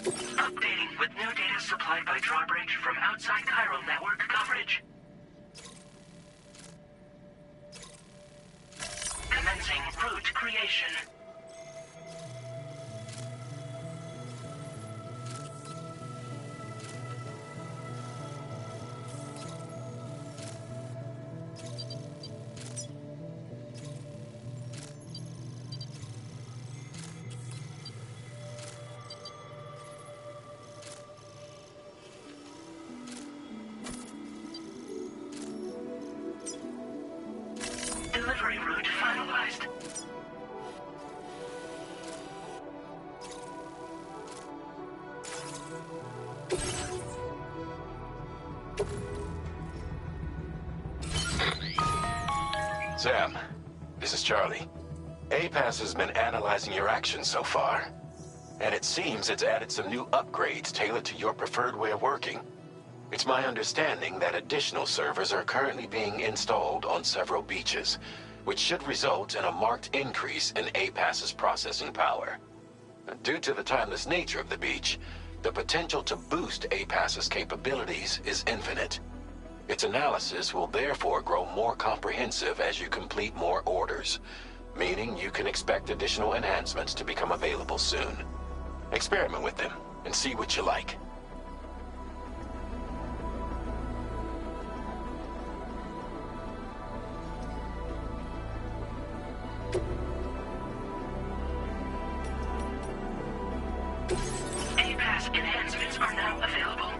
Updating with new data supplied by drawbridge from outside chiral network coverage. Commencing route creation. Delivery route finalized. Sam, this is Charlie. APAS has been analyzing your actions so far, and it seems it's added some new upgrades tailored to your preferred way of working. It's my understanding that additional servers are currently being installed on several beaches, which should result in a marked increase in APAS's processing power. Due to the timeless nature of the beach, the potential to boost APAS's capabilities is infinite. Its analysis will therefore grow more comprehensive as you complete more orders, meaning you can expect additional enhancements to become available soon. Experiment with them and see what you like. APAS enhancements are now available.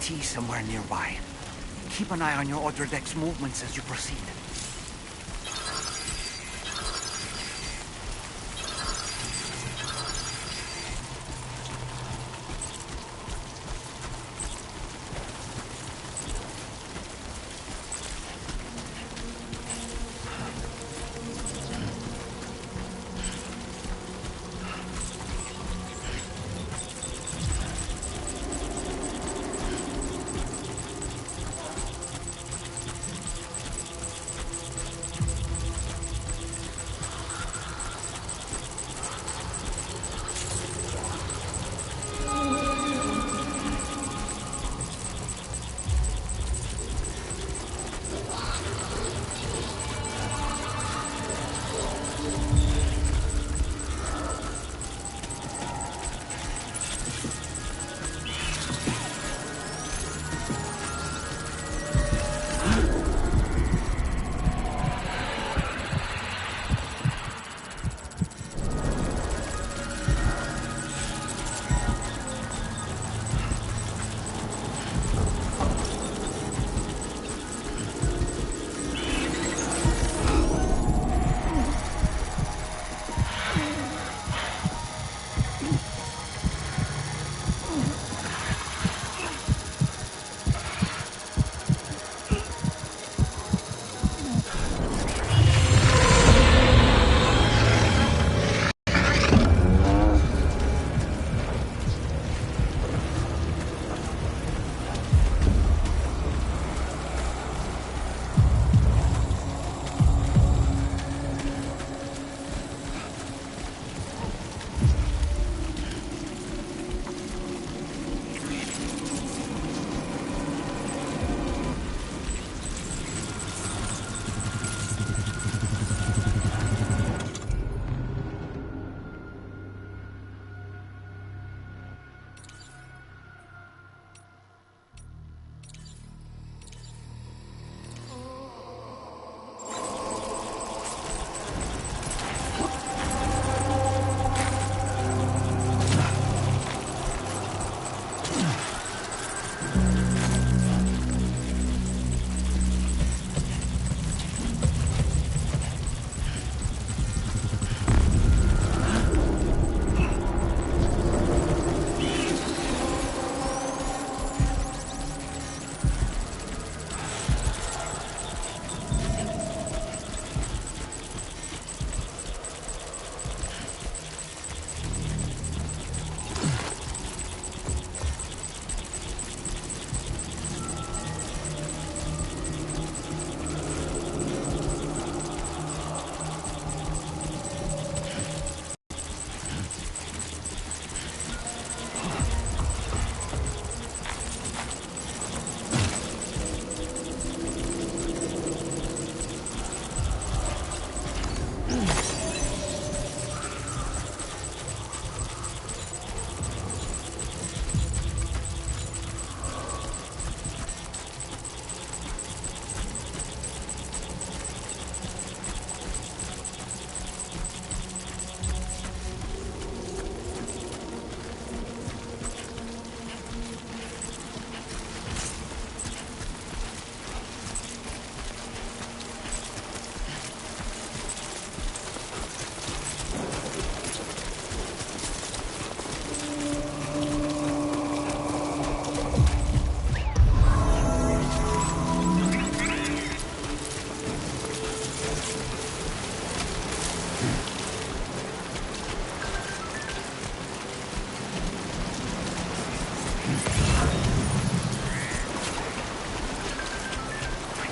ET somewhere nearby. Keep an eye on your other deck's movements as you proceed.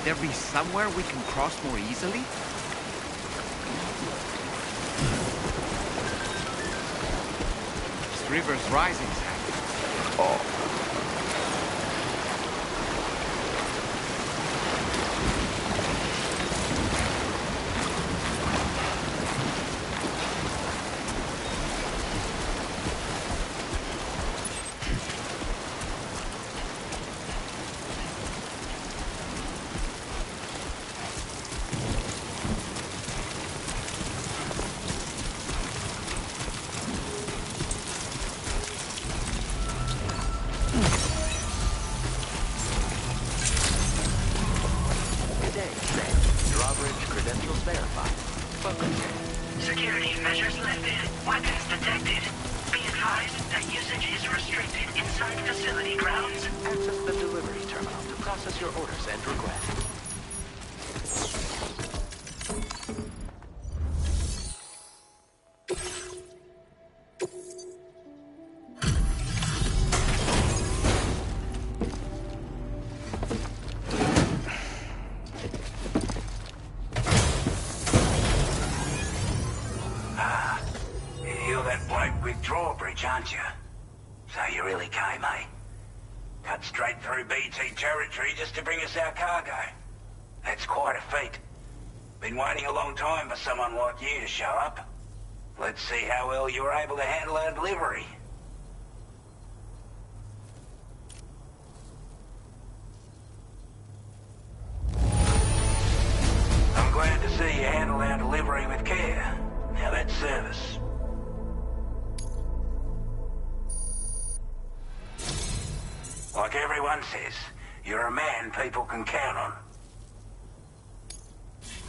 There be somewhere we can cross more easily? This river's rising, Sam. Oh. Weapons detected. Be advised that usage is restricted inside facility grounds. Access the delivery terminal to process your orders and requests. You're that bloke with drawbridge, aren't you? So you really came, eh? Cut straight through BT territory just to bring us our cargo. That's quite a feat. Been waiting a long time for someone like you to show up. Let's see how well you were able to handle our delivery. I'm glad to see you handled our delivery with care. Now that's service. Like everyone says, you're a man people can count on.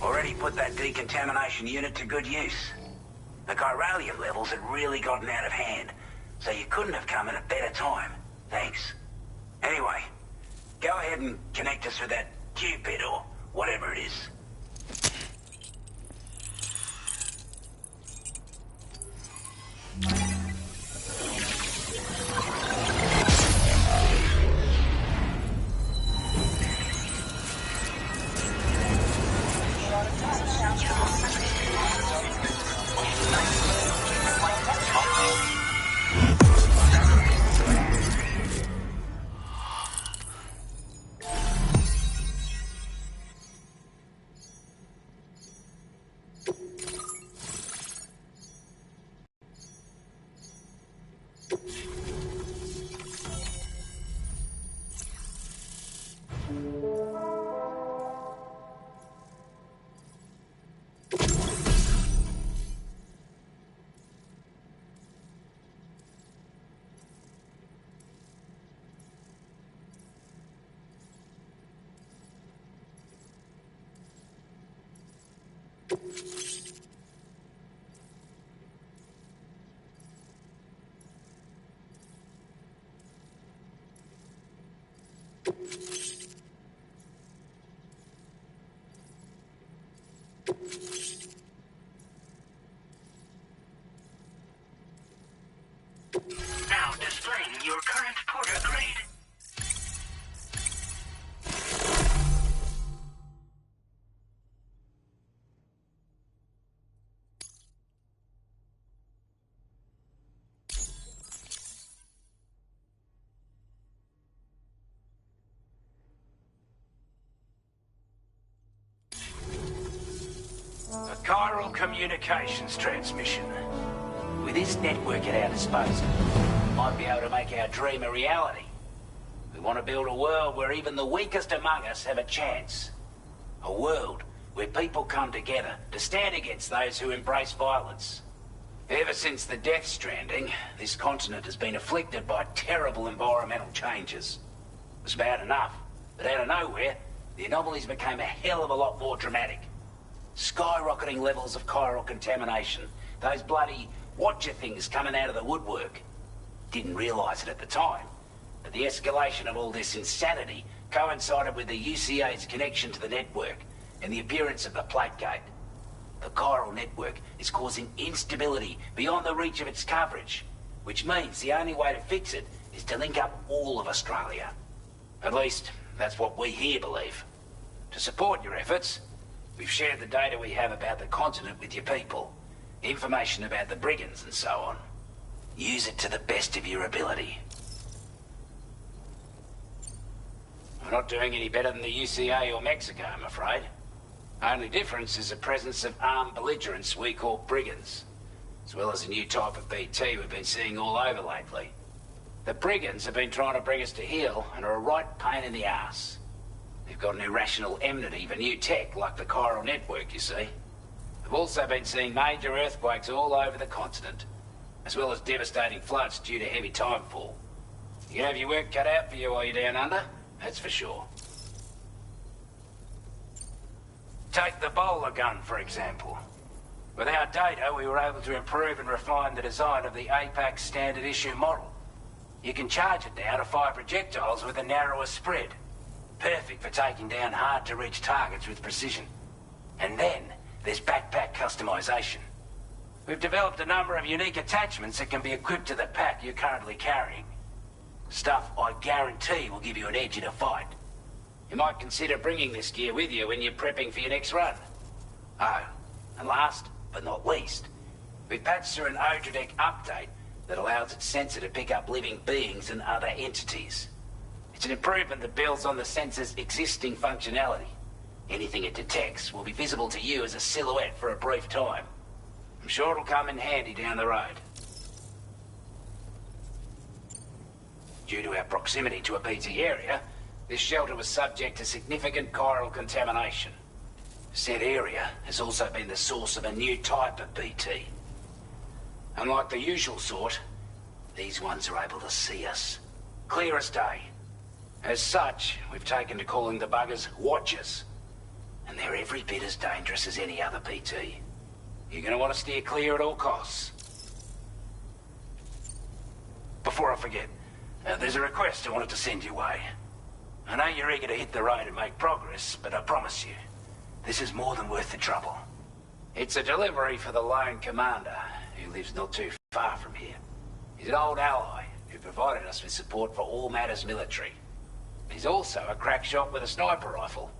Already put that decontamination unit to good use. The chiralium levels had really gotten out of hand, so you couldn't have come at a better time. Thanks. Anyway, go ahead and connect us with that Cupid or whatever it is. Now displaying your current porter grade. A chiral communications transmission. With this network at our disposal, we might be able to make our dream a reality. We want to build a world where even the weakest among us have a chance. A world where people come together to stand against those who embrace violence. Ever since the Death Stranding, this continent has been afflicted by terrible environmental changes. It was bad enough, but out of nowhere, the anomalies became a hell of a lot more dramatic. Skyrocketing levels of chiral contamination, those bloody watcher things coming out of the woodwork. Didn't realise it at the time, but the escalation of all this insanity coincided with the UCA's connection to the network and the appearance of the plate gate. The chiral network is causing instability beyond the reach of its coverage, which means the only way to fix it is to link up all of Australia. At least, that's what we here believe. To support your efforts, we've shared the data we have about the continent with your people. Information about the brigands and so on. Use it to the best of your ability. We're not doing any better than the UCA or Mexico, I'm afraid. Only difference is the presence of armed belligerents we call brigands, as well as a new type of BT we've been seeing all over lately. The brigands have been trying to bring us to heel and are a right pain in the ass. They've got an irrational enmity for new tech like the chiral network, you see. We've also been seeing major earthquakes all over the continent, as well as devastating floods due to heavy timefall. You can have your work cut out for you while you're down under, that's for sure. Take the bowler gun, for example. With our data, we were able to improve and refine the design of the Apex standard issue model. You can charge it now to fire projectiles with a narrower spread. Perfect for taking down hard-to-reach targets with precision. And then, there's backpack customization. We've developed a number of unique attachments that can be equipped to the pack you're currently carrying. Stuff I guarantee will give you an edge in a fight. You might consider bringing this gear with you when you're prepping for your next run. Oh, and last but not least, we've patched through an Odradek update that allows its sensor to pick up living beings and other entities. It's an improvement that builds on the sensor's existing functionality. Anything it detects will be visible to you as a silhouette for a brief time. I'm sure it'll come in handy down the road. Due to our proximity to a PT area, this shelter was subject to significant chiral contamination. Said area has also been the source of a new type of BT. Unlike the usual sort, these ones are able to see us. Clear as day. As such, we've taken to calling the buggers Watchers. And they're every bit as dangerous as any other PT. You're gonna want to steer clear at all costs. Before I forget, there's a request I wanted to send your way. I know you're eager to hit the road and make progress, but I promise you, this is more than worth the trouble. It's a delivery for the lone commander, who lives not too far from here. He's an old ally who provided us with support for all matters military. He's also a crack shot with a sniper rifle.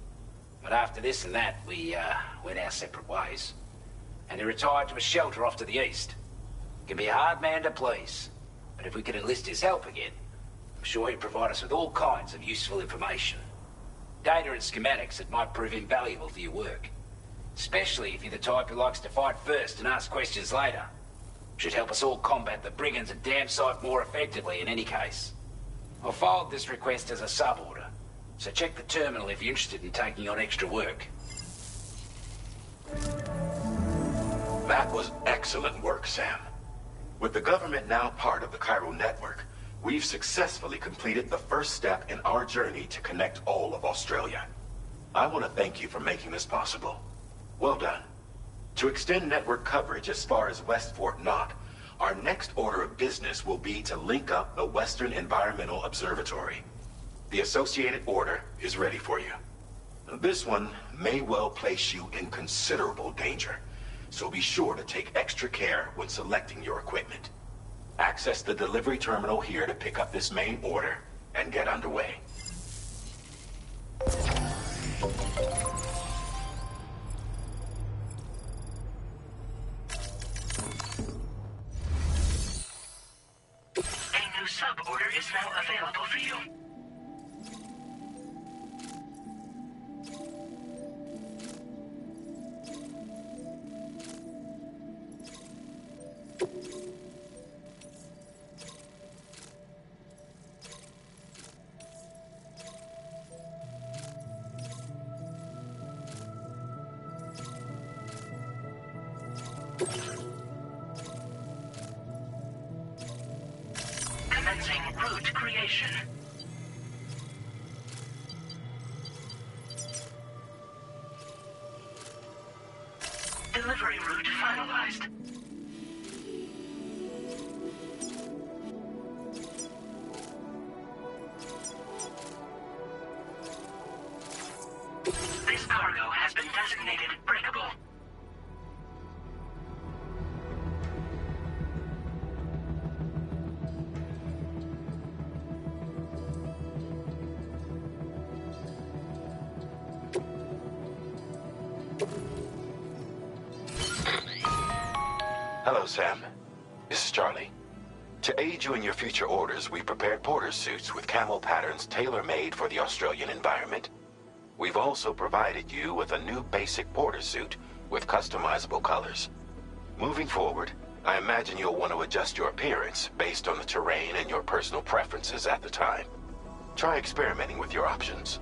But after this and that, we went our separate ways. And he retired to a shelter off to the east. He can be a hard man to please, but if we could enlist his help again, I'm sure he'd provide us with all kinds of useful information. Data and schematics that might prove invaluable for your work. Especially if you're the type who likes to fight first and ask questions later. Should help us all combat the brigands a damn sight more effectively in any case. I'll filed this request as a sub-order, so check the terminal if you're interested in taking on extra work. That was excellent work, Sam. With the government now part of the Chiral network, we've successfully completed the first step in our journey to connect all of Australia. I want to thank you for making this possible. Well done. To extend network coverage as far as West Fort Knott, our next order of business will be to link up the Western Environmental Observatory. The associated order is ready for you. This one may well place you in considerable danger, so be sure to take extra care when selecting your equipment. Access the delivery terminal here to pick up this main order and get underway. A new sub-order is now available for you. Commencing route creation. Delivery route finalized. This cargo has been designated breakable. Hello, Sam. This is Charlie. To aid you in your future orders, we prepared porter suits with camel patterns tailor-made for the Australian environment. We've also provided you with a new basic porter suit with customizable colors. Moving forward, I imagine you'll want to adjust your appearance based on the terrain and your personal preferences at the time. Try experimenting with your options.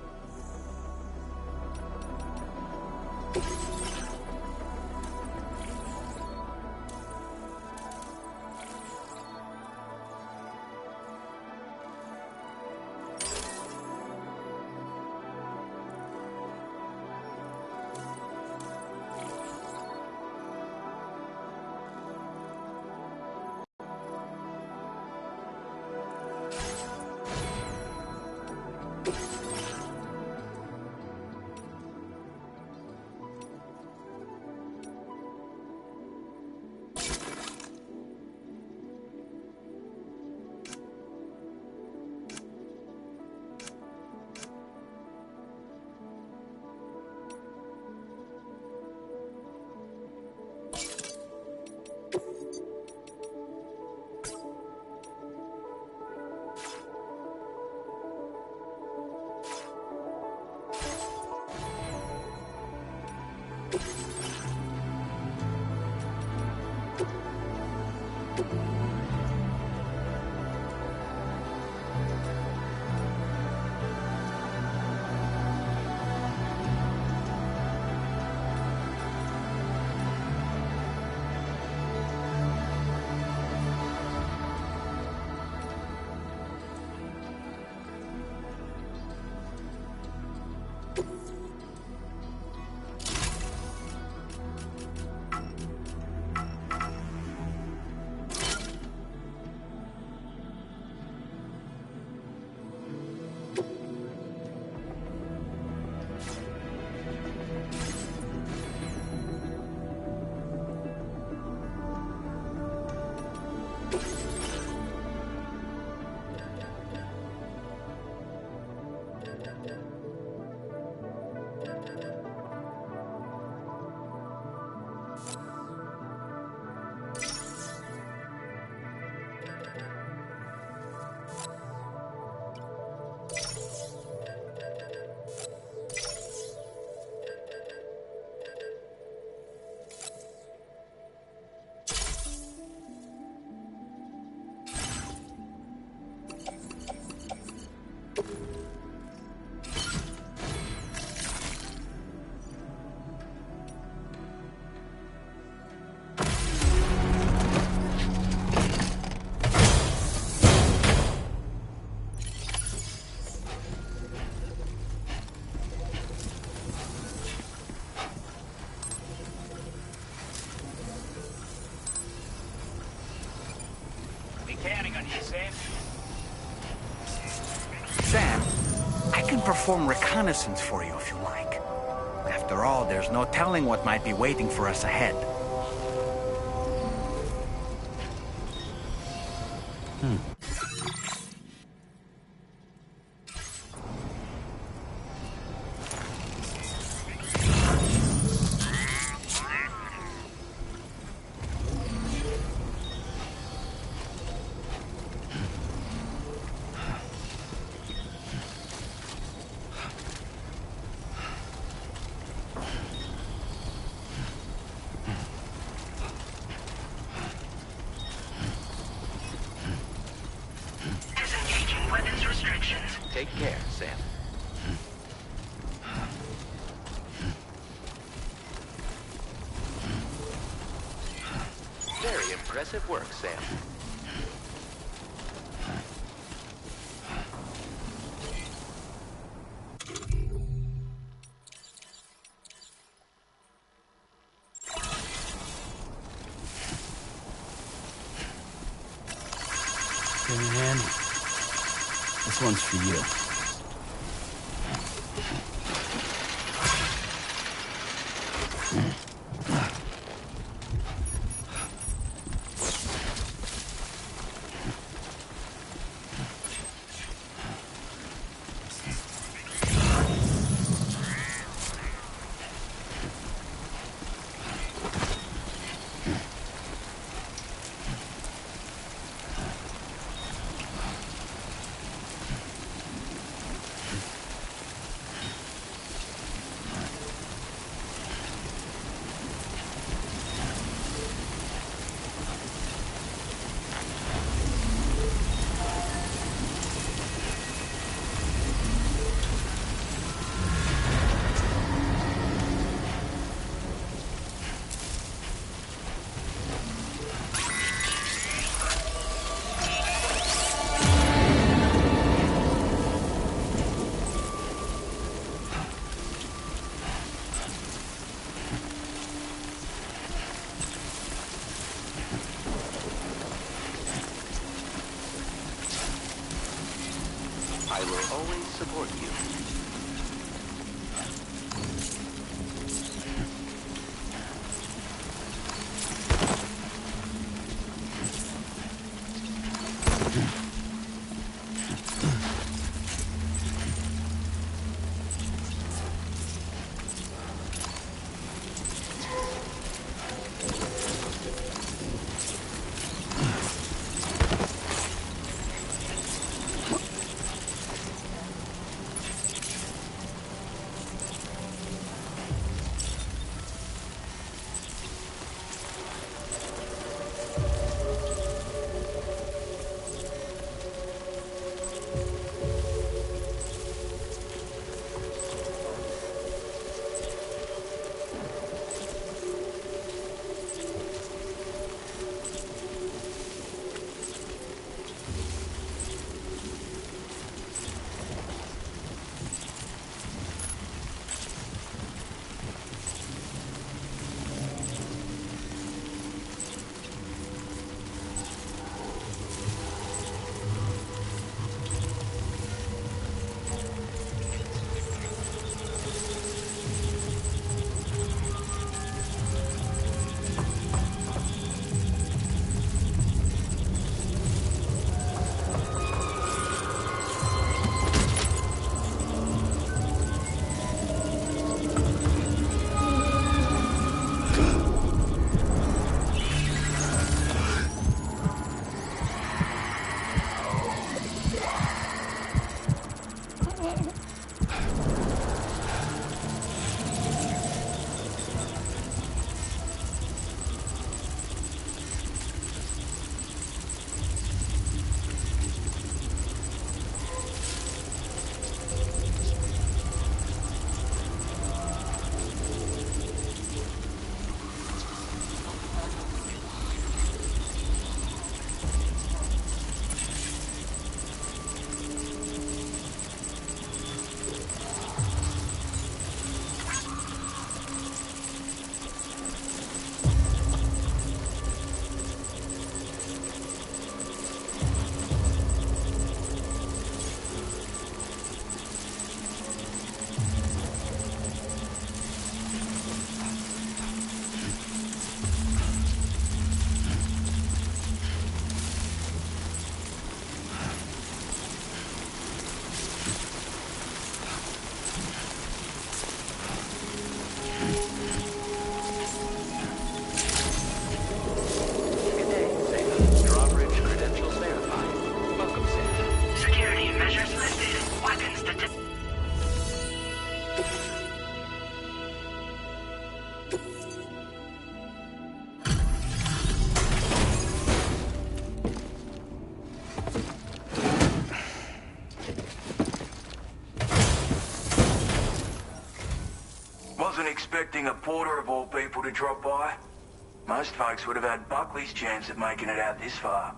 can perform reconnaissance for you if you like. After all, there's no telling what might be waiting for us ahead. Disengaging weapons restrictions. Take care, Sam. Very impressive work, Sam. Very handy. This one's for you. I will always support you. expecting a porter of all people to drop by. Most folks would have had Buckley's chance of making it out this far.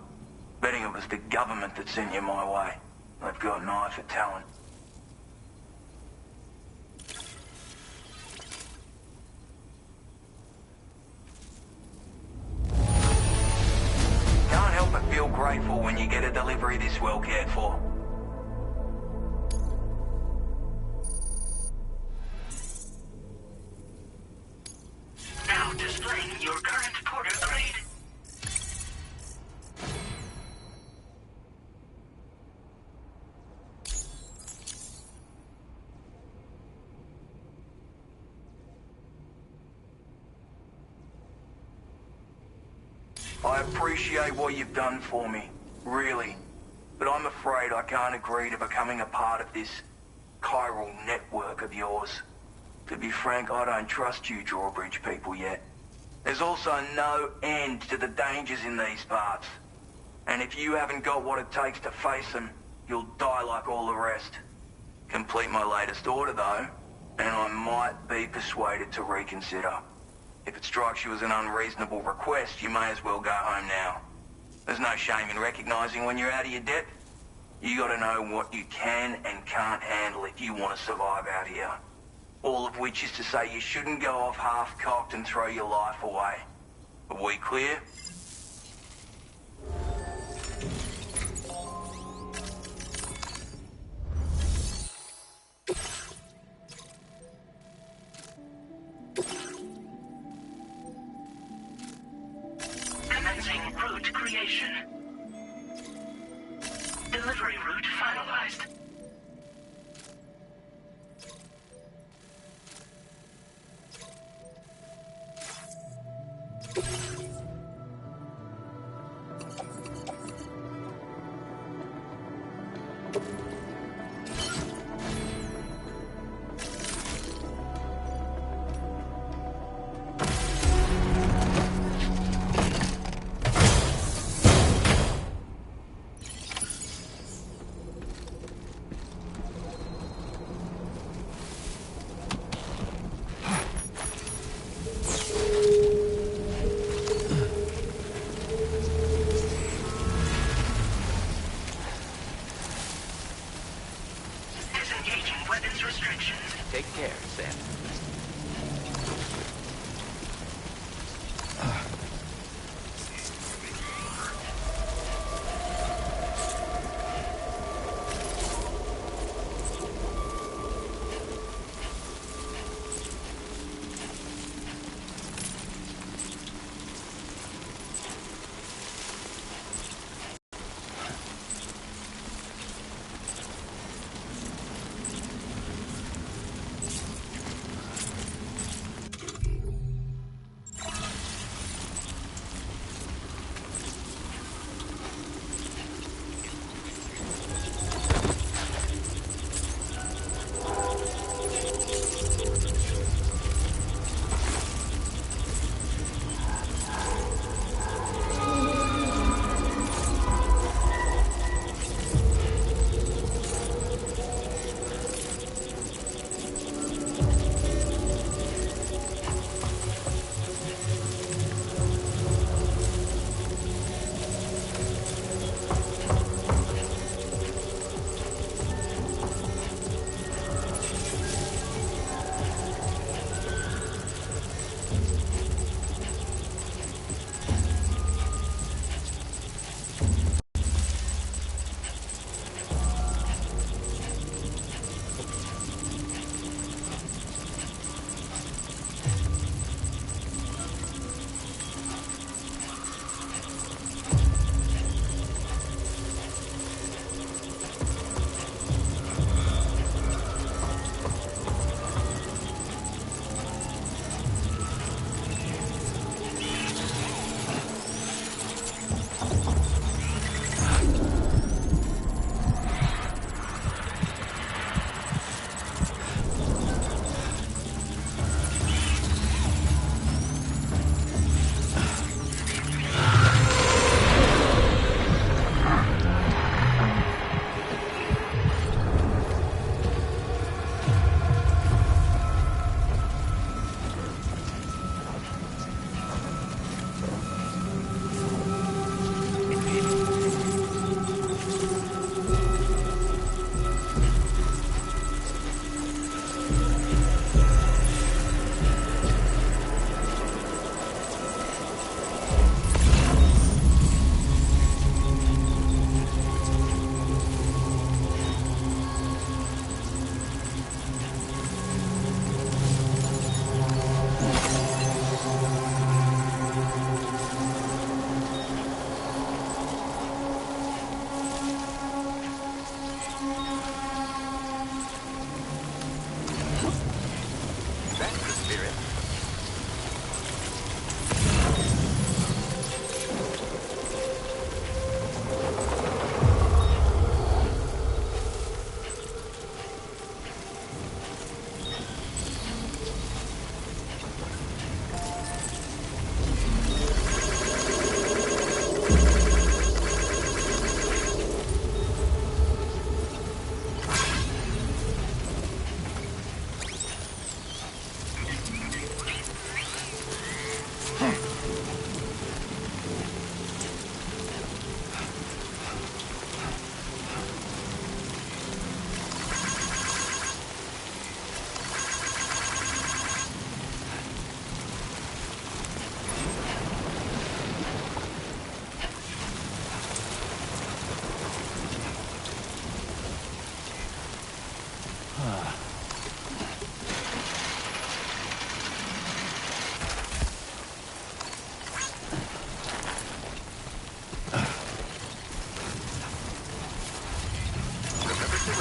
Betting it was the government that sent you my way. They've got an eye for talent. Can't help but feel grateful when you get a delivery this well cared for. Now displaying your current porter grade. I appreciate what you've done for me, really. But I'm afraid I can't agree to becoming a part of this chiral network of yours. To be frank, I don't trust you drawbridge people yet. There's also no end to the dangers in these parts. And if you haven't got what it takes to face them, you'll die like all the rest. Complete my latest order though, and I might be persuaded to reconsider. If it strikes you as an unreasonable request, you may as well go home now. There's no shame in recognizing when you're out of your depth. You gotta know what you can and can't handle if you want to survive out here. All of which is to say you shouldn't go off half-cocked and throw your life away. Are we clear? Commencing route creation. Delivery route finalized. Disengaging weapons restrictions. Take care, Sam.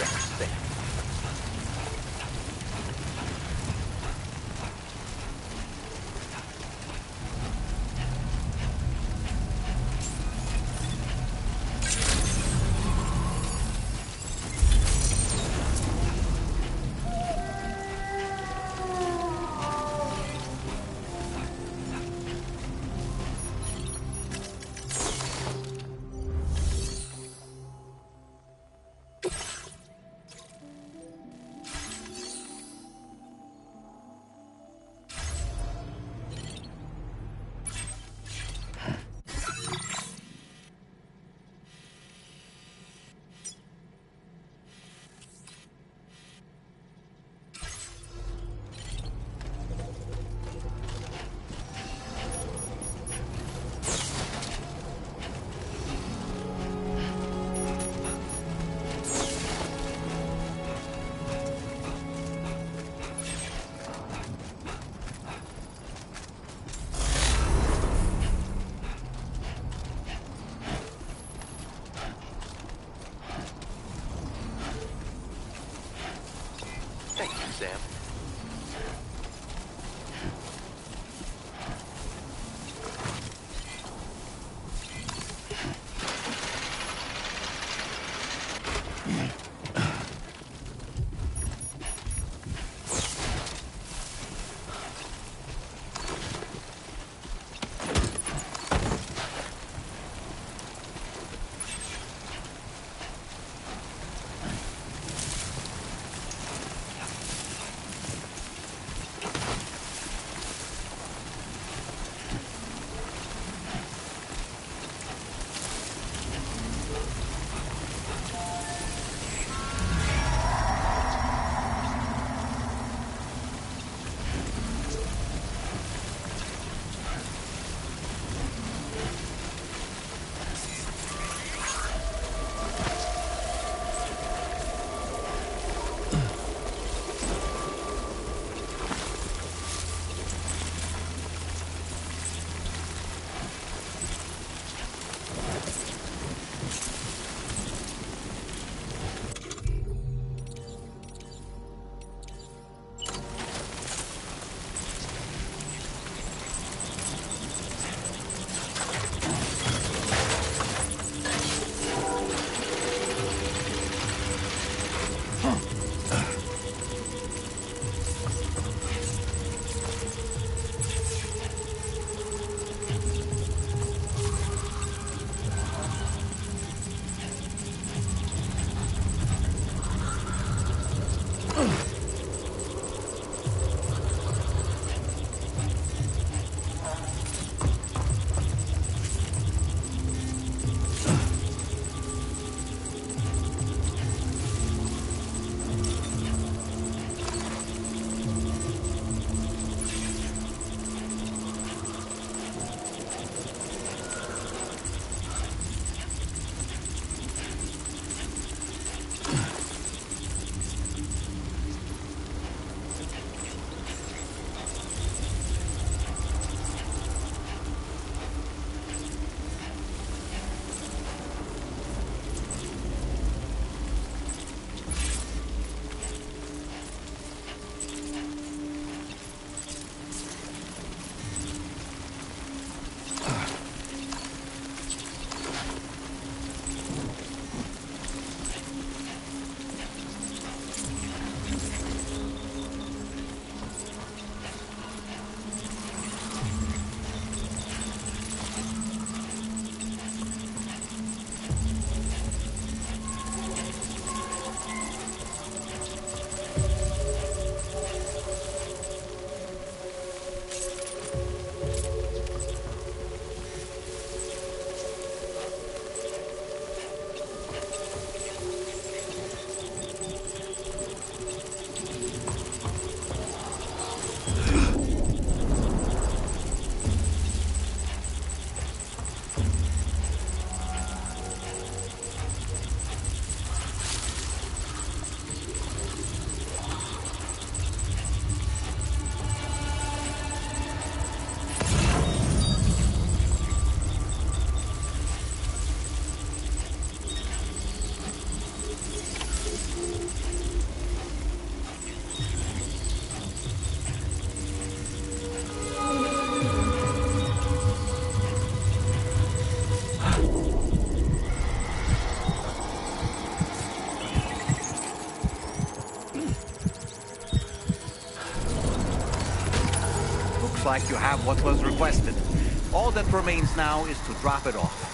Correct. There. Thank you, Sam. Looks like you have what was requested. All that remains now is to drop it off.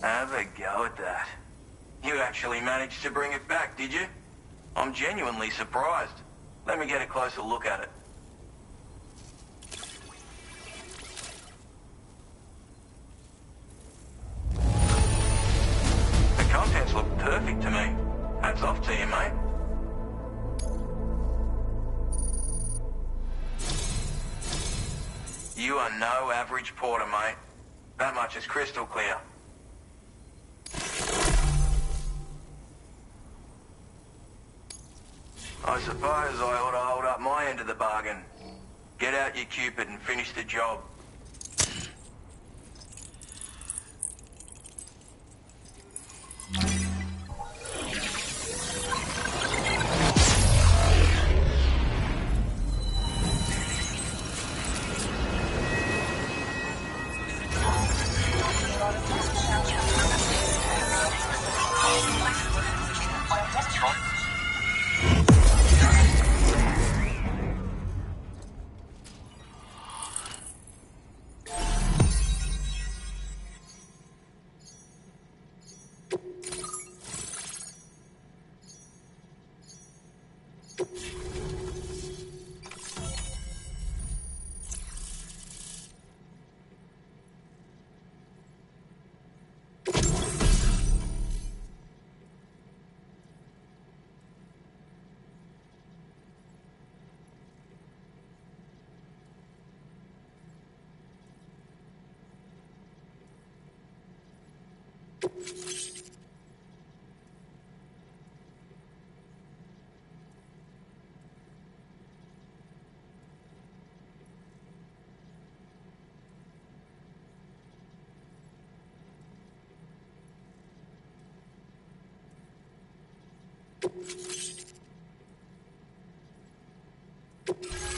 Have a go at that. You actually managed to bring it back, did you? I'm genuinely surprised. Let me get a closer look at it. The contents look perfect to me. Hats off to you, mate. You are no average porter, mate. That much is crystal clear. I suppose I ought to hold up my end of the bargain. Get out your Cupid and finish the job.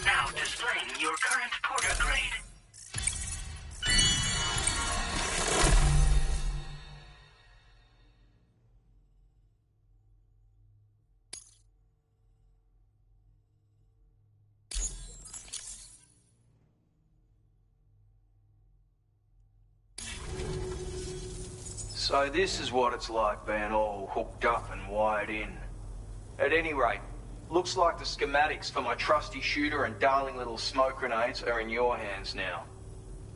Now displaying your current porter grade. So this is what it's like being all hooked up and wired in. At any rate, looks like the schematics for my trusty shooter and darling little smoke grenades are in your hands now.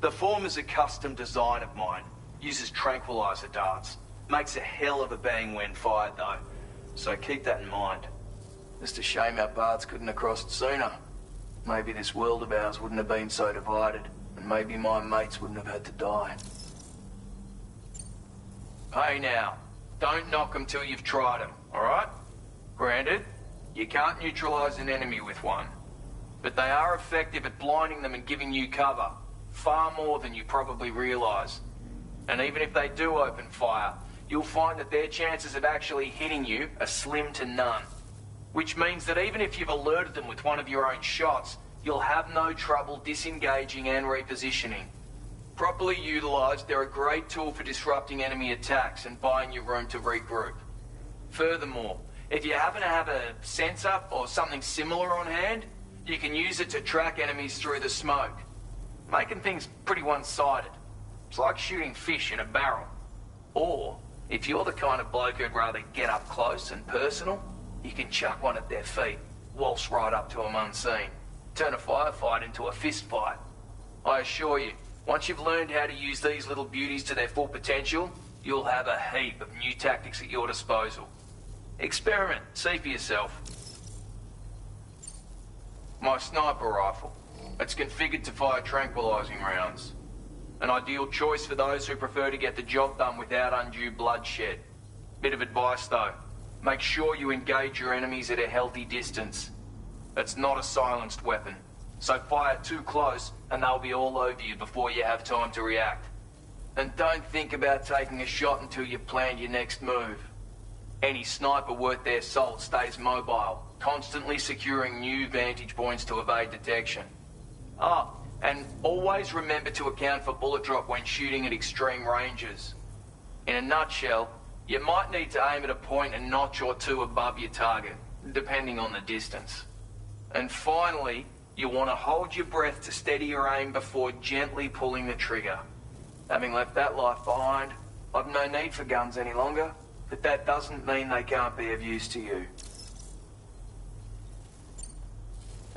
The form is a custom design of mine. Uses tranquilizer darts. Makes a hell of a bang when fired though. So keep that in mind. Just a shame our paths couldn't have crossed sooner. Maybe this world of ours wouldn't have been so divided. And maybe my mates wouldn't have had to die. Hey now, don't knock them till you've tried them, alright? Granted, you can't neutralize an enemy with one. But they are effective at blinding them and giving you cover. Far more than you probably realize. And even if they do open fire, you'll find that their chances of actually hitting you are slim to none. Which means that even if you've alerted them with one of your own shots, you'll have no trouble disengaging and repositioning. Properly utilized, they're a great tool for disrupting enemy attacks and buying you room to regroup. Furthermore, if you happen to have a sensor or something similar on hand, you can use it to track enemies through the smoke, making things pretty one-sided. It's like shooting fish in a barrel. Or, if you're the kind of bloke who'd rather get up close and personal, you can chuck one at their feet, waltz right up to them unseen, turn a firefight into a fist fight. I assure you, once you've learned how to use these little beauties to their full potential, you'll have a heap of new tactics at your disposal. Experiment, see for yourself. My sniper rifle. It's configured to fire tranquilizing rounds. An ideal choice for those who prefer to get the job done without undue bloodshed. Bit of advice though, make sure you engage your enemies at a healthy distance. It's not a silenced weapon, so fire too close and they'll be all over you before you have time to react. And don't think about taking a shot until you've planned your next move. Any sniper worth their salt stays mobile, constantly securing new vantage points to evade detection. And always remember to account for bullet drop when shooting at extreme ranges. In a nutshell, you might need to aim at a point a notch or two above your target, depending on the distance. And finally, you want to hold your breath to steady your aim before gently pulling the trigger. Having left that life behind, I've no need for guns any longer, but that doesn't mean they can't be of use to you.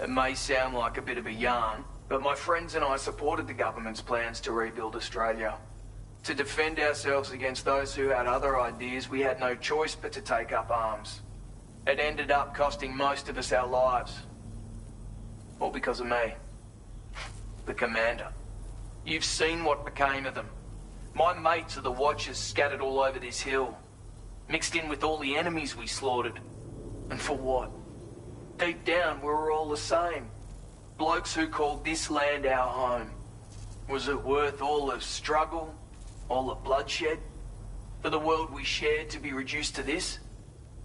It may sound like a bit of a yarn, but my friends and I supported the government's plans to rebuild Australia. To defend ourselves against those who had other ideas, we had no choice but to take up arms. It ended up costing most of us our lives. All because of me. The commander. You've seen what became of them. My mates are the Watchers scattered all over this hill. Mixed in with all the enemies we slaughtered. And for what? Deep down, we were all the same. Blokes who called this land our home. Was it worth all the struggle, all the bloodshed, for the world we shared to be reduced to this?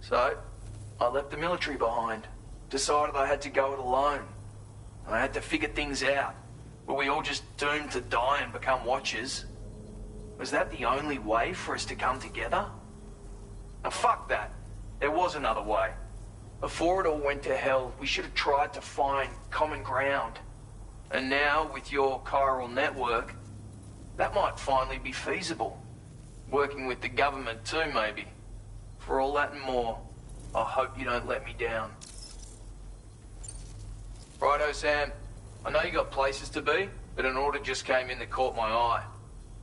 So, I left the military behind. Decided I had to go it alone. I had to figure things out. Were we all just doomed to die and become Watchers? Was that the only way for us to come together? Now fuck that. There was another way. Before it all went to hell, we should have tried to find common ground. And now, with your chiral network, that might finally be feasible. Working with the government too, maybe. For all that and more, I hope you don't let me down. Righto, Sam. I know you got places to be, but an order just came in that caught my eye.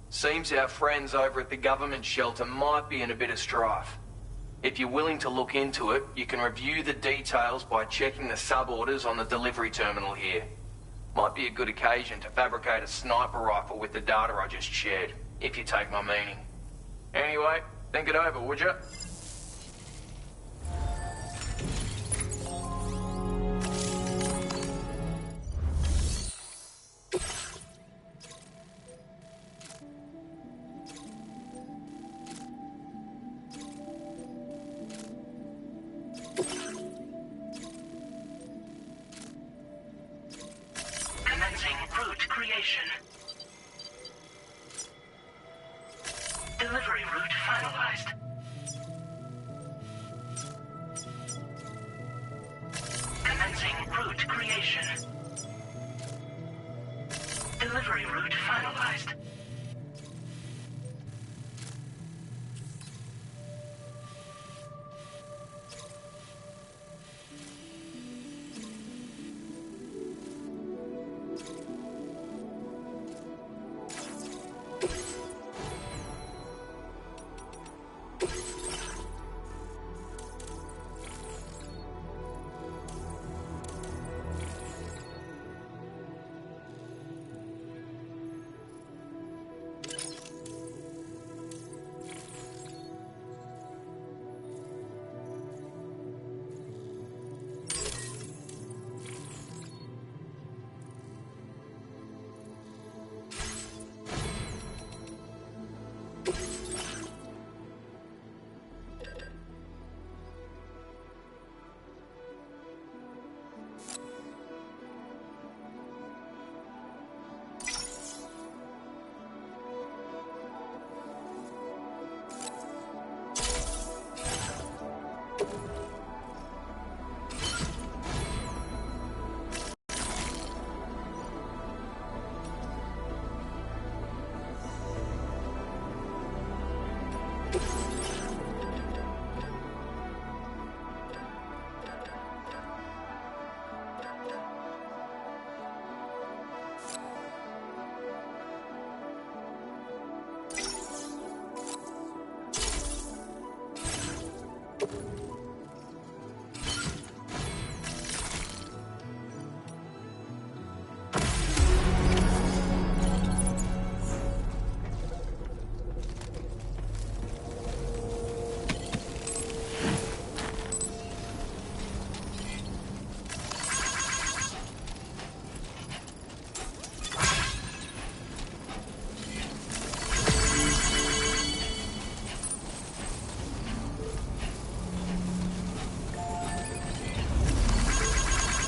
Seems our friends over at the government shelter might be in a bit of strife. If you're willing to look into it, you can review the details by checking the sub-orders on the delivery terminal here. Might be a good occasion to fabricate a sniper rifle with the data I just shared, if you take my meaning. Anyway, think it over, would you? Commencing route creation. Delivery route finalized. Commencing route creation. Delivery route finalized.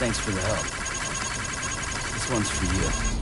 Thanks for the help. This one's for you.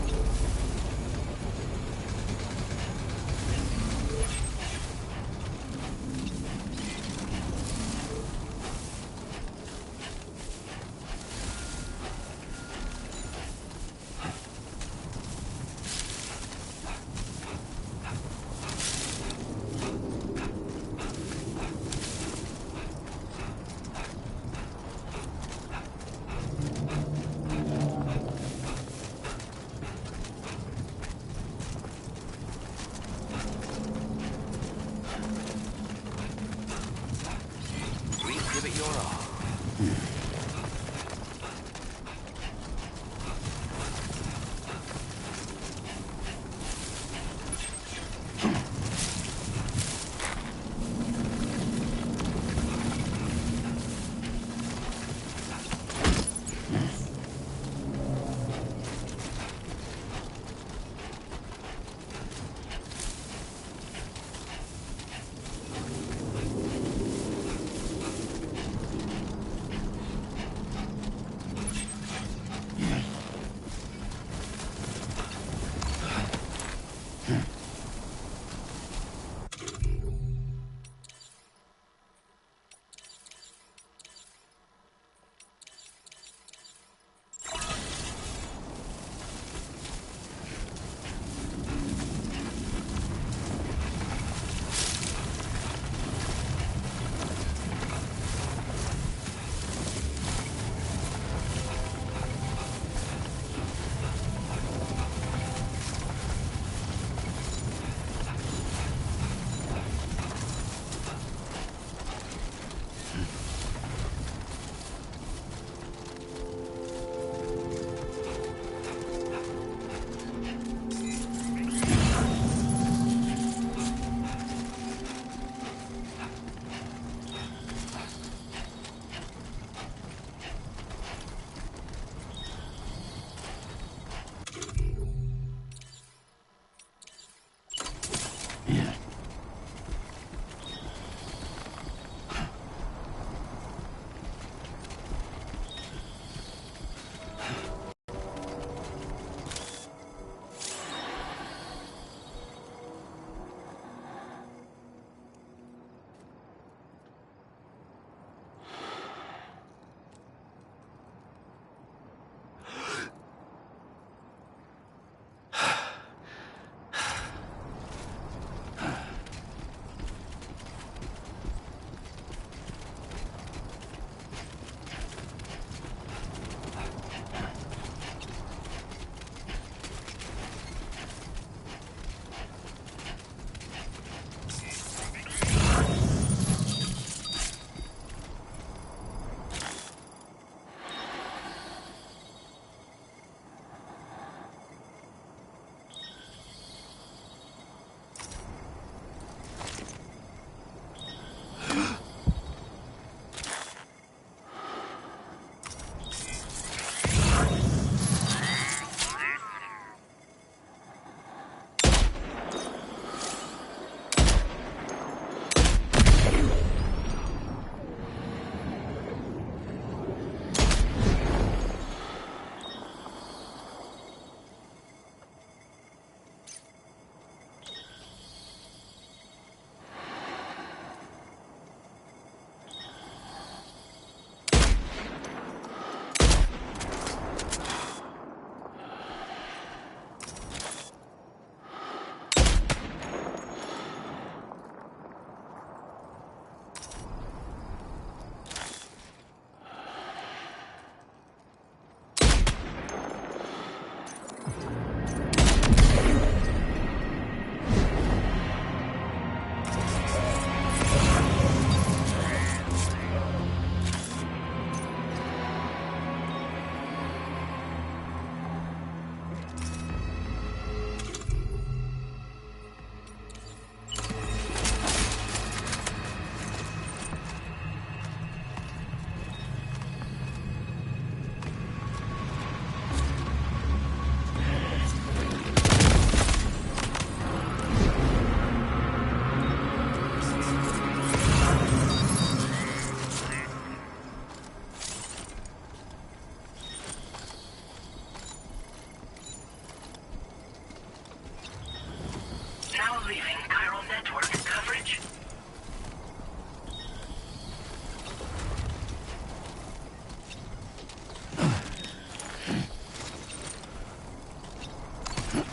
Okay,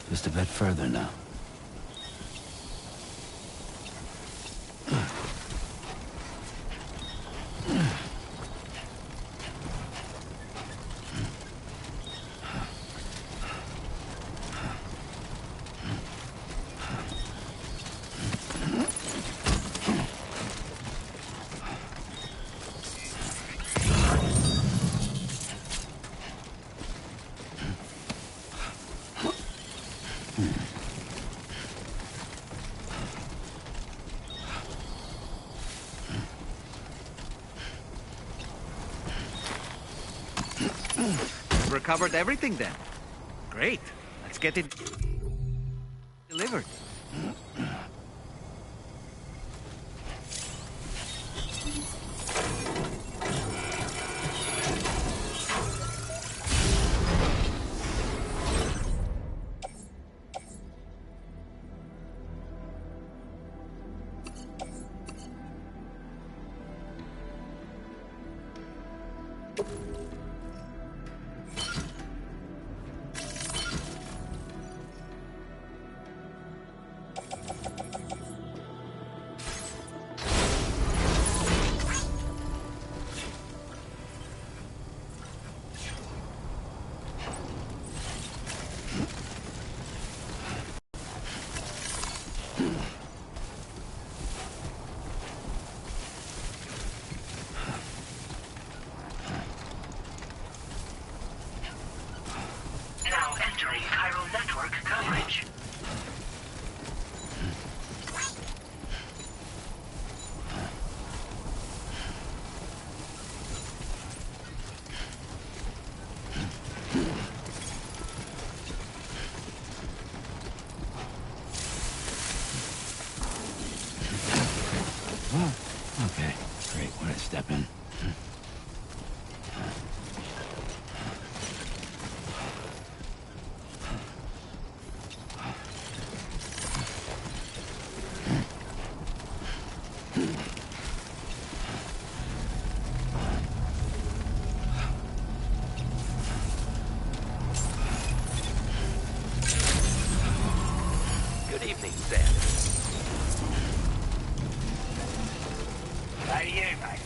just a bit further now. Recovered everything then. Great. Let's get it delivered. Now entering chiral network coverage. Okay, great. Where to step in? Good evening, Sam. How do you, mate?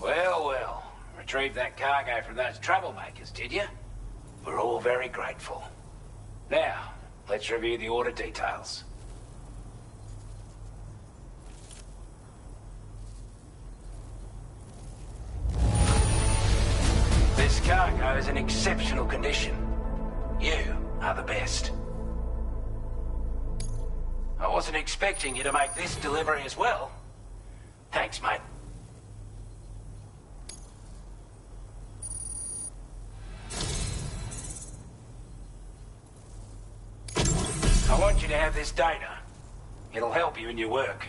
Well, well. Retrieved that cargo from those troublemakers, did you? We're all very grateful. Now, let's review the order details. This cargo is in exceptional condition. You are the best. I wasn't expecting you to make this delivery as well. Thanks, mate. I want you to have this data. It'll help you in your work.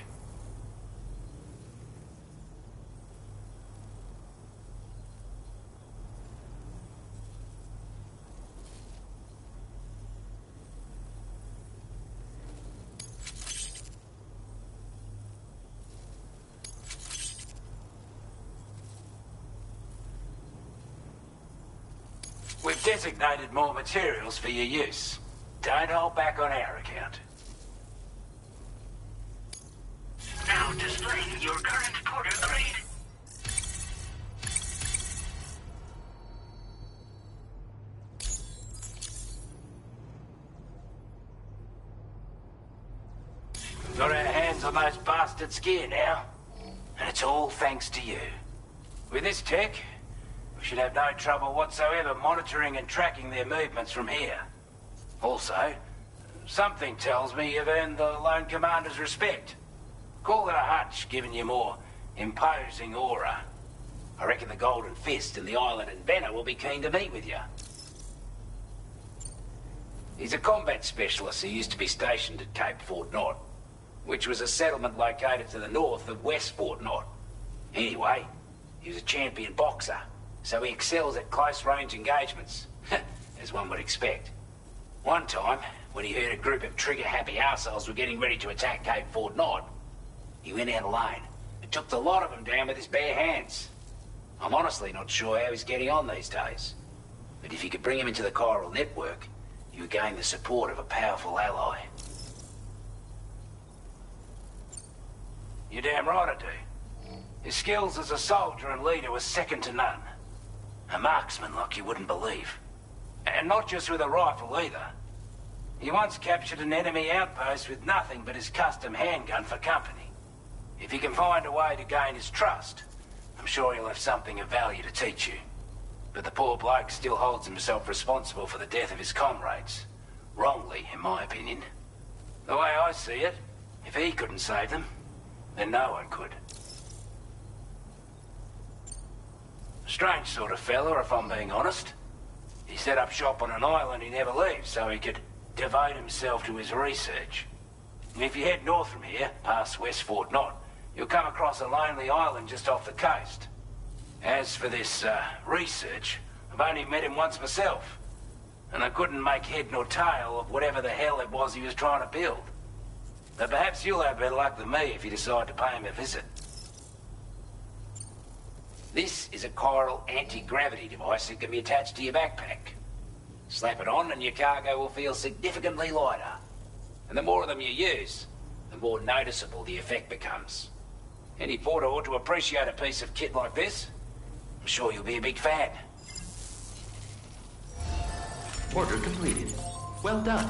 We've designated more materials for your use. Don't hold back on our account. Now displaying your current porter grade. Got our hands on those bastards' gear now. And it's all thanks to you. With this tech, we should have no trouble whatsoever monitoring and tracking their movements from here. Also, something tells me you've earned the Lone Commander's respect. Call it a hunch, giving you more imposing aura. I reckon the Golden Fist and the island inventor will be keen to meet with you. He's a combat specialist who used to be stationed at Cape Fort Knot, which was a settlement located to the north of West Fort Knot. Anyway, he was a champion boxer, so he excels at close-range engagements, as one would expect. One time, when he heard a group of trigger-happy arseholes were getting ready to attack Cape Fort Knot, he went out alone and took the lot of them down with his bare hands. I'm honestly not sure how he's getting on these days, but if you could bring him into the chiral network, you would gain the support of a powerful ally. You're damn right I do. His skills as a soldier and leader were second to none. A marksman like you wouldn't believe. And not just with a rifle either. He once captured an enemy outpost with nothing but his custom handgun for company. If you can find a way to gain his trust, I'm sure he'll have something of value to teach you. But the poor bloke still holds himself responsible for the death of his comrades. Wrongly, in my opinion. The way I see it, if he couldn't save them, then no one could. Strange sort of fella, if I'm being honest. He set up shop on an island he never leaves so he could devote himself to his research. If you head north from here, past West Fort Knot, you'll come across a lonely island just off the coast. As for this, research, I've only met him once myself, and I couldn't make head nor tail of whatever the hell it was he was trying to build. But perhaps you'll have better luck than me if you decide to pay him a visit. This is a chiral anti-gravity device that can be attached to your backpack. Slap it on and your cargo will feel significantly lighter. And the more of them you use, the more noticeable the effect becomes. Any porter ought to appreciate a piece of kit like this. I'm sure you'll be a big fan. Order completed. Well done.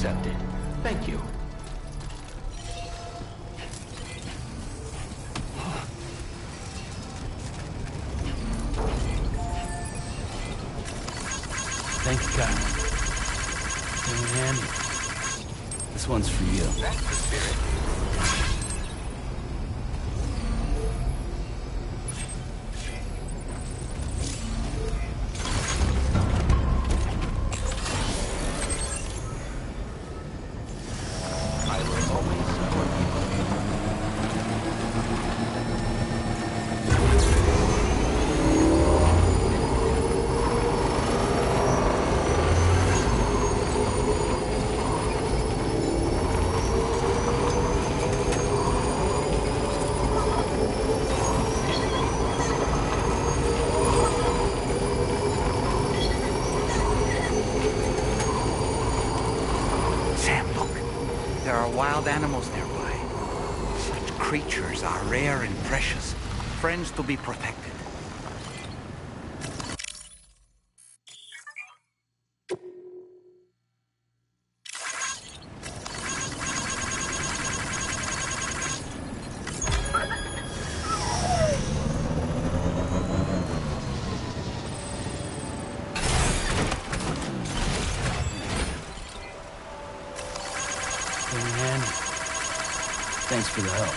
accepted. Thank you. Thanks, God. Damn handy. This one's for you. That's the spirit. I will always support you. Sam, look. There are wild animals nearby. Such creatures are rare and precious. Friends to be protected. Damn handy. Thanks for the help.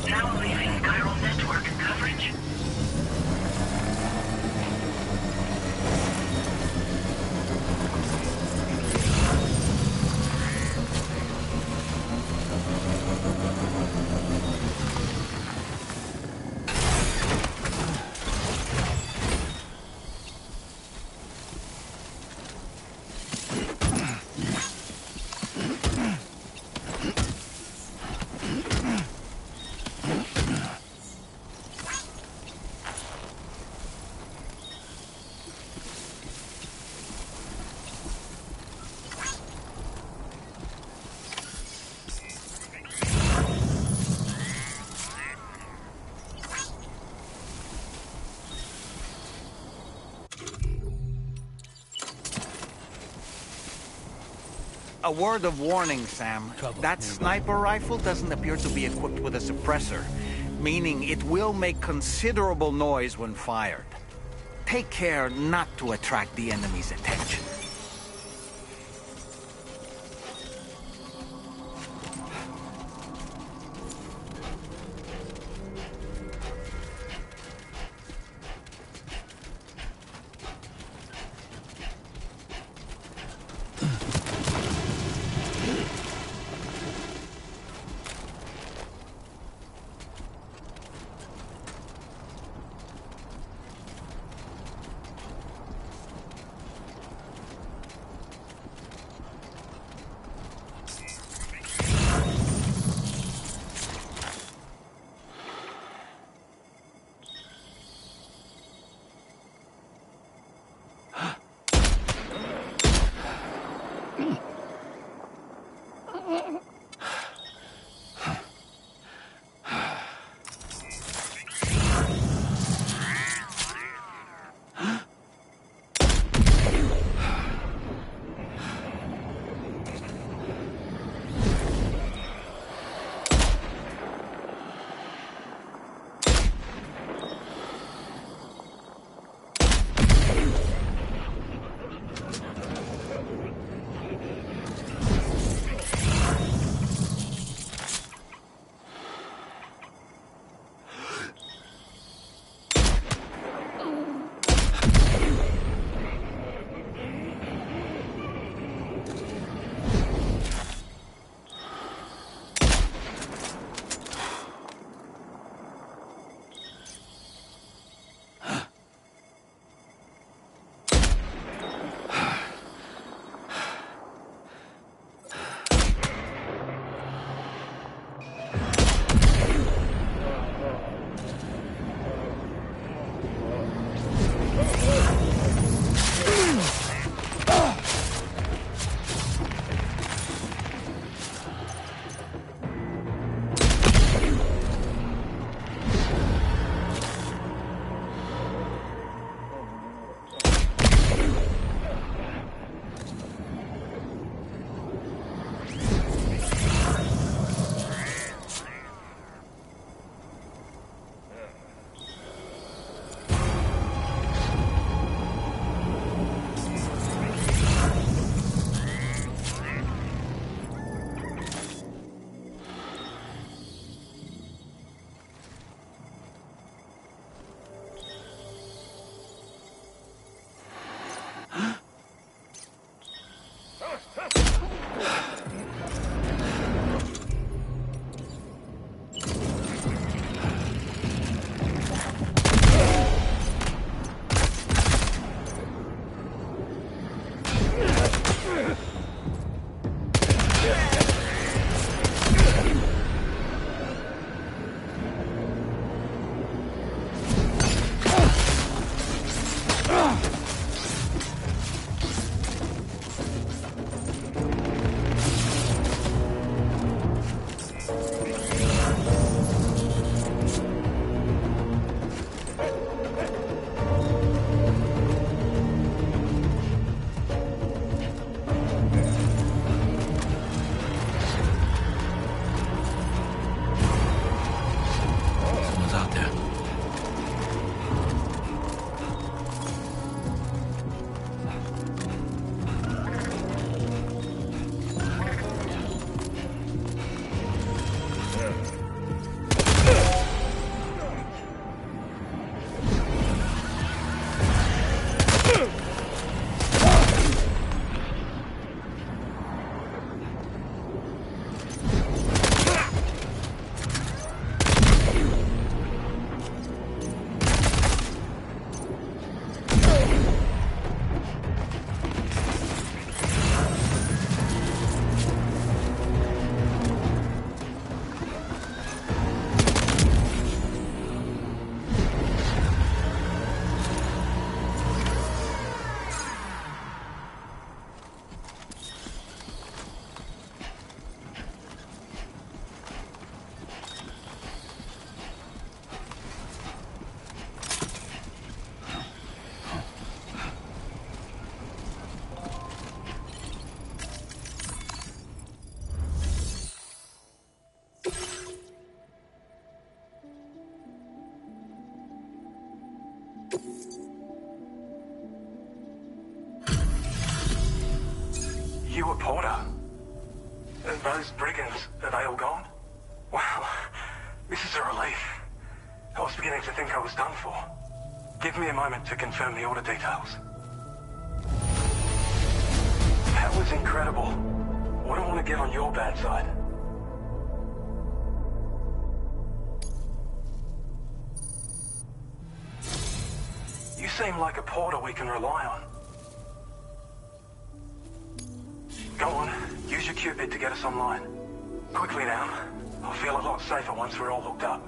Now leaving chiral network coverage. A word of warning, Sam. Trouble That nearby. sniper rifle doesn't appear to be equipped with a suppressor, meaning it will make considerable noise when fired. Take care not to attract the enemy's attention. You were Porter. And those brigands, are they all gone? Wow, this is a relief. I was beginning to think I was done for. Give me a moment to confirm the order details. That was incredible. Wouldn't want to get on your bad side. You seem like a porter we can rely on. Go on, use your Cupid to get us online. Quickly now. I'll feel a lot safer once we're all hooked up.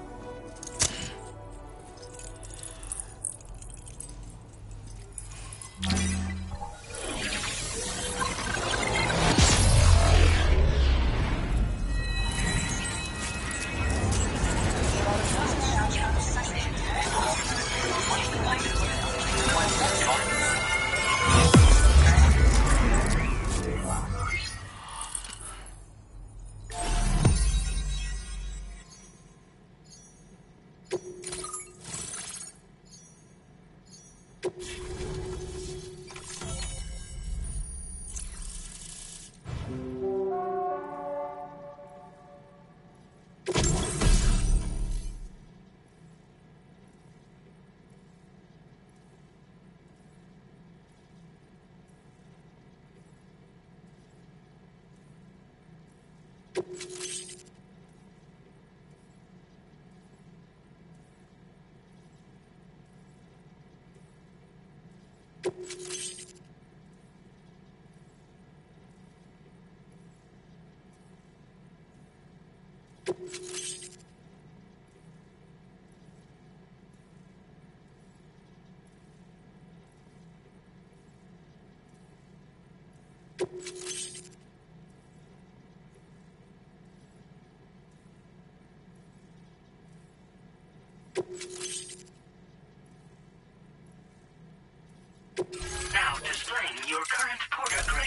Now displaying your current Porter grade.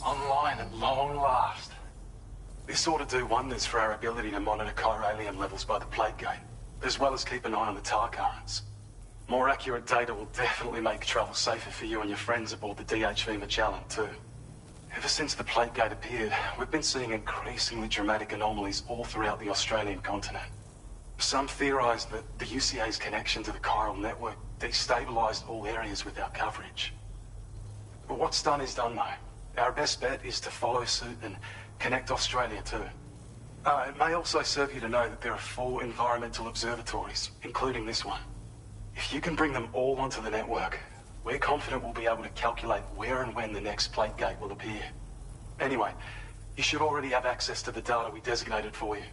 Online at long last. This ought to do wonders for our ability to monitor chiralium levels by the plate gate, as well as keep an eye on the tar currents. More accurate data will definitely make travel safer for you and your friends aboard the DHV Magellan, too. Ever since the plate gate appeared, we've been seeing increasingly dramatic anomalies all throughout the Australian continent. Some theorize that the UCA's connection to the chiral network destabilized all areas with our coverage. But what's done is done, though. Our best bet is to follow suit and connect Australia too. It may also serve you to know that there are 4 environmental observatories, including this one. If you can bring them all onto the network, we're confident we'll be able to calculate where and when the next plate gate will appear. Anyway, you should already have access to the data we designated for you.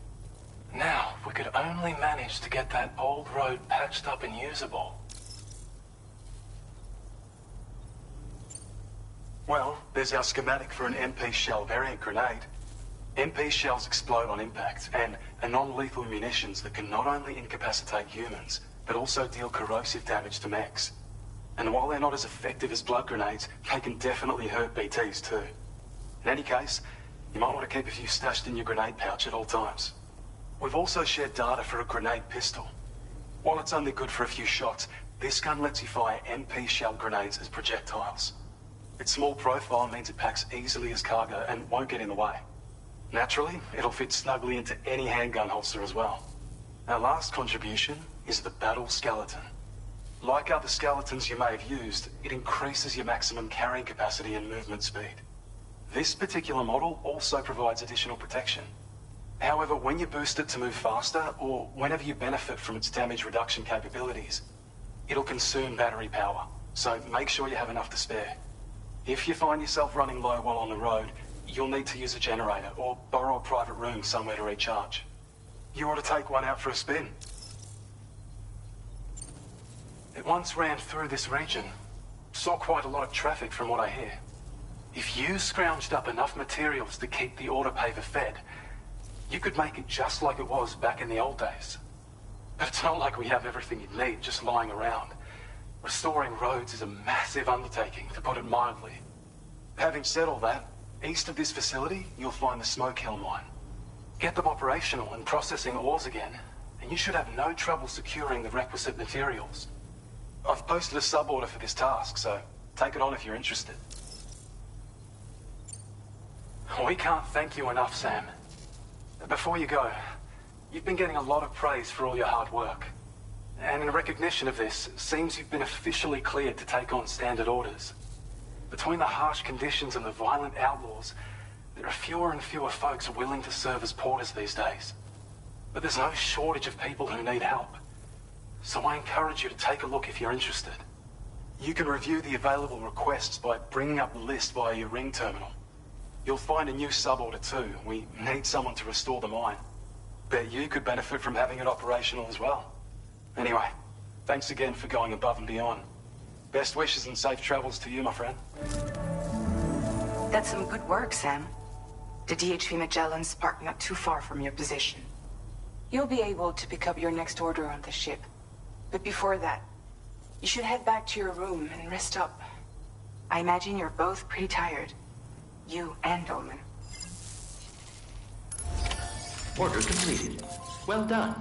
Now, if we could only manage to get that old road patched up and usable. Well, there's our schematic for an MP shell variant grenade. MP shells explode on impact and are non-lethal munitions that can not only incapacitate humans, but also deal corrosive damage to mechs. And while they're not as effective as blood grenades, they can definitely hurt BTs too. In any case, you might want to keep a few stashed in your grenade pouch at all times. We've also shared data for a grenade pistol. While it's only good for a few shots, this gun lets you fire MP shell grenades as projectiles. Its small profile means it packs easily as cargo and won't get in the way. Naturally, it'll fit snugly into any handgun holster as well. Our last contribution is the battle skeleton. Like other skeletons you may have used, it increases your maximum carrying capacity and movement speed. This particular model also provides additional protection. However, when you boost it to move faster, or whenever you benefit from its damage reduction capabilities, it'll consume battery power, so make sure you have enough to spare. If you find yourself running low while on the road, you'll need to use a generator or borrow a private room somewhere to recharge. You ought to take one out for a spin. It once ran through this region. Saw quite a lot of traffic from what I hear. If you scrounged up enough materials to keep the autopaver fed, you could make it just like it was back in the old days. But it's not like we have everything you need just lying around. Restoring roads is a massive undertaking, to put it mildly. Having said all that, east of this facility, you'll find the Smoke Hill mine. Get them operational and processing ores again, and you should have no trouble securing the requisite materials. I've posted a sub-order for this task, so take it on if you're interested. We can't thank you enough, Sam. Before you go, you've been getting a lot of praise for all your hard work. And in recognition of this, it seems you've been officially cleared to take on standard orders. Between the harsh conditions and the violent outlaws, there are fewer and fewer folks willing to serve as porters these days. But there's no shortage of people who need help. So I encourage you to take a look if you're interested. You can review the available requests by bringing up the list via your ring terminal. You'll find a new sub-order too. We need someone to restore the mine. Bet you could benefit from having it operational as well. Anyway, thanks again for going above and beyond. Best wishes and safe travels to you, my friend. That's some good work, Sam. The DHV Magellan's parked not too far from your position. You'll be able to pick up your next order on the ship. But before that, you should head back to your room and rest up. I imagine you're both pretty tired. You and Dolman. Order completed. Well done.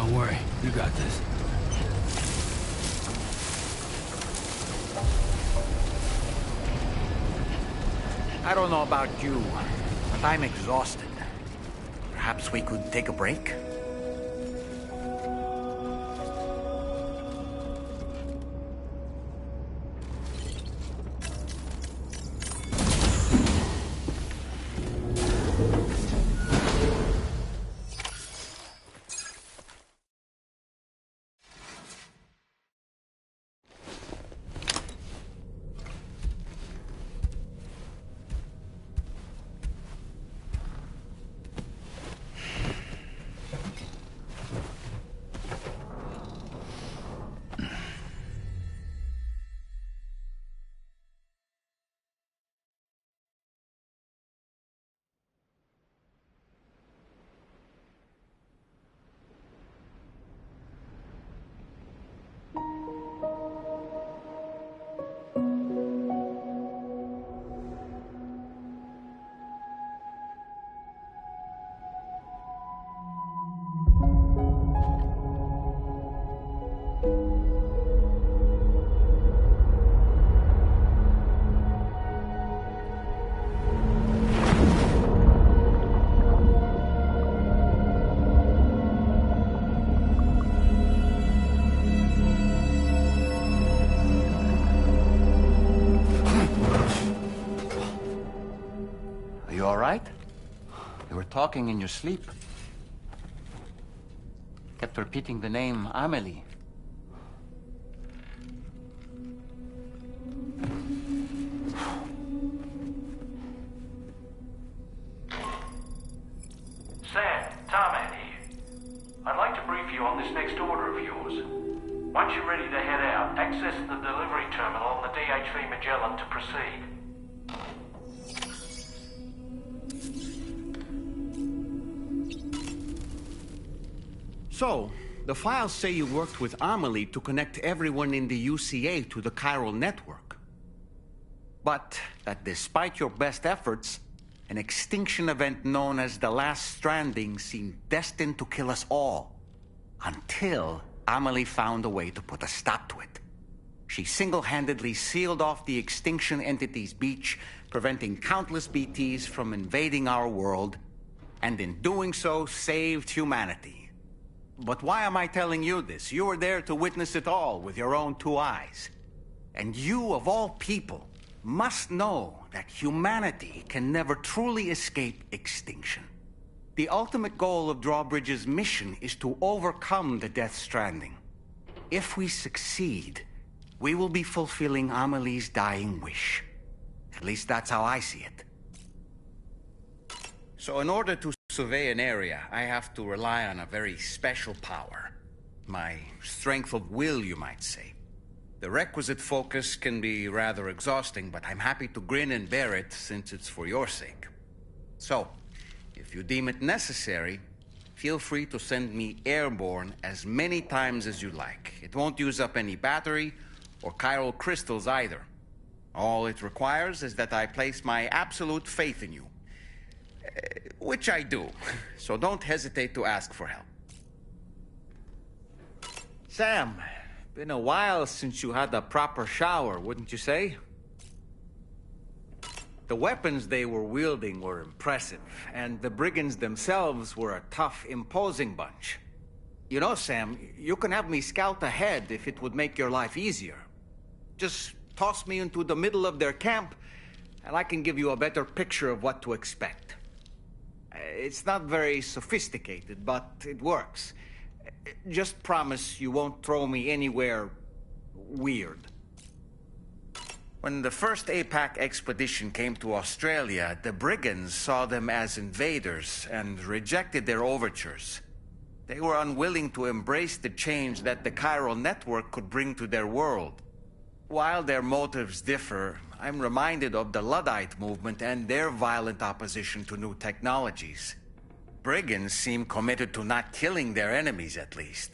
Don't worry, you got this. I don't know about you, but I'm exhausted. Perhaps we could take a break? You all right? You were talking in your sleep. Kept repeating the name Amelie. Sam, Tarman here. I'd like to brief you on this next order of yours. Once you're ready to head out, access the delivery terminal on the DHV Magellan to proceed. So, the files say you worked with Amelie to connect everyone in the UCA to the chiral network. But that despite your best efforts, an extinction event known as the Last Stranding seemed destined to kill us all. Until Amelie found a way to put a stop to it. She single-handedly sealed off the extinction entity's beach, preventing countless BTs from invading our world, and in doing so, saved humanity. But why am I telling you this? You were there to witness it all with your own 2 eyes. And you, of all people, must know that humanity can never truly escape extinction. The ultimate goal of Drawbridge's mission is to overcome the Death Stranding. If we succeed, we will be fulfilling Amelie's dying wish. At least that's how I see it. So in order to survey an area, I have to rely on a very special power. My strength of will, you might say. The requisite focus can be rather exhausting, but I'm happy to grin and bear it since it's for your sake. So, if you deem it necessary, feel free to send me airborne as many times as you like. It won't use up any battery or chiral crystals either. All it requires is that I place my absolute faith in you. Which I do, so don't hesitate to ask for help. Sam, been a while since you had a proper shower, wouldn't you say? The weapons they were wielding were impressive, and the brigands themselves were a tough, imposing bunch. You know, Sam, you can have me scout ahead if it would make your life easier. Just toss me into the middle of their camp, and I can give you a better picture of what to expect. It's not very sophisticated, but it works. Just promise you won't throw me anywhere weird. When the first APAC expedition came to Australia, the brigands saw them as invaders and rejected their overtures. They were unwilling to embrace the change that the chiral network could bring to their world. While their motives differ, I'm reminded of the Luddite movement and their violent opposition to new technologies. Brigands seem committed to not killing their enemies, at least.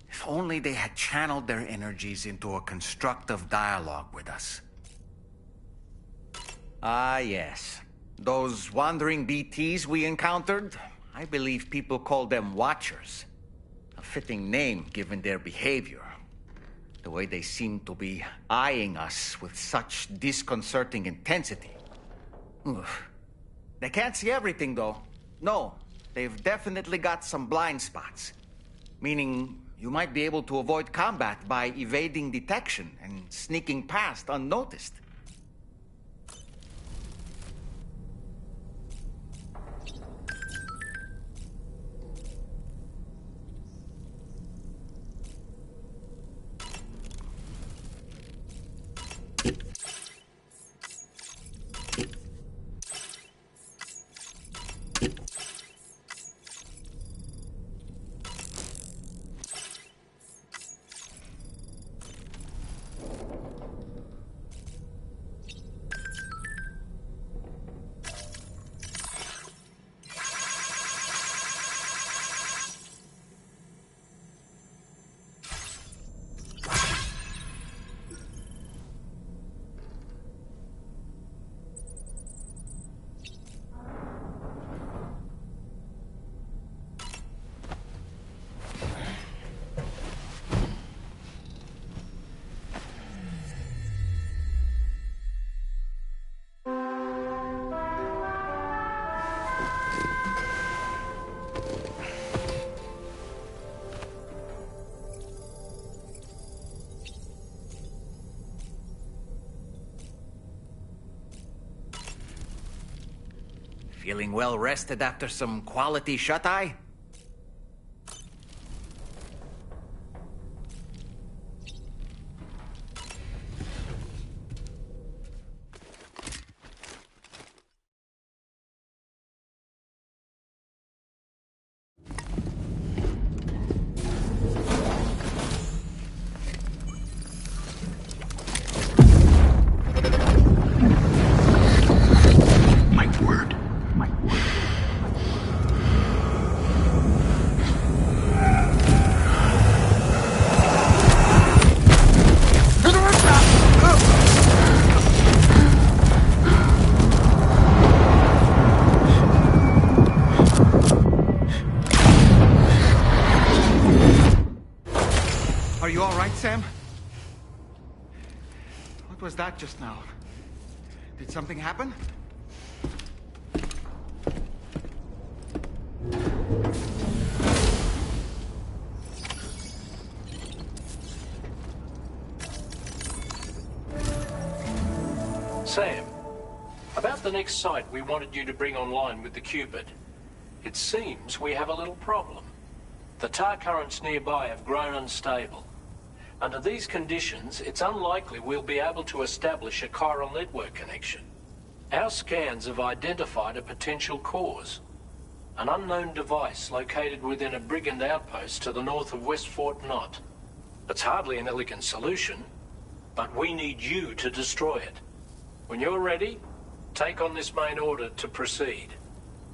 If only they had channeled their energies into a constructive dialogue with us. Ah, yes. Those wandering BTs we encountered, I believe people call them Watchers. A fitting name given their behavior. The way they seem to be eyeing us with such disconcerting intensity. Oof. They can't see everything, though. No, they've definitely got some blind spots. Meaning, you might be able to avoid combat by evading detection and sneaking past unnoticed. Feeling well rested after some quality shut-eye? was that just now? Did something happen? Sam, about the next site we wanted you to bring online with the Cupid. It seems we have a little problem. The tar currents nearby have grown unstable. Under these conditions, it's unlikely we'll be able to establish a chiral network connection. Our scans have identified a potential cause. An unknown device located within a brigand outpost to the north of West Fort Knott. It's hardly an elegant solution, but we need you to destroy it. When you're ready, take on this main order to proceed.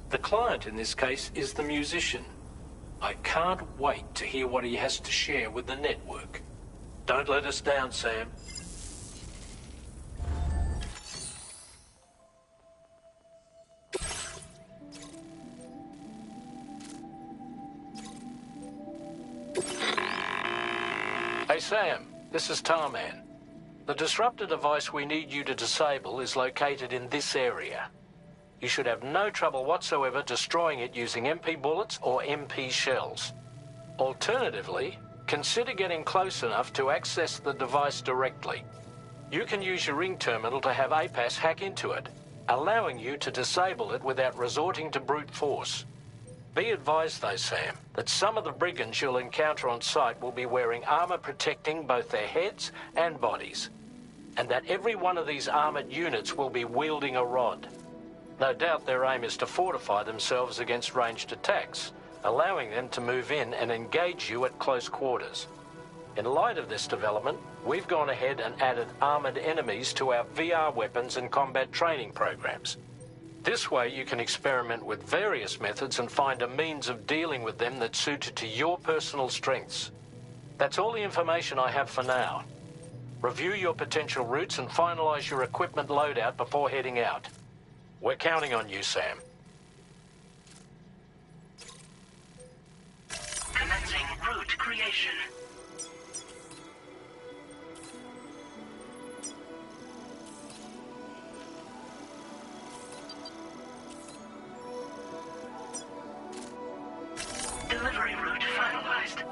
The client in this case is the musician. I can't wait to hear what he has to share with the network. Don't let us down, Sam. Hey, Sam, this is Tarman. The disruptor device we need you to disable is located in this area. You should have no trouble whatsoever destroying it using MP bullets or MP shells. Alternatively, consider getting close enough to access the device directly. You can use your ring terminal to have APAS hack into it, allowing you to disable it without resorting to brute force. Be advised though, Sam, that some of the brigands you'll encounter on site will be wearing armor protecting both their heads and bodies, and that every one of these armored units will be wielding a rod. No doubt their aim is to fortify themselves against ranged attacks, allowing them to move in and engage you at close quarters. In light of this development, we've gone ahead and added armored enemies to our VR weapons and combat training programs. This way you can experiment with various methods and find a means of dealing with them that's suited to your personal strengths. That's all the information I have for now. Review your potential routes and finalize your equipment loadout before heading out. We're counting on you, Sam. Commencing route creation. Delivery route finalized.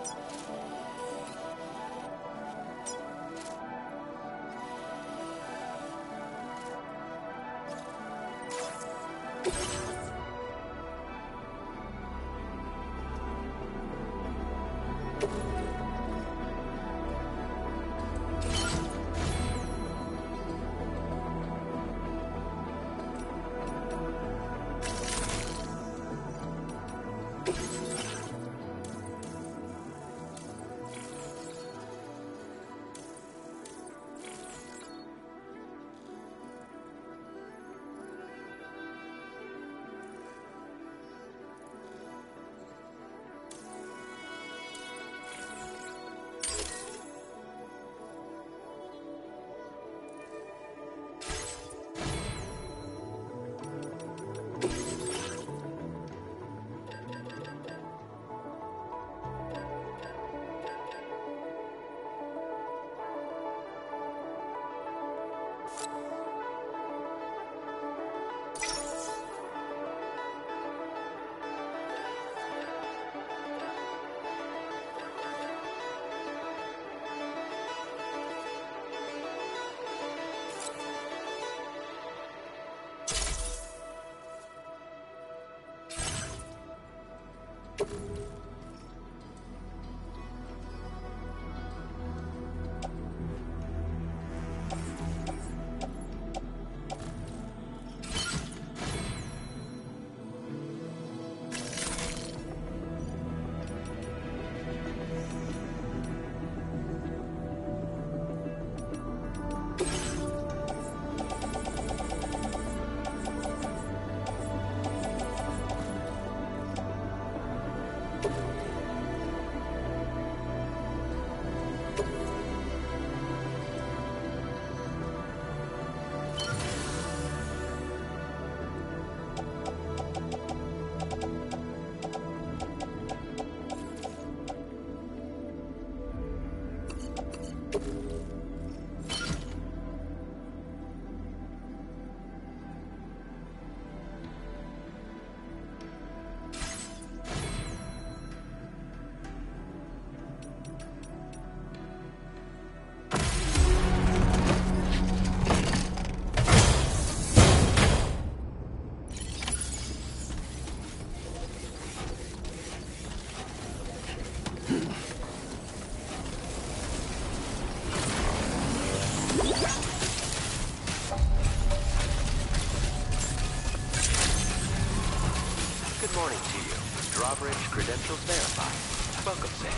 Coverage credentials verified. Welcome, Sam.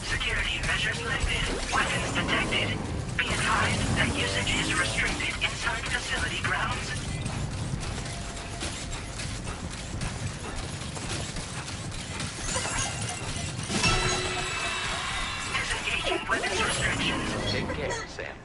Security measures lifted. Weapons detected. Be advised that usage is restricted inside facility grounds. Disengaging weapons restrictions. Take care, Sam.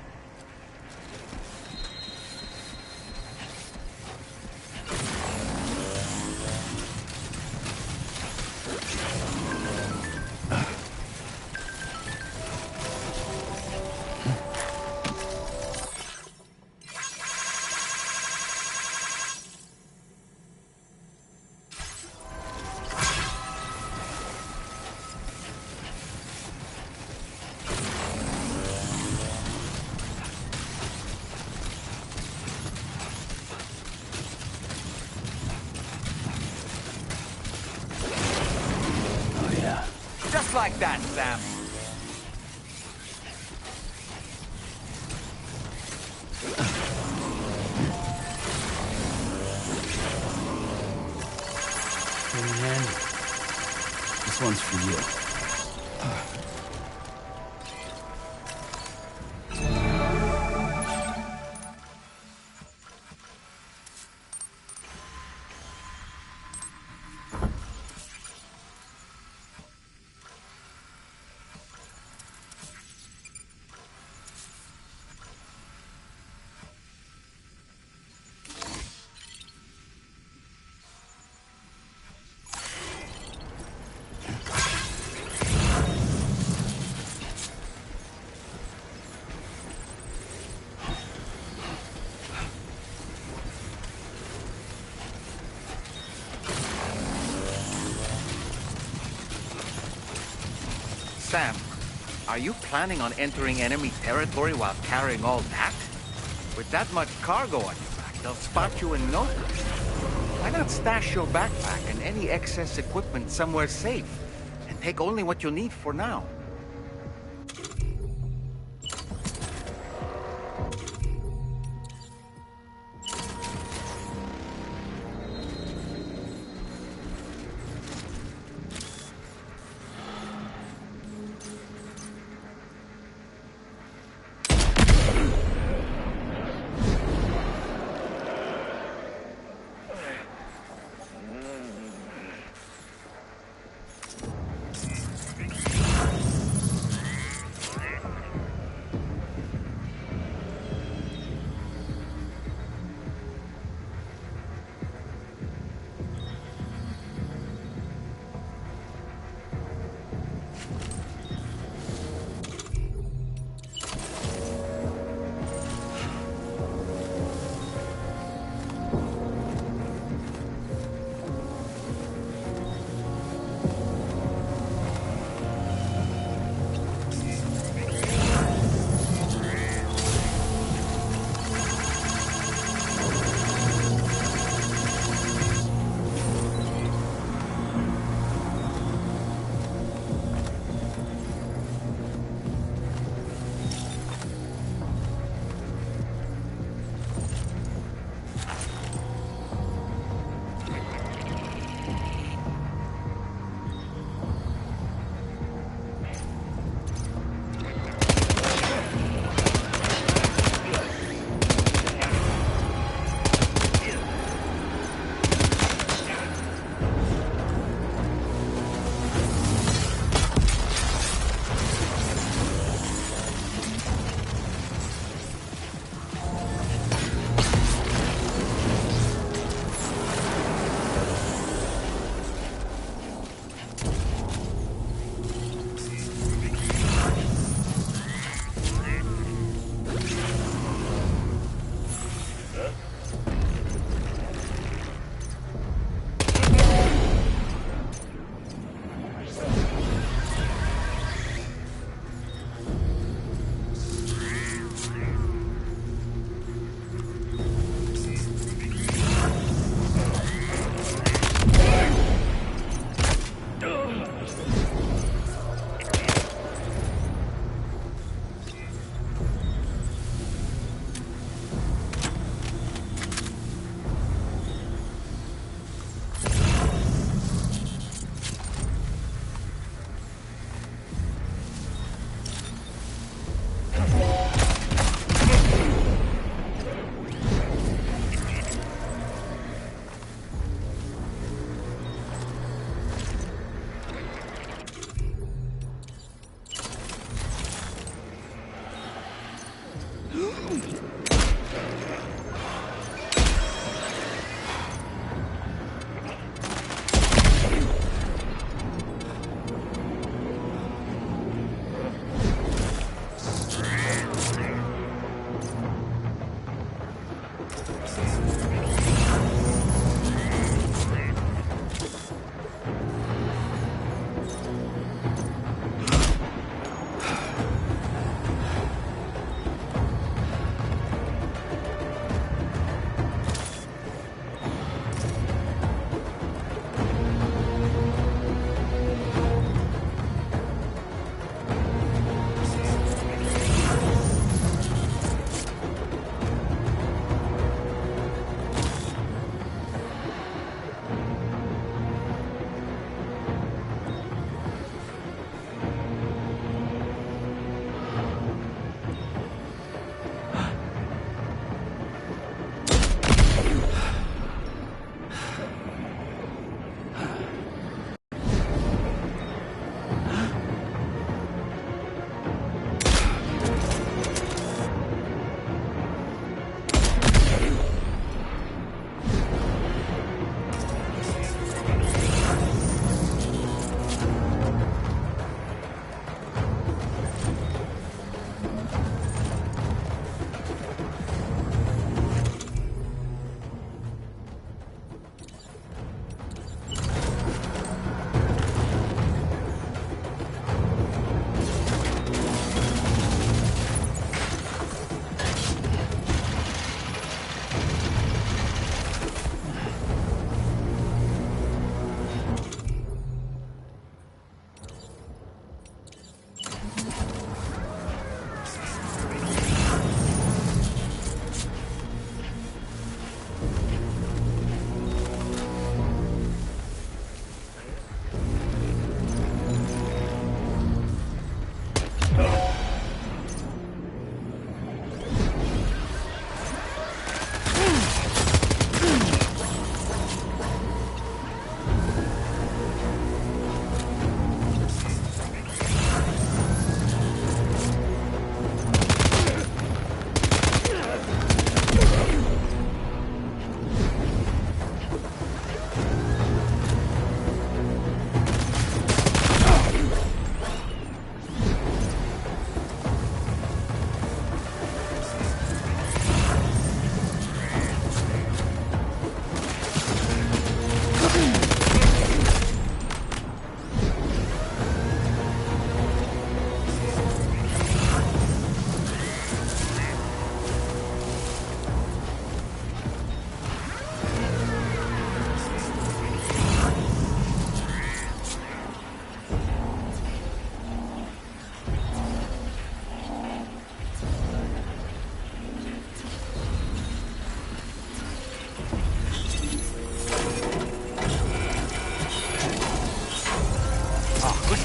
Just like that, Sam. Hey, man. This one's for you. Sam, are you planning on entering enemy territory while carrying all that? With that much cargo on your back, they'll spot you and know. Why not stash your backpack and any excess equipment somewhere safe, and take only what you need for now?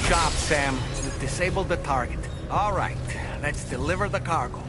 job, Sam. You've disabled the target. All right, let's deliver the cargo.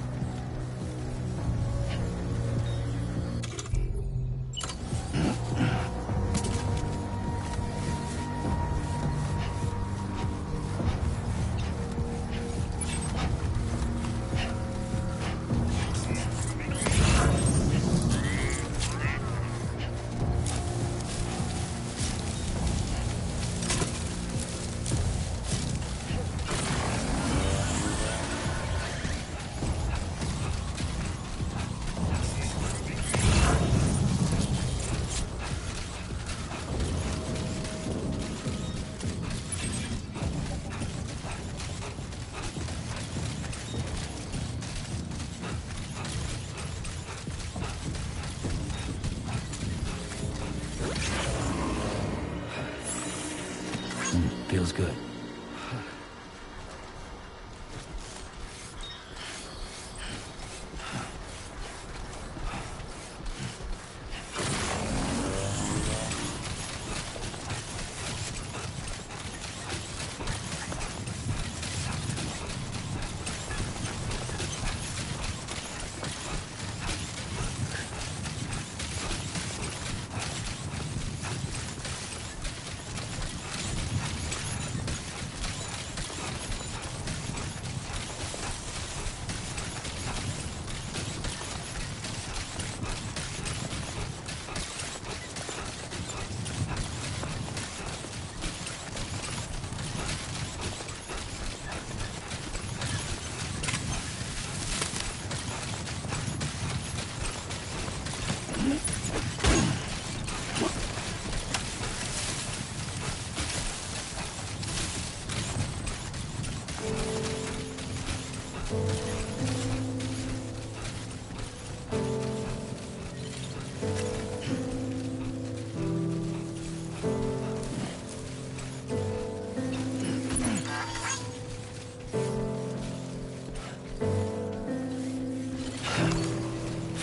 Feels good.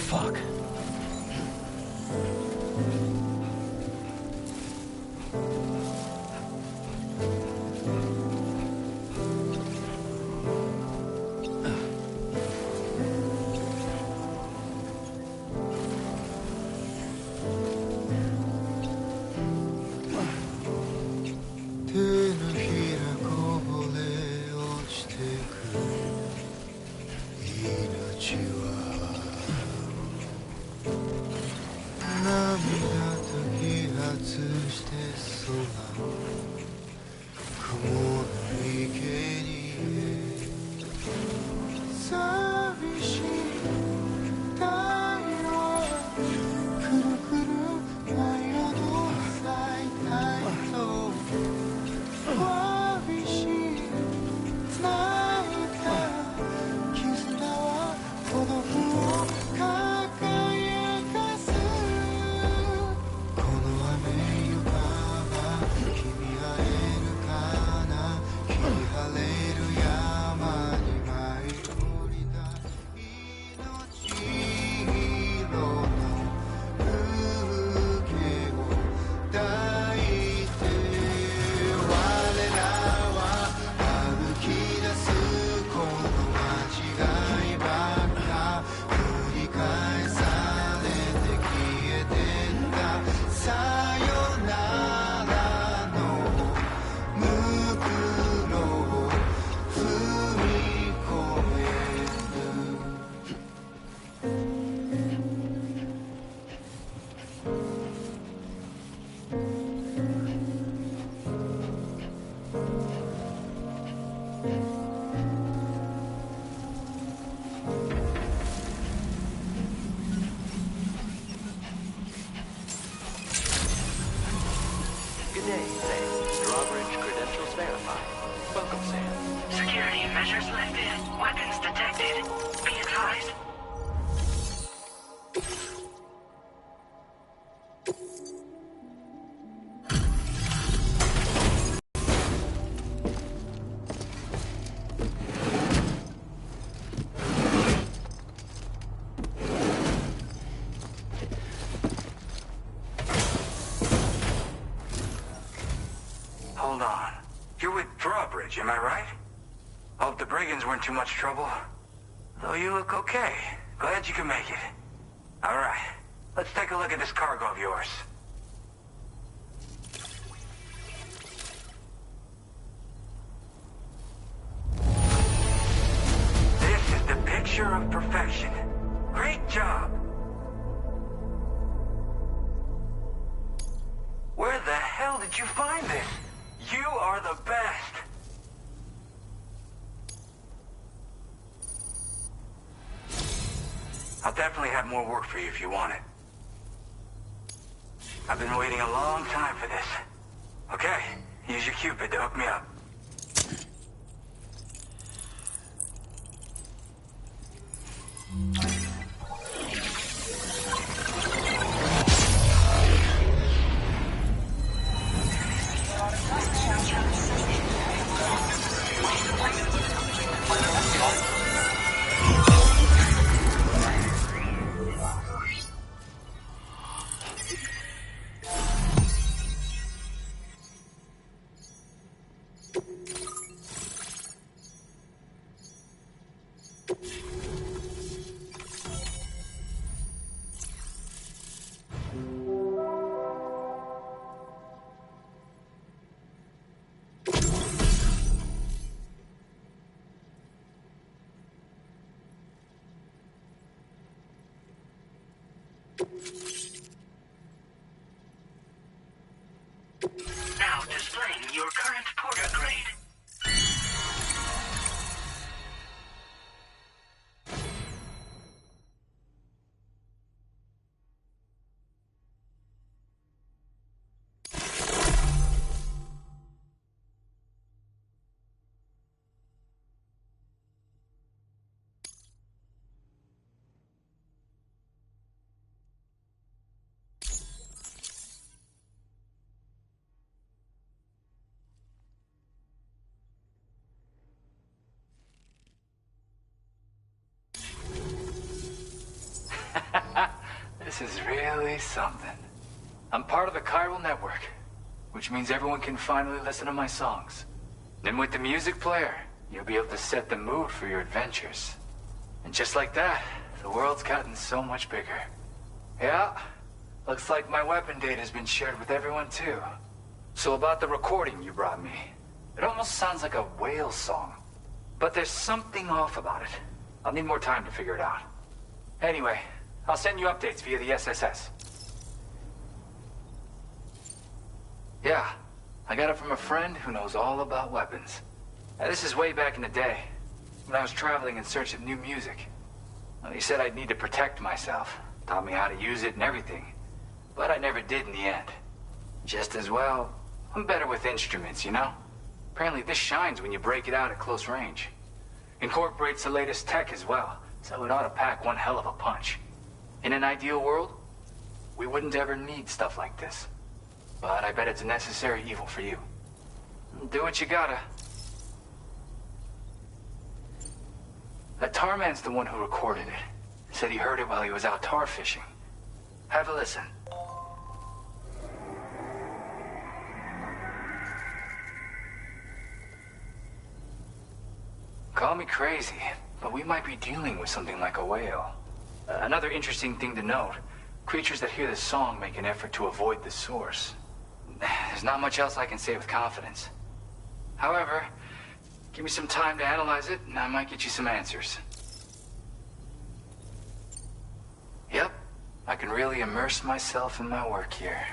Fuck. Security measures lifted. Weapons detected. Be advised. Hold on. You're with Drawbridge, am I right? Hope the brigands weren't too much trouble. Though you look okay. Glad you can make it. Alright, let's take a look at this cargo of yours. This is the picture of perfection. Great job. Where the hell did you find this? You are the best. I'll definitely have more work for you if you want it. I've been waiting a long time for this. Okay, use your Cupid to hook me up. Now displaying your current porter grade. This is really something. I'm part of the chiral network, which means everyone can finally listen to my songs. Then with the music player, you'll be able to set the mood for your adventures. And just like that, the world's gotten so much bigger. Yeah, looks like my weapon data has been shared with everyone too. So about the recording you brought me, it almost sounds like a whale song. But there's something off about it. I'll need more time to figure it out. Anyway, I'll send you updates via the SSS. Yeah, I got it from a friend who knows all about weapons. Now, this is way back in the day, when I was traveling in search of new music. Well, he said I'd need to protect myself, taught me how to use it and everything. But I never did in the end. Just as well, I'm better with instruments, you know? Apparently this shines when you break it out at close range. Incorporates the latest tech as well, so it ought to pack one hell of a punch. In an ideal world, we wouldn't ever need stuff like this. But I bet it's a necessary evil for you. Do what you gotta. That Tarman's the one who recorded it. Said he heard it while he was out tar fishing. Have a listen. Call me crazy, but we might be dealing with something like a whale. Another interesting thing to note, creatures that hear this song make an effort to avoid the source. There's not much else I can say with confidence. However, give me some time to analyze it, and I might get you some answers. Yep, I can really immerse myself in my work here.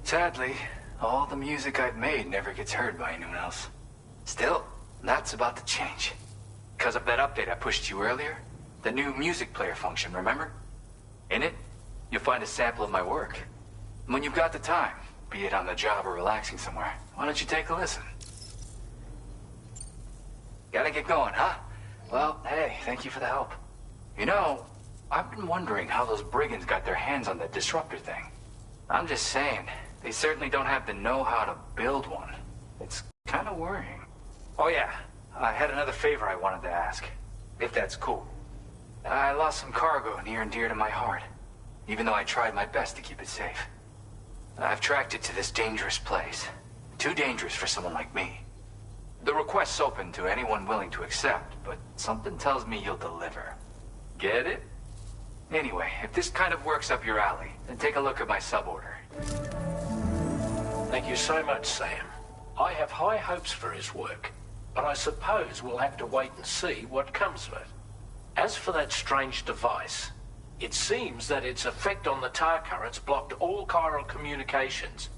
Sadly, all the music I've made never gets heard by anyone else. Still, that's about to change. Because of that update I pushed you earlier, the new music player function, remember? In it, you'll find a sample of my work. And when you've got the time, be it on the job or relaxing somewhere, why don't you take a listen? Gotta get going, huh? Well, hey, thank you for the help. You know, I've been wondering how those brigands got their hands on that disruptor thing. I'm just saying, they certainly don't have the know-how to build one. It's kind of worrying. Oh yeah, I had another favor I wanted to ask, if that's cool. I lost some cargo near and dear to my heart, even though I tried my best to keep it safe. I've tracked it to this dangerous place. Too dangerous for someone like me. The request's open to anyone willing to accept, but something tells me you'll deliver. Get it? Anyway, if this kind of works up your alley, then take a look at my suborder. Thank you so much, Sam. I have high hopes for his work, but I suppose we'll have to wait and see what comes of it. As for that strange device, it seems that its effect on the tar currents blocked all chiral communications.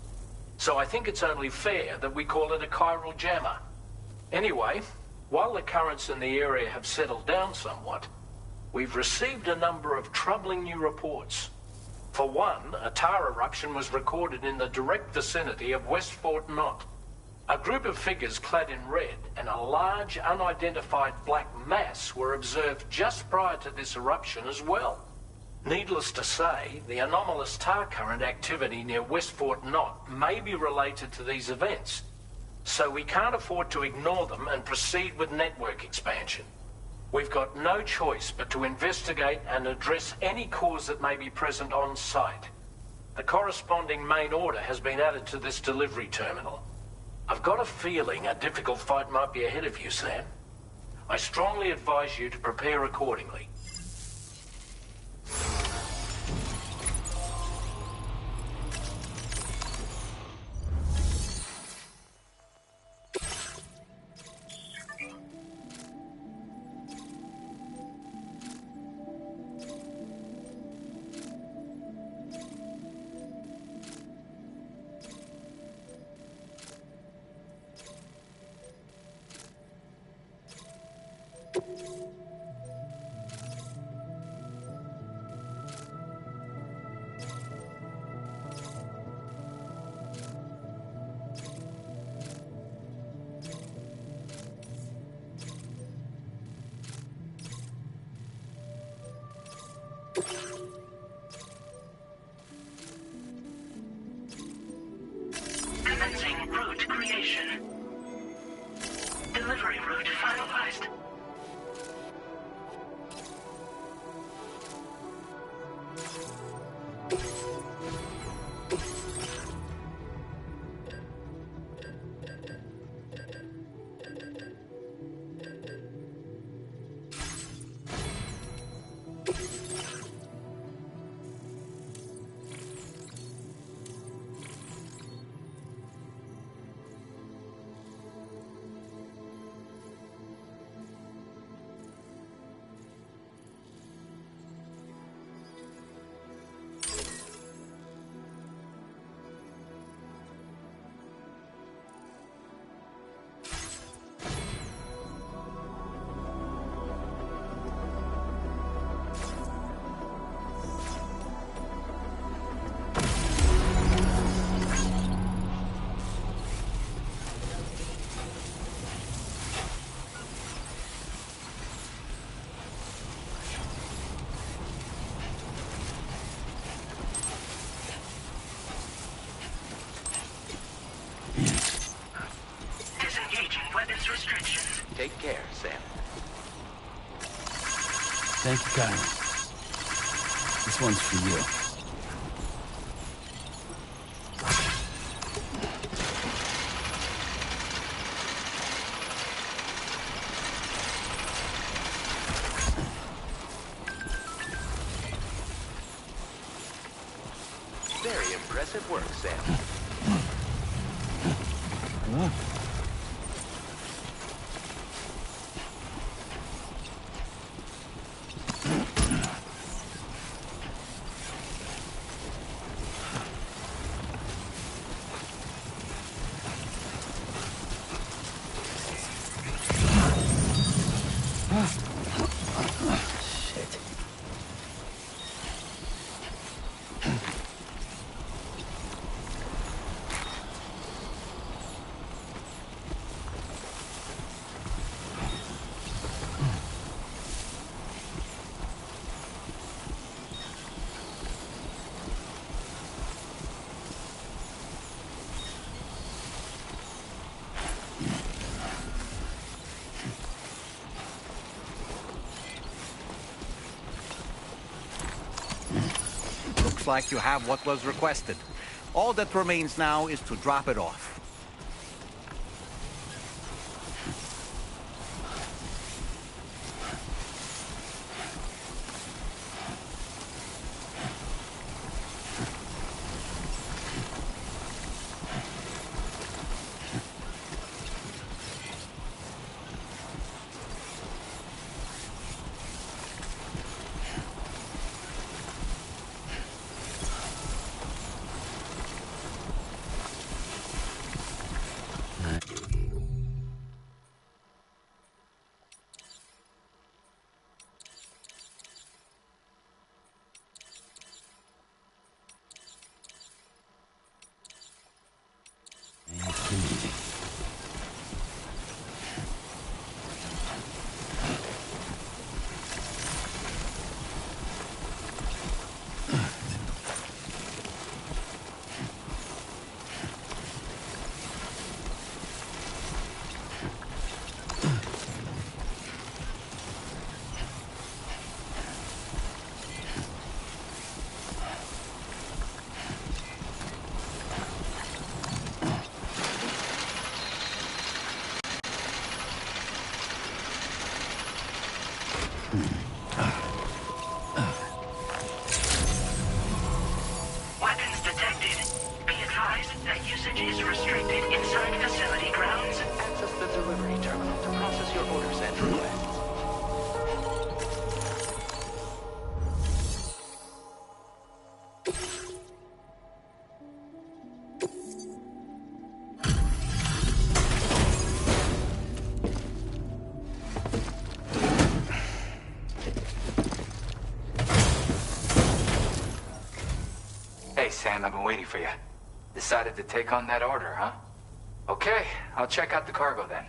So I think it's only fair that we call it a chiral jammer. Anyway, while the currents in the area have settled down somewhat, we've received a number of troubling new reports. For one, a tar eruption was recorded in the direct vicinity of West Fort Knot. A group of figures clad in red and a large unidentified black mass were observed just prior to this eruption as well. Needless to say, the anomalous tar current activity near West Fort Knot may be related to these events, so we can't afford to ignore them and proceed with network expansion. We've got no choice but to investigate and address any cause that may be present on site. The corresponding main order has been added to this delivery terminal. I've got a feeling a difficult fight might be ahead of you, Sam. I strongly advise you to prepare accordingly. Commencing route creation. Delivery route finalized. Take care, Sam. Thank you, Kyle. This one's for you. Very impressive work, Sam. Looks like you have what was requested. All that remains now is to drop it off. Sam. I've been waiting for you. Decided to take on that order, huh? Okay, I'll check out the cargo then.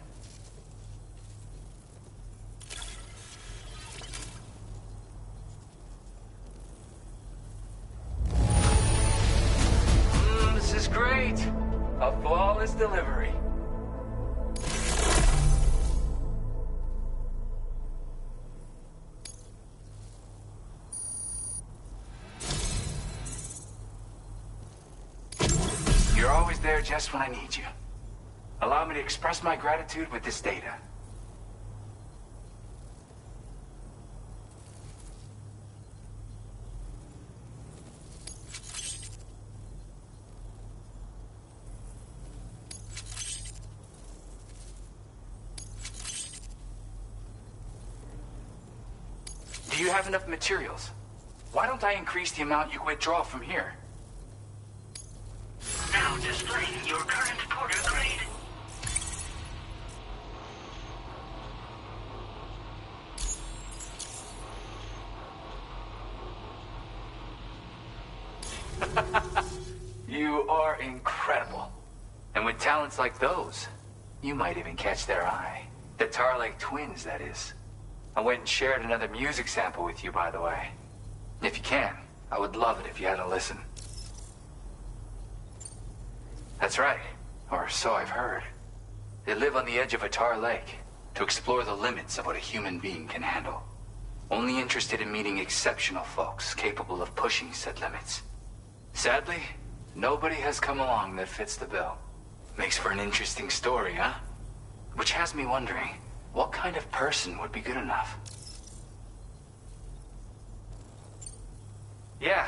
This is great. A flawless delivery. You're always there just when I need you. Allow me to express my gratitude with this data. Do you have enough materials? Why don't I increase the amount you withdraw from here? Now displaying your current porter grade. You are incredible. And with talents like those, you might even catch their eye. The Tarlake twins, that is. I went and shared another music sample with you, by the way. If you can, I would love it if you had a listen. That's right, or so I've heard. They live on the edge of a tar lake to explore the limits of what a human being can handle. Only interested in meeting exceptional folks capable of pushing said limits. Sadly, nobody has come along that fits the bill. Makes for an interesting story, huh? Which has me wondering, what kind of person would be good enough? Yeah,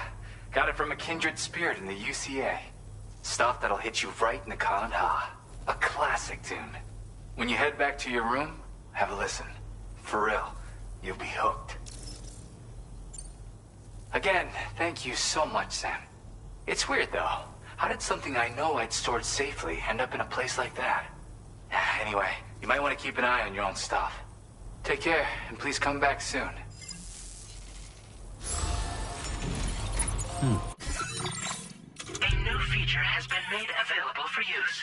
got it from a kindred spirit in the UCA. Stuff that'll hit you right in the Khan-Ha. A classic tune. When you head back to your room, have a listen. For real, you'll be hooked. Again, thank you so much, Sam. It's weird, though. How did something I know I'd stored safely end up in a place like that? Anyway, you might want to keep an eye on your own stuff. Take care, and please come back soon. A new feature has been made available for use.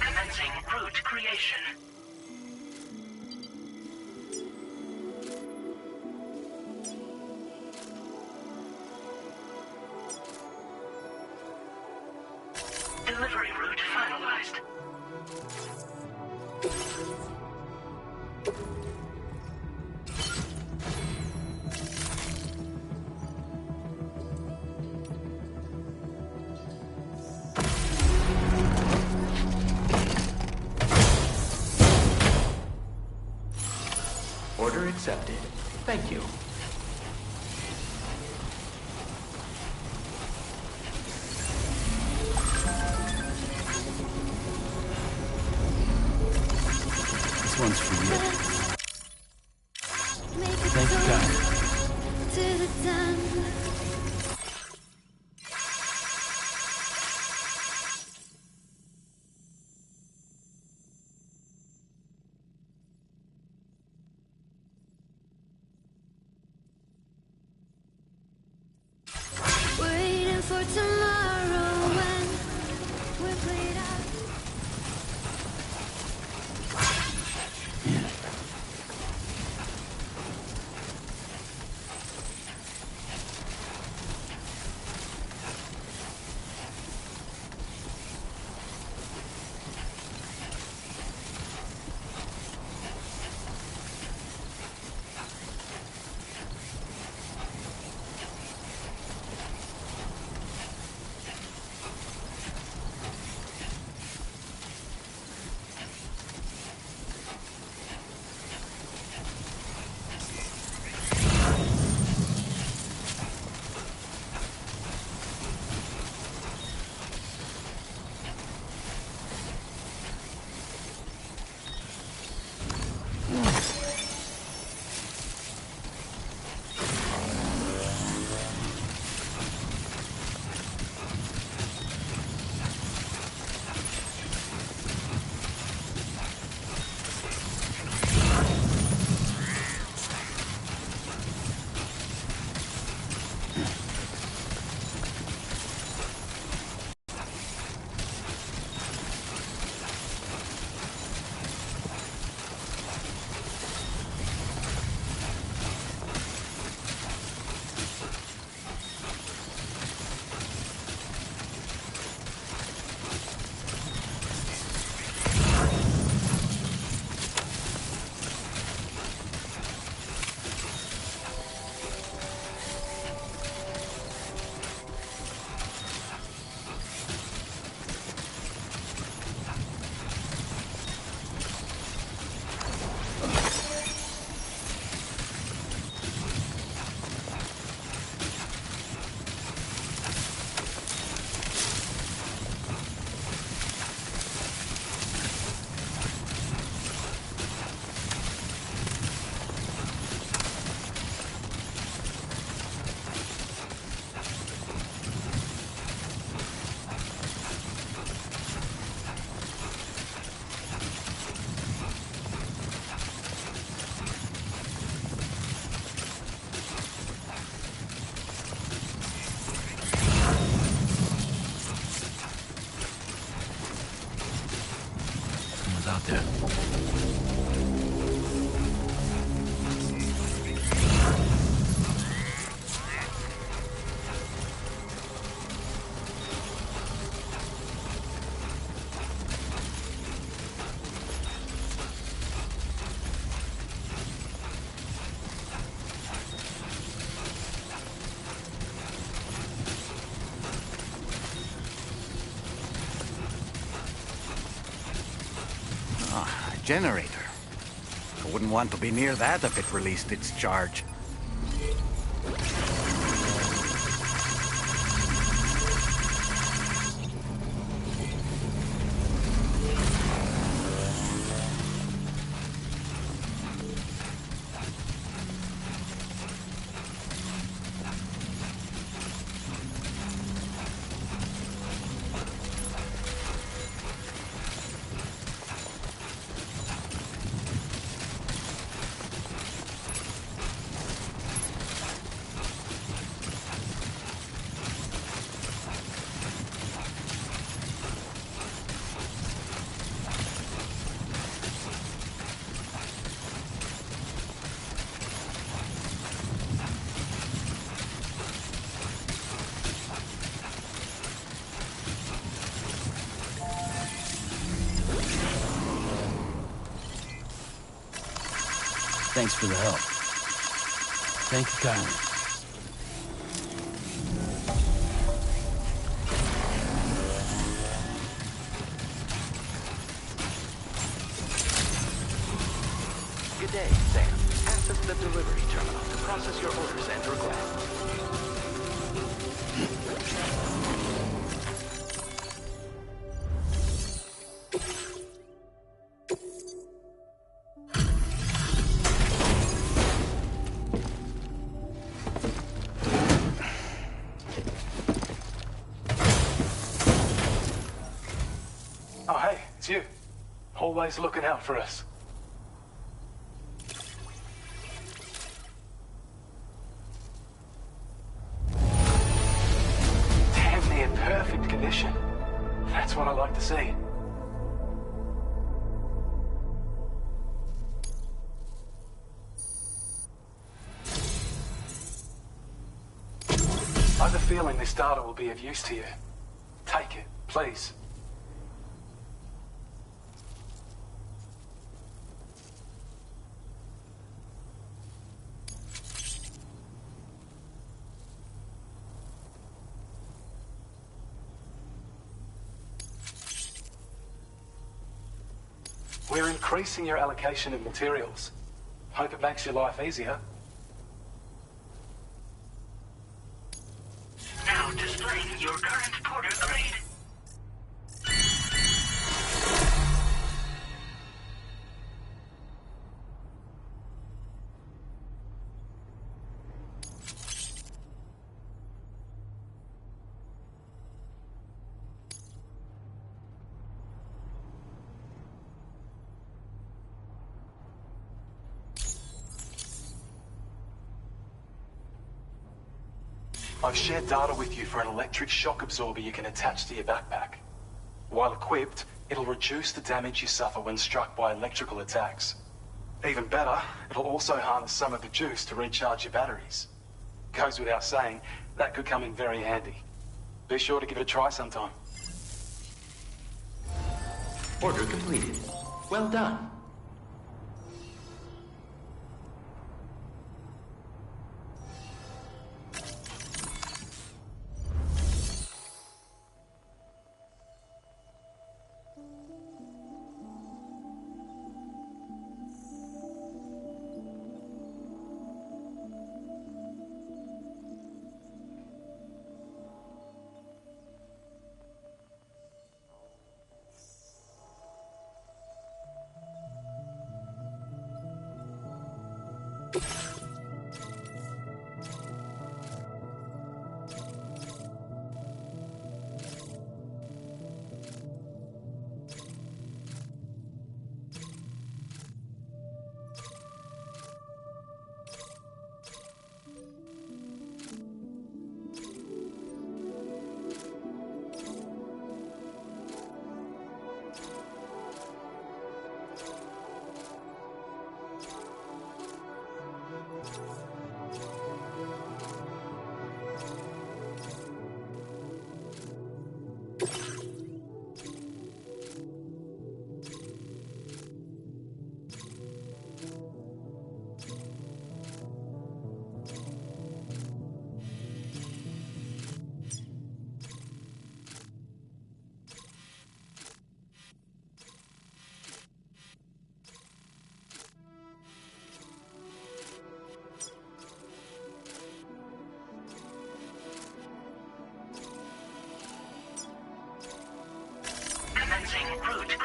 Commencing route creation. Delivery route finalized. Order accepted. Thank you. This one's for you. Thank you, God. was out there. Generator. I wouldn't want to be near that if it released its charge. Thanks for the help. Thank you kindly. Good day, Sam. Access the delivery terminal to process your orders and requests. Oh, hey, it's you. Always looking out for us. Damn near perfect condition. That's what I like to see. I have a feeling this data will be of use to you. Take it, please. We're increasing your allocation of materials. Hope it makes your life easier. Now displaying your current porter grade. I've shared data with you for an electric shock absorber you can attach to your backpack. While equipped, it'll reduce the damage you suffer when struck by electrical attacks. Even better, it'll also harness some of the juice to recharge your batteries. Goes without saying, that could come in very handy. Be sure to give it a try sometime. Order completed. Well done.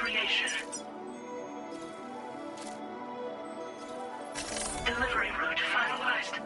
creation. Delivery route finalized.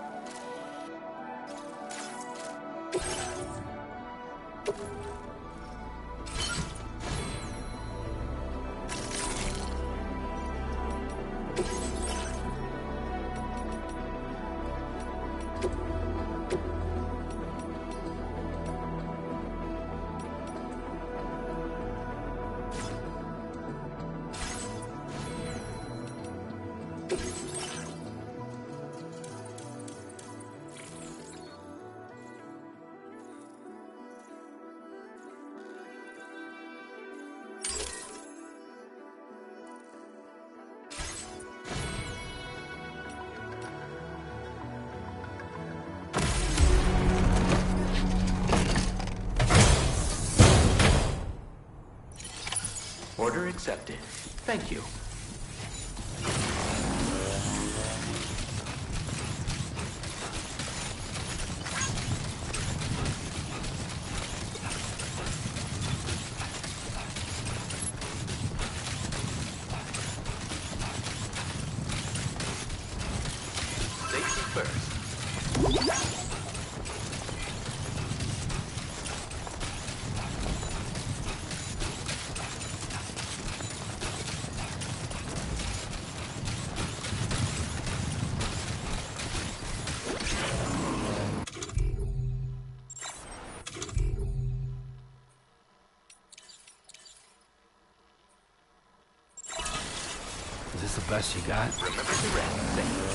Order accepted. Thank you. Safety first. Is this the best you got? Remember to rest. Thank you.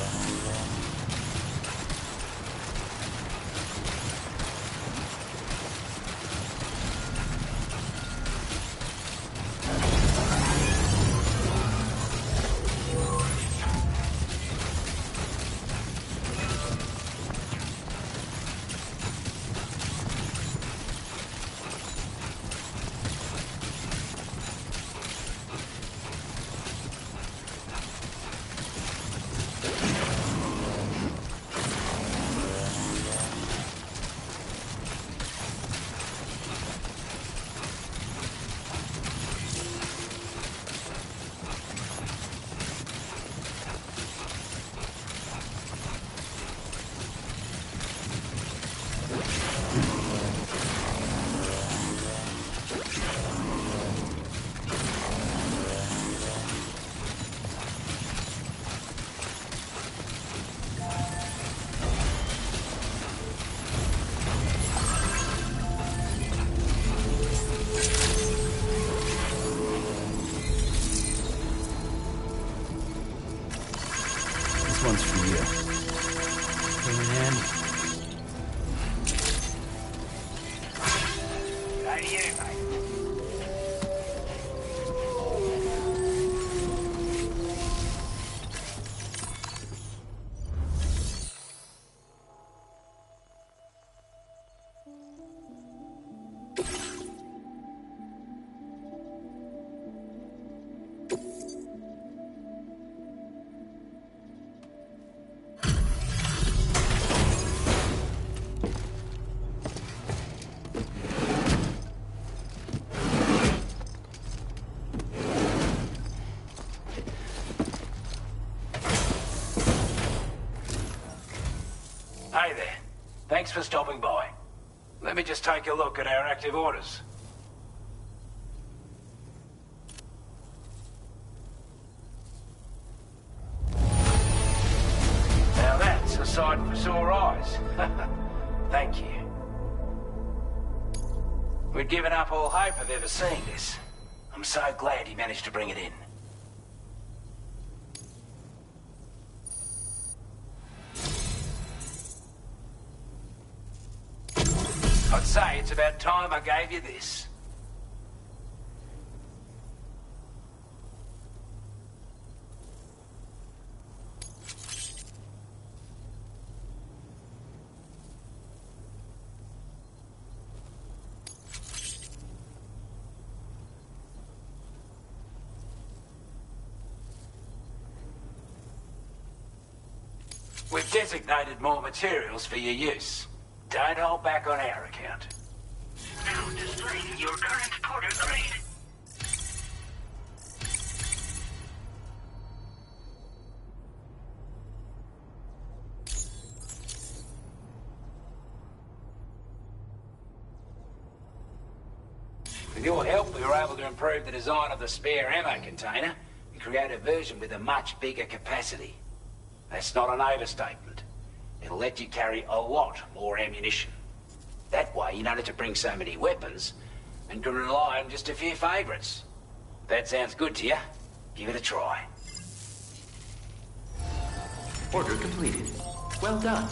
This one's for you. Came in handy. Right to you, mate. Hey there. Thanks for stopping by. Let me just take a look at our active orders. Now that's a sight for sore eyes. Thank you. We'd given up all hope of ever seeing this. I'm so glad he managed to bring it in. I'd say it's about time I gave you this. We've designated more materials for your use. Don't hold back on our account. Now displaying your current porter grade. With your help, we were able to improve the design of the spare ammo container and create a version with a much bigger capacity. That's not an overstatement. It'll let you carry a lot more ammunition. That way, you don't have to bring so many weapons and can rely on just a few favourites. That sounds good to you? Give it a try. Order completed. Well done.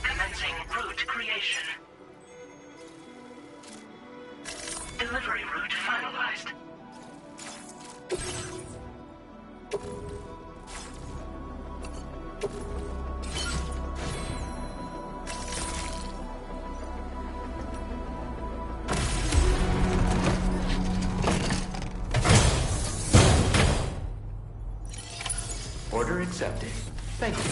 Commencing route creation. Delivery route finalized. Order accepted. Thank you.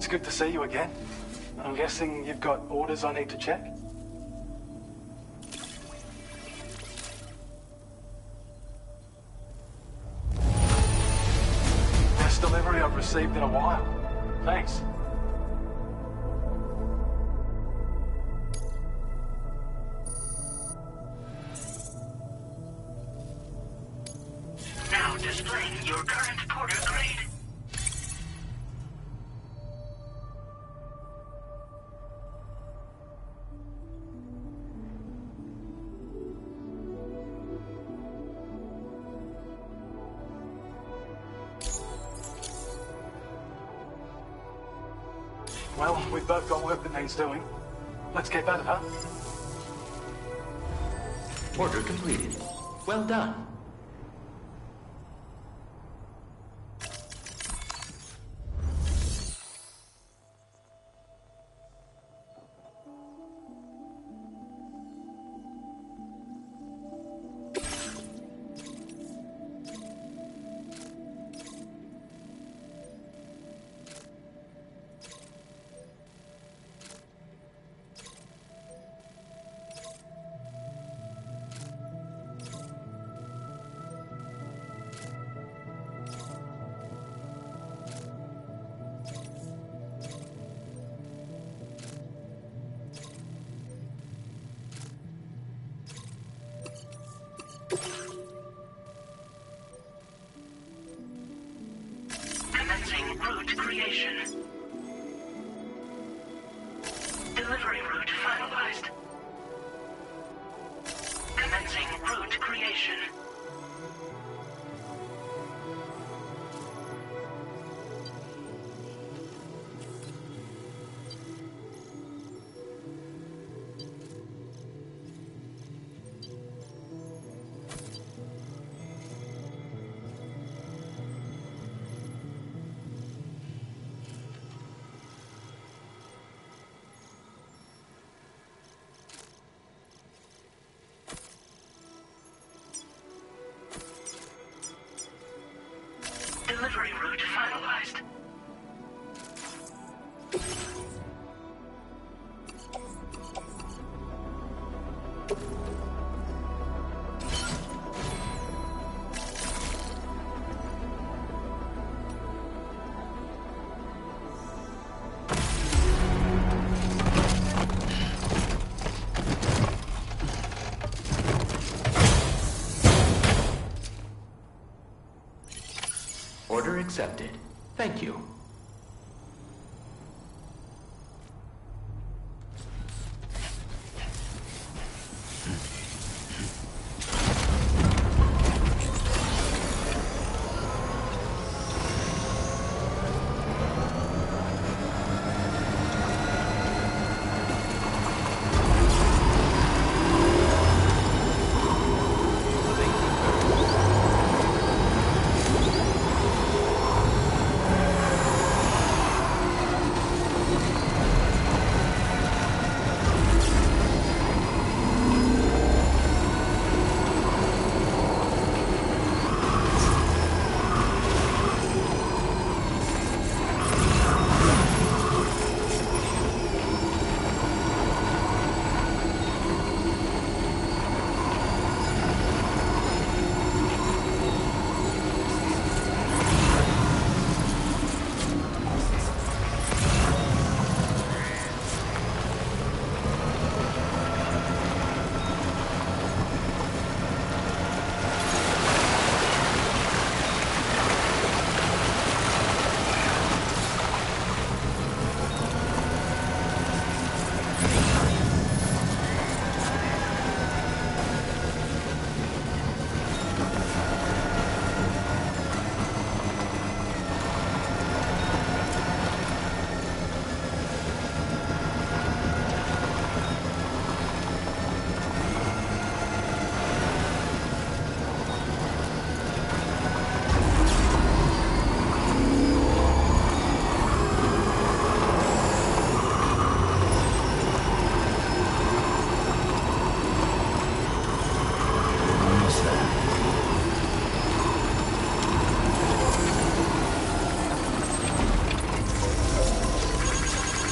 It's good to see you again. I'm guessing you've got orders I need to check? Best delivery I've received in a while. Thanks. Now displaying your current porter grade. Well, we've both got work that needs doing. Let's get at it, huh? Order completed. Well done. creation. Delivery route finalized. Commencing route creation. Delivery route finalized. Order accepted. Thank you.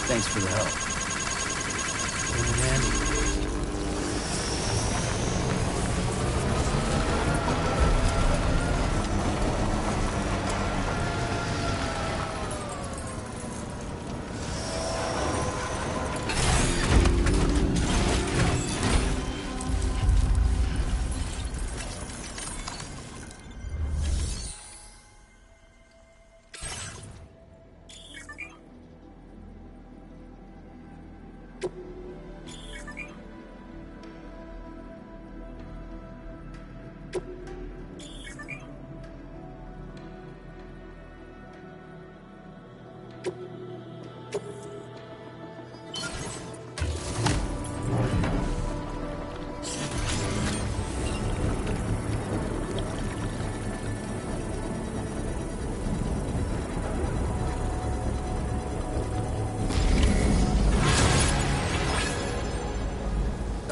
Thanks for the help.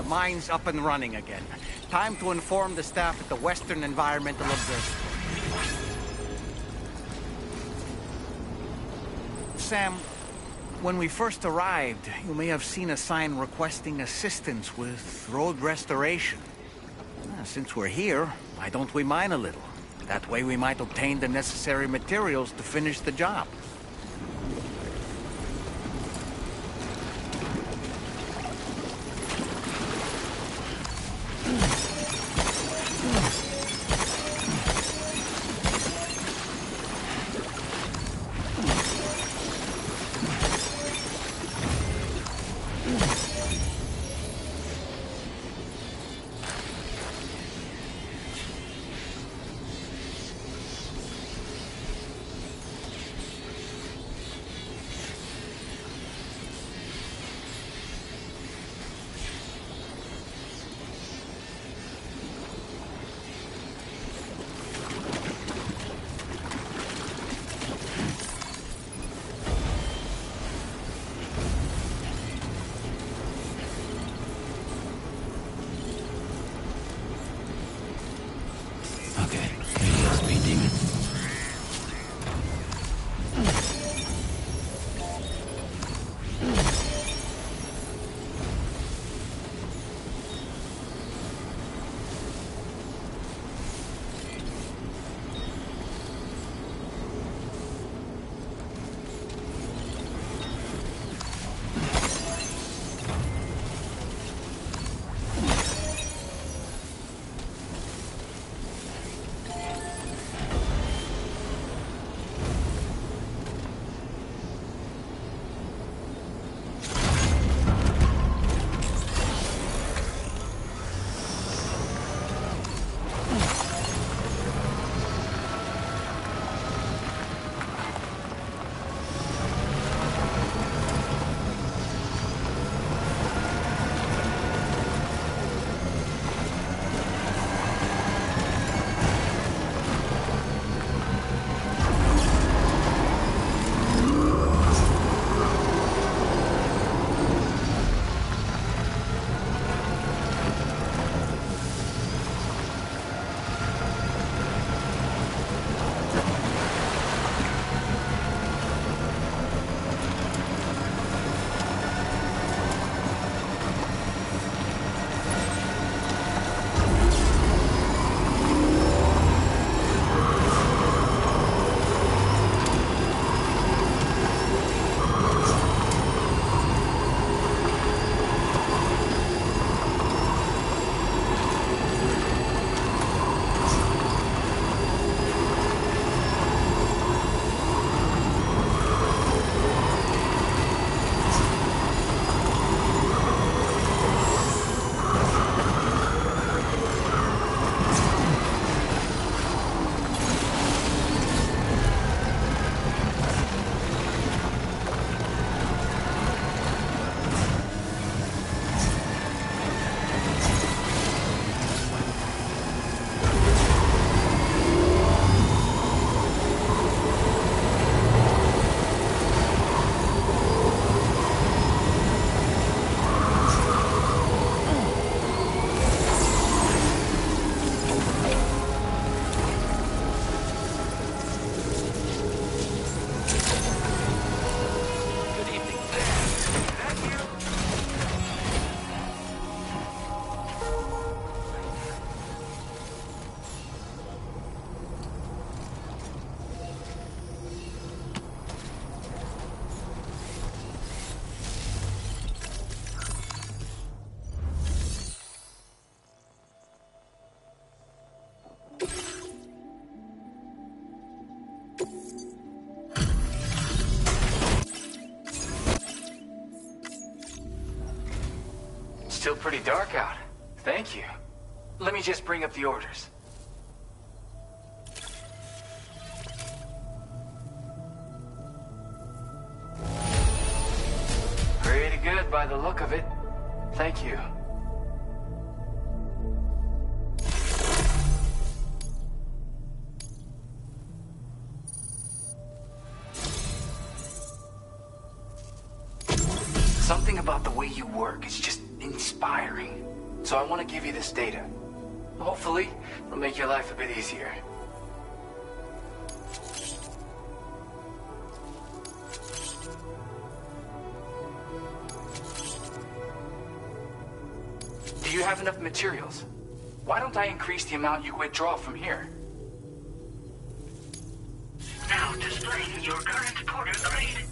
Mine's up and running again. Time to inform the staff at the Western Environmental Observatory. Sam, when we first arrived, you may have seen a sign requesting assistance with road restoration. Since we're here, why don't we mine a little? That way we might obtain the necessary materials to finish the job. Still pretty dark out. Thank you. Let me just bring up the orders. Pretty good by the look of it. Thank you. Something about the way you work is just inspiring. So I want to give you this data. Hopefully, it'll make your life a bit easier. Do you have enough materials? Why don't I increase the amount you withdraw from here? Now displaying your current porter grade.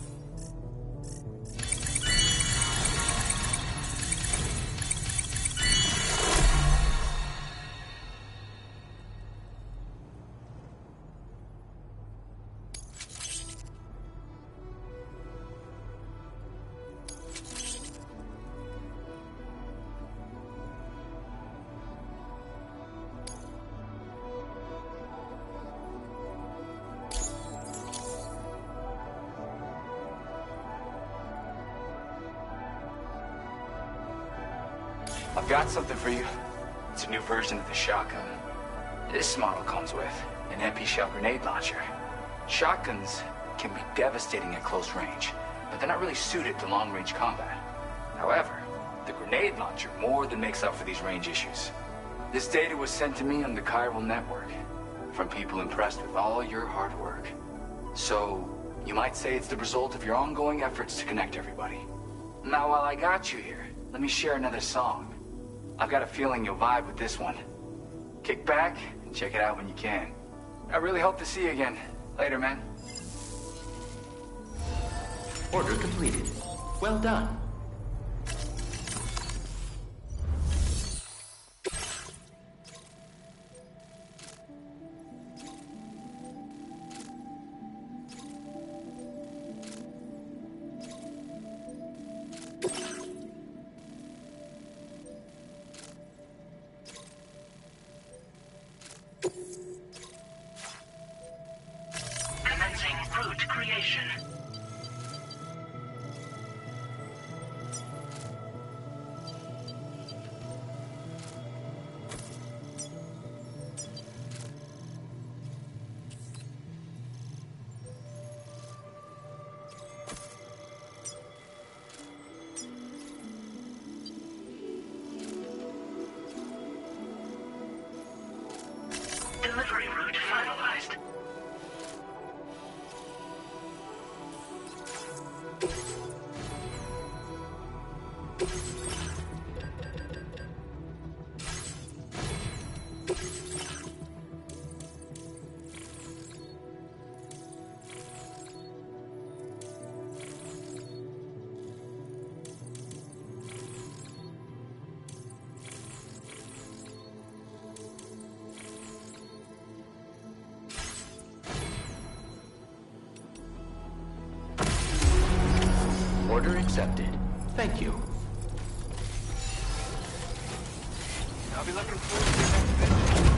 I've got something for you. It's a new version of the shotgun. This model comes with an MP shell grenade launcher. Shotguns can be devastating at close range, but they're not really suited to long-range combat. However, the grenade launcher more than makes up for these range issues. This data was sent to me on the chiral network from people impressed with all your hard work. So, you might say it's the result of your ongoing efforts to connect everybody. Now, while I got you here, let me share another song. I've got a feeling you'll vibe with this one. Kick back and check it out when you can. I really hope to see you again. Later, man. Order completed. Well done. Commencing root creation. Delivery route finalized. Order accepted. Thank you. I'll be looking forward to your next visit.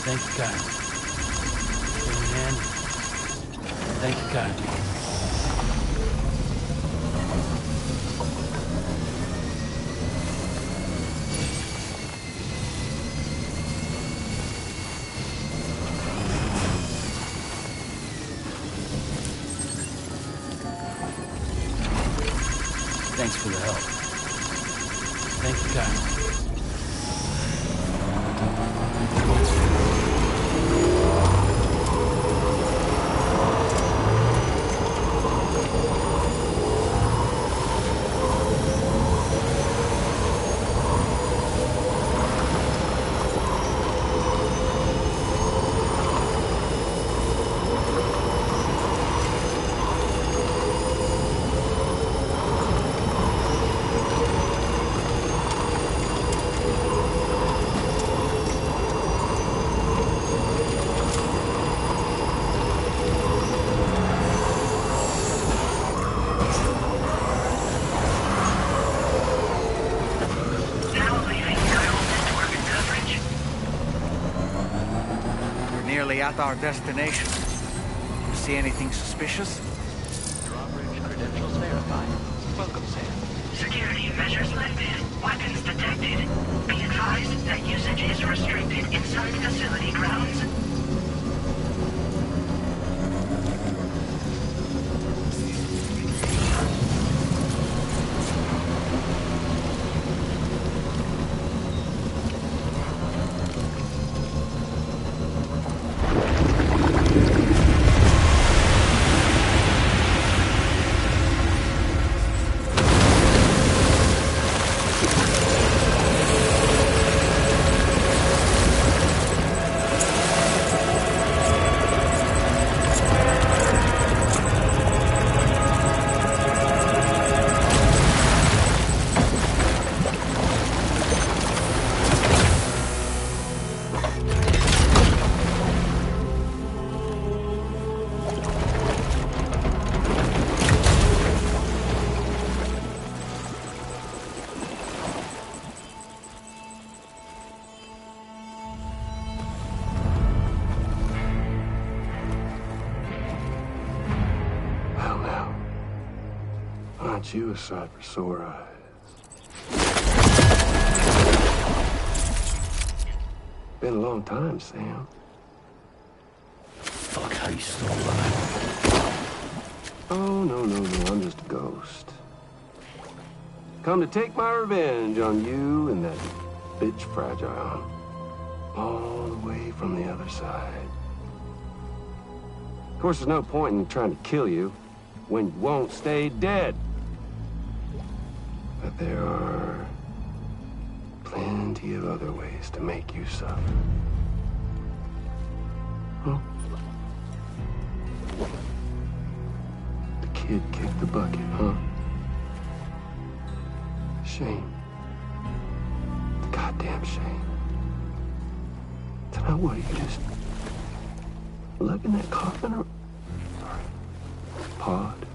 Thank you, Kyle. Man. Thank you, Kyle. Thanks for the help. Thank you, Kyle. At our destination. You see anything suspicious? Drawbridge credentials verified. Welcome, Sam. Security measures lifted. Weapons detected. Be advised that usage is restricted inside facility grounds. Aren't you a sight for sore eyes? Been a long time, Sam. Fuck, how you still alive? Oh, no, I'm just a ghost. Come to take my revenge on you and that bitch Fragile. All the way from the other side. Of course, there's no point in trying to kill you when you won't stay dead. But there are plenty of other ways to make you suffer. Huh? The kid kicked the bucket, huh? Shame. The goddamn shame. Tonight, what, are you just lugging that coffin or... Sorry. Pod?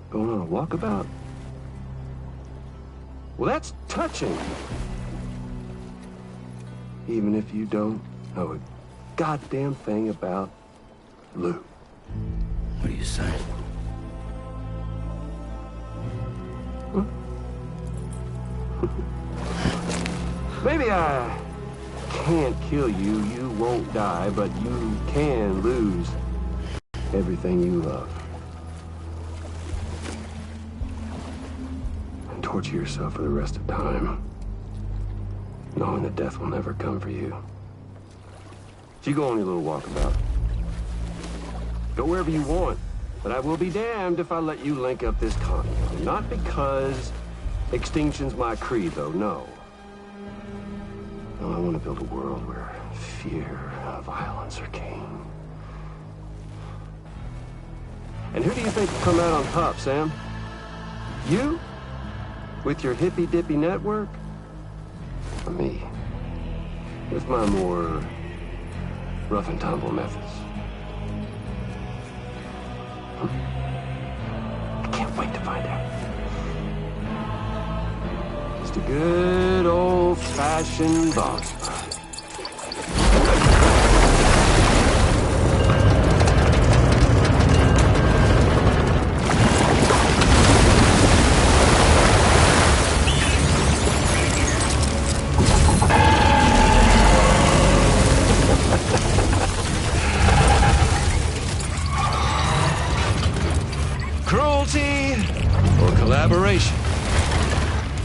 Going on a walkabout? Well, that's touching. Even if you don't know a goddamn thing about Lou. What do you say? Huh? Maybe I can't kill you, you won't die, but you can lose everything you love. And torture yourself for the rest of time, knowing that death will never come for you. So you go on your little walkabout. Go wherever you want, but I will be damned if I let you link up this continent. Not because extinction's my creed, though, no. No, I want to build a world where fear and violence are king. And who do you think will come out on top, Sam? You? With your hippy-dippy network? Or me? With my more rough-and-tumble methods? I can't wait to find out. Just a good old-fashioned boss fight. Loyalty or collaboration?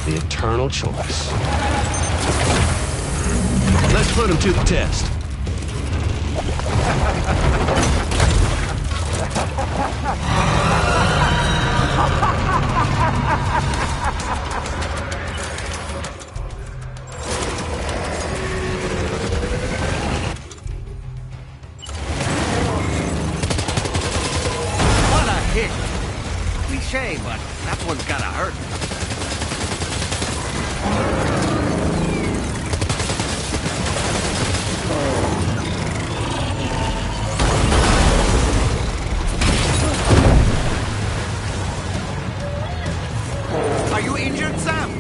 The eternal choice. Let's put him to the test. What a hit! Cliche, but that one's gotta hurt. Are you injured, Sam?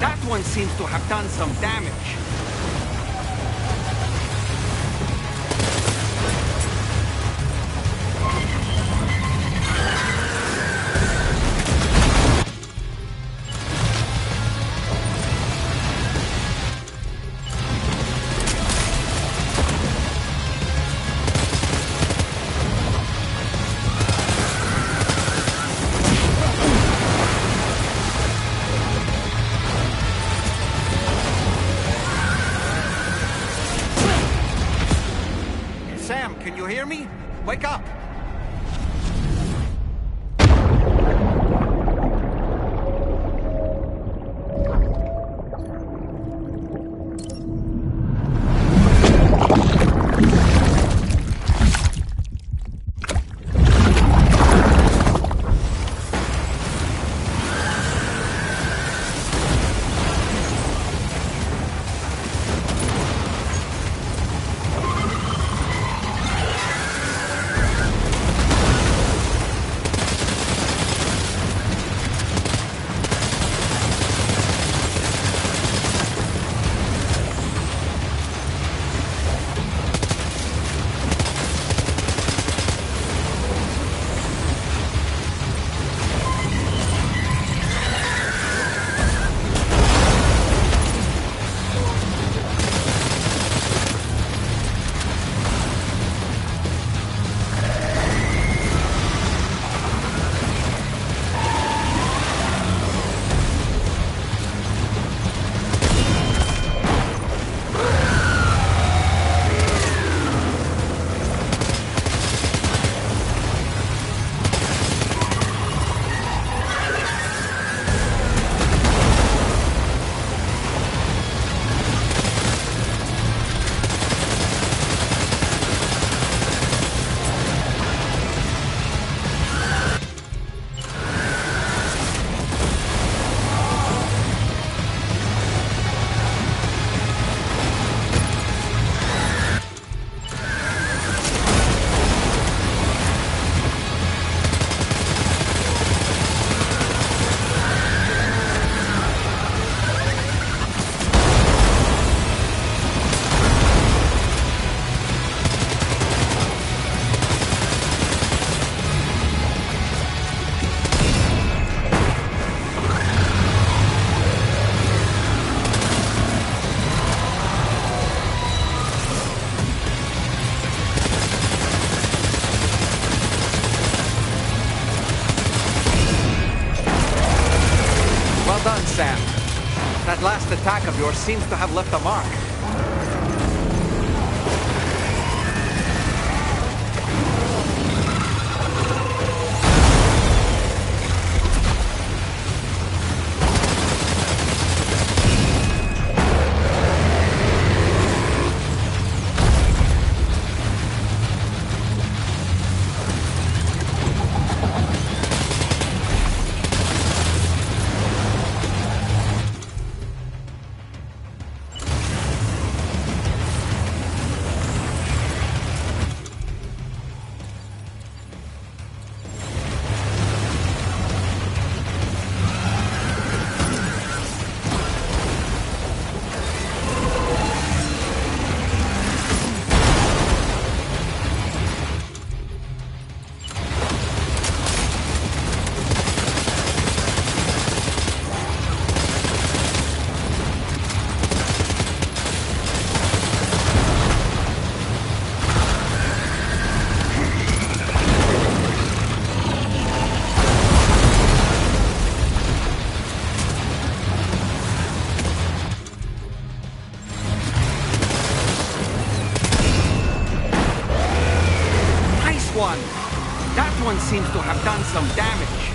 That one seems to have done some damage. Sam, can you hear me? Wake up! attack of yours seems to have left a mark. That one seems to have done some damage.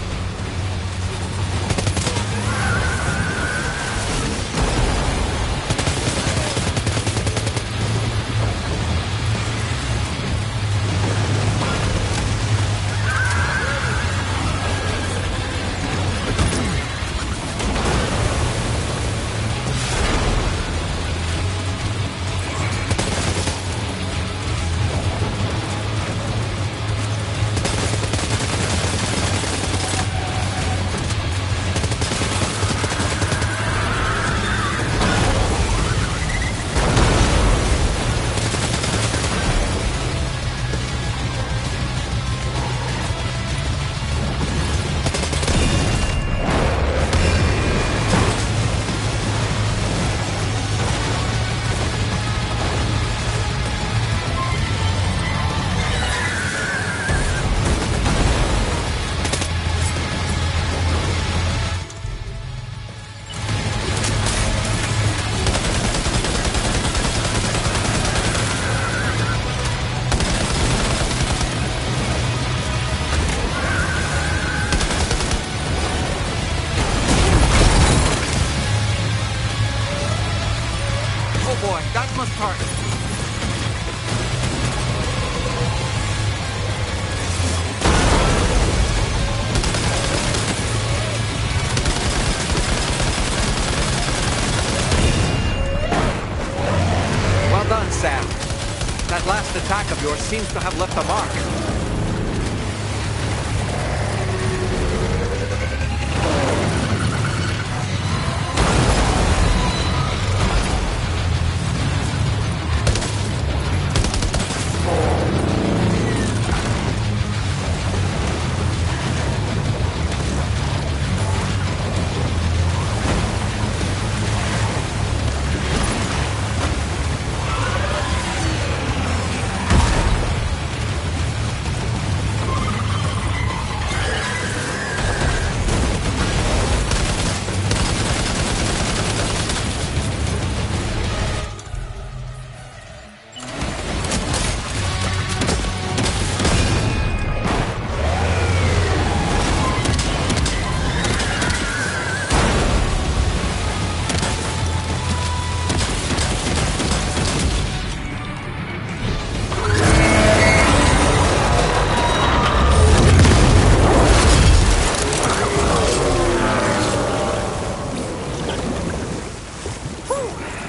That must hurt. Well done, Sam. That last attack of yours seems to have left a mark.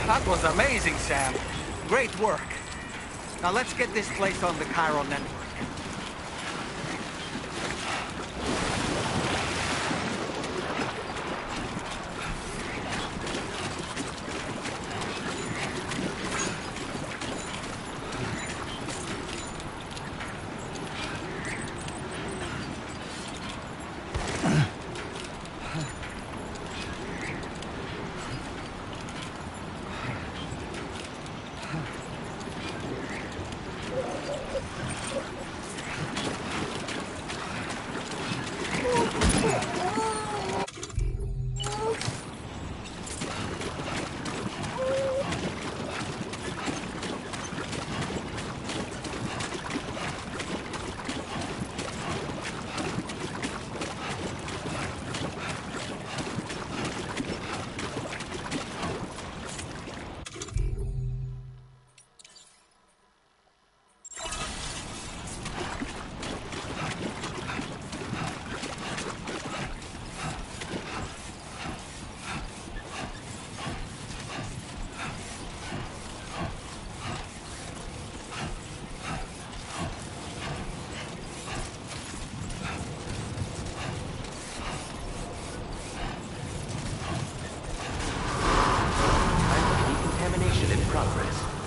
That was amazing, Sam. Great work. Now let's get this place on the chiral network.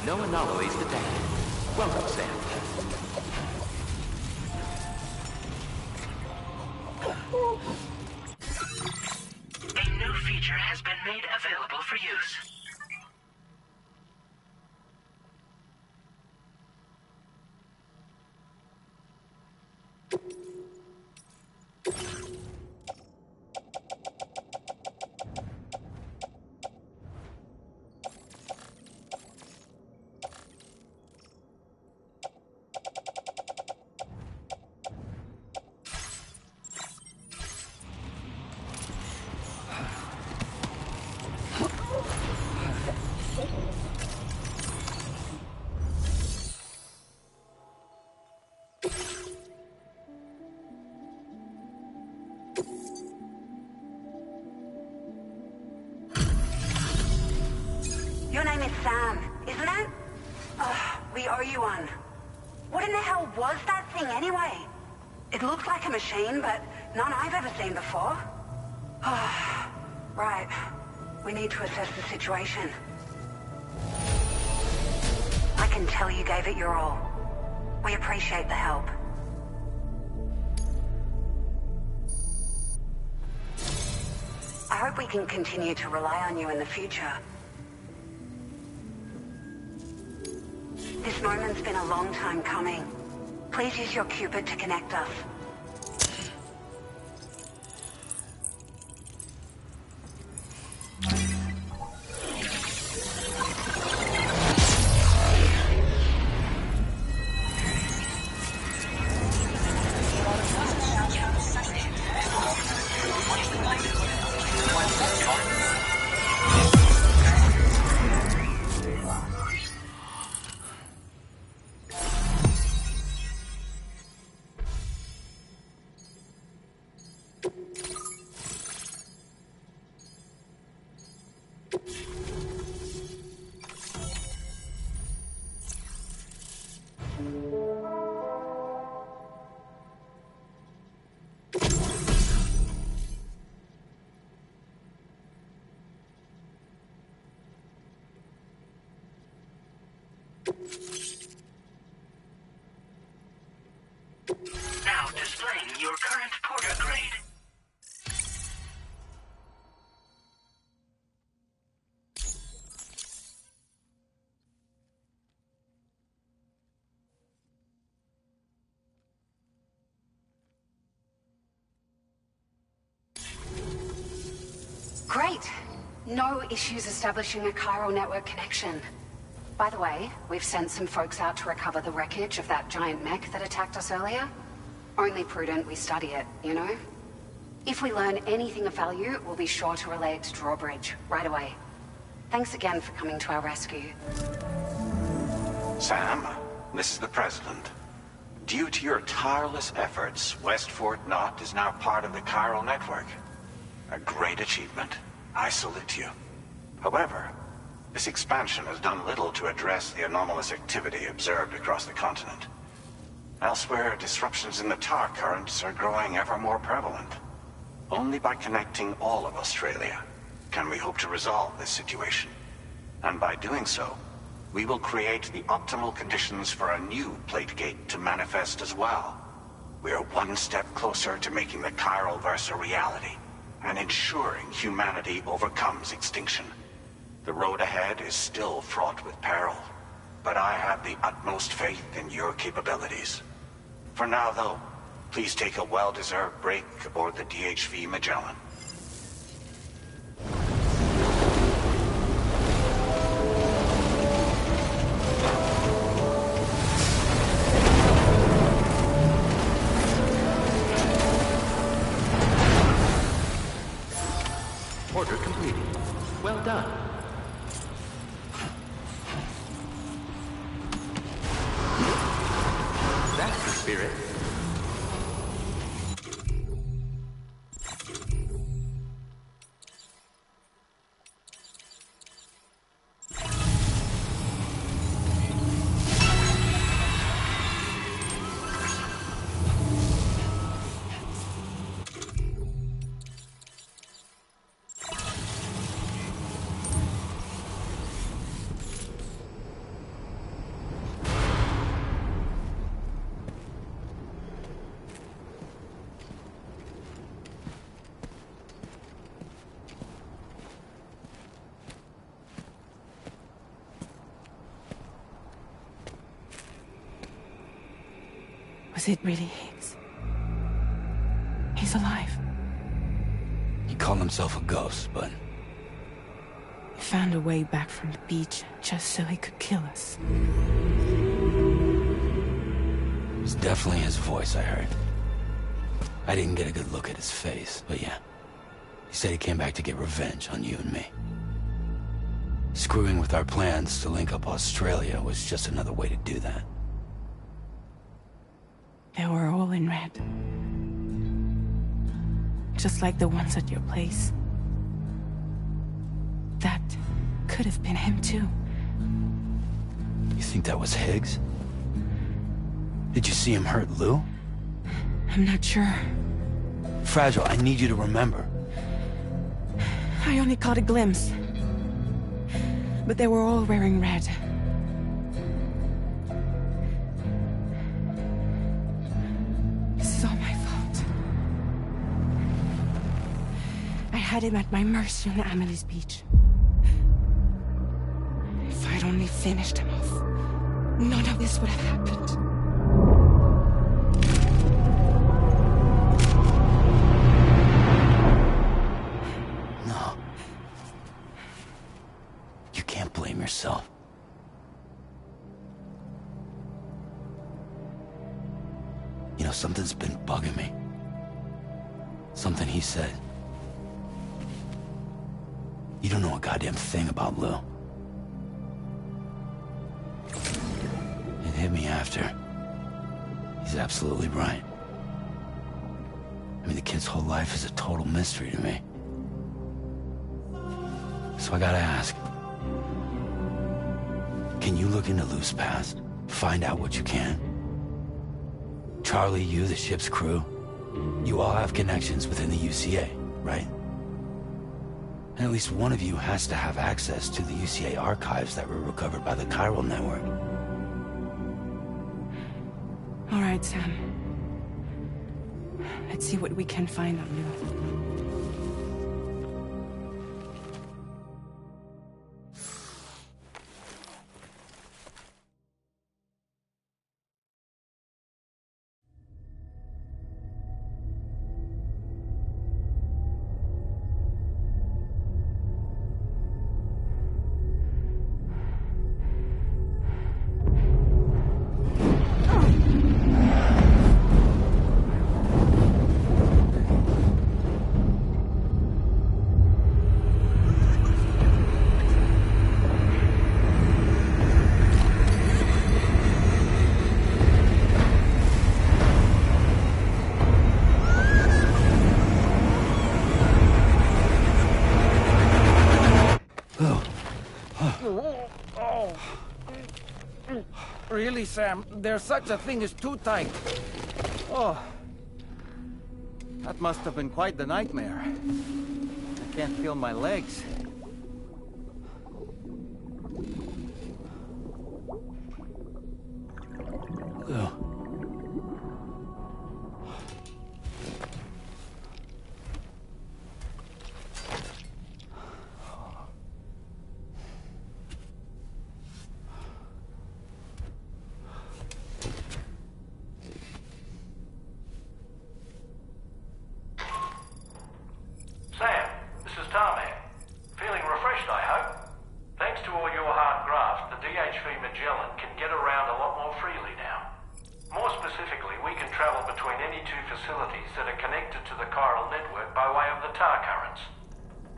No anomalies detected. Welcome, Sam. A new feature has been made available for use. Your name is Sam, isn't it? We owe you one. What in the hell was that thing anyway? It looks like a machine, but none I've ever seen before. Right. We need to assess the situation. I can tell you gave it your all. We appreciate the help. I hope we can continue to rely on you in the future. This moment's been a long time coming. Please use your Cupid to connect us. Now displaying your current porter grade. Great. No issues establishing a chiral network connection. By the way, we've sent some folks out to recover the wreckage of that giant mech that attacked us earlier. Only prudent we study it, you know? If we learn anything of value, we'll be sure to relay it to Drawbridge right away. Thanks again for coming to our rescue. Sam, this is the President. Due to your tireless efforts, West Fort Knot is now part of the chiral network. A great achievement. I salute you. However, this expansion has done little to address the anomalous activity observed across the continent. Elsewhere, disruptions in the tar currents are growing ever more prevalent. Only by connecting all of Australia can we hope to resolve this situation. And by doing so, we will create the optimal conditions for a new Plategate to manifest as well. We are one step closer to making the chiral verse a reality, and ensuring humanity overcomes extinction. The road ahead is still fraught with peril, but I have the utmost faith in your capabilities. For now, though, please take a well-deserved break aboard the DHV Magellan. Order completed. Well done. That's the spirit. Was it really Higgs? He's alive. He called himself a ghost, but... He found a way back from the beach just so he could kill us. It was definitely his voice I heard. I didn't get a good look at his face, but yeah. He said he came back to get revenge on you and me. Screwing with our plans to link up Australia was just another way to do that. They were all in red. Just like the ones at your place. That could have been him too. You think that was Higgs? Did you see him hurt Lou? I'm not sure. Fragile, I need you to remember. I only caught a glimpse. But they were all wearing red. This is all my fault. I had him at my mercy on Amelie's beach. If I'd only finished him off, none of this would have happened. No. You can't blame yourself. You know, something's been bugging me. Something he said. You don't know a goddamn thing about Lou. It hit me after. He's absolutely right. I mean, the kid's whole life is a total mystery to me. So I gotta ask. Can you look into Lou's past? Find out what you can? Charlie, you, the ship's crew, you all have connections within the UCA, right? And at least one of you has to have access to the UCA archives that were recovered by the Chiral Network. All right, Sam. Let's see what we can find on Lou. Really, Sam, there's such a thing as too tight. Oh. That must have been quite the nightmare. I can't feel my legs. Lou. Sam, this is Tarman. Feeling refreshed, I hope? Thanks to all your hard graft, the DHV Magellan can get around a lot more freely now. More specifically, we can travel between any two facilities that are connected to the chiral network by way of the tar currents.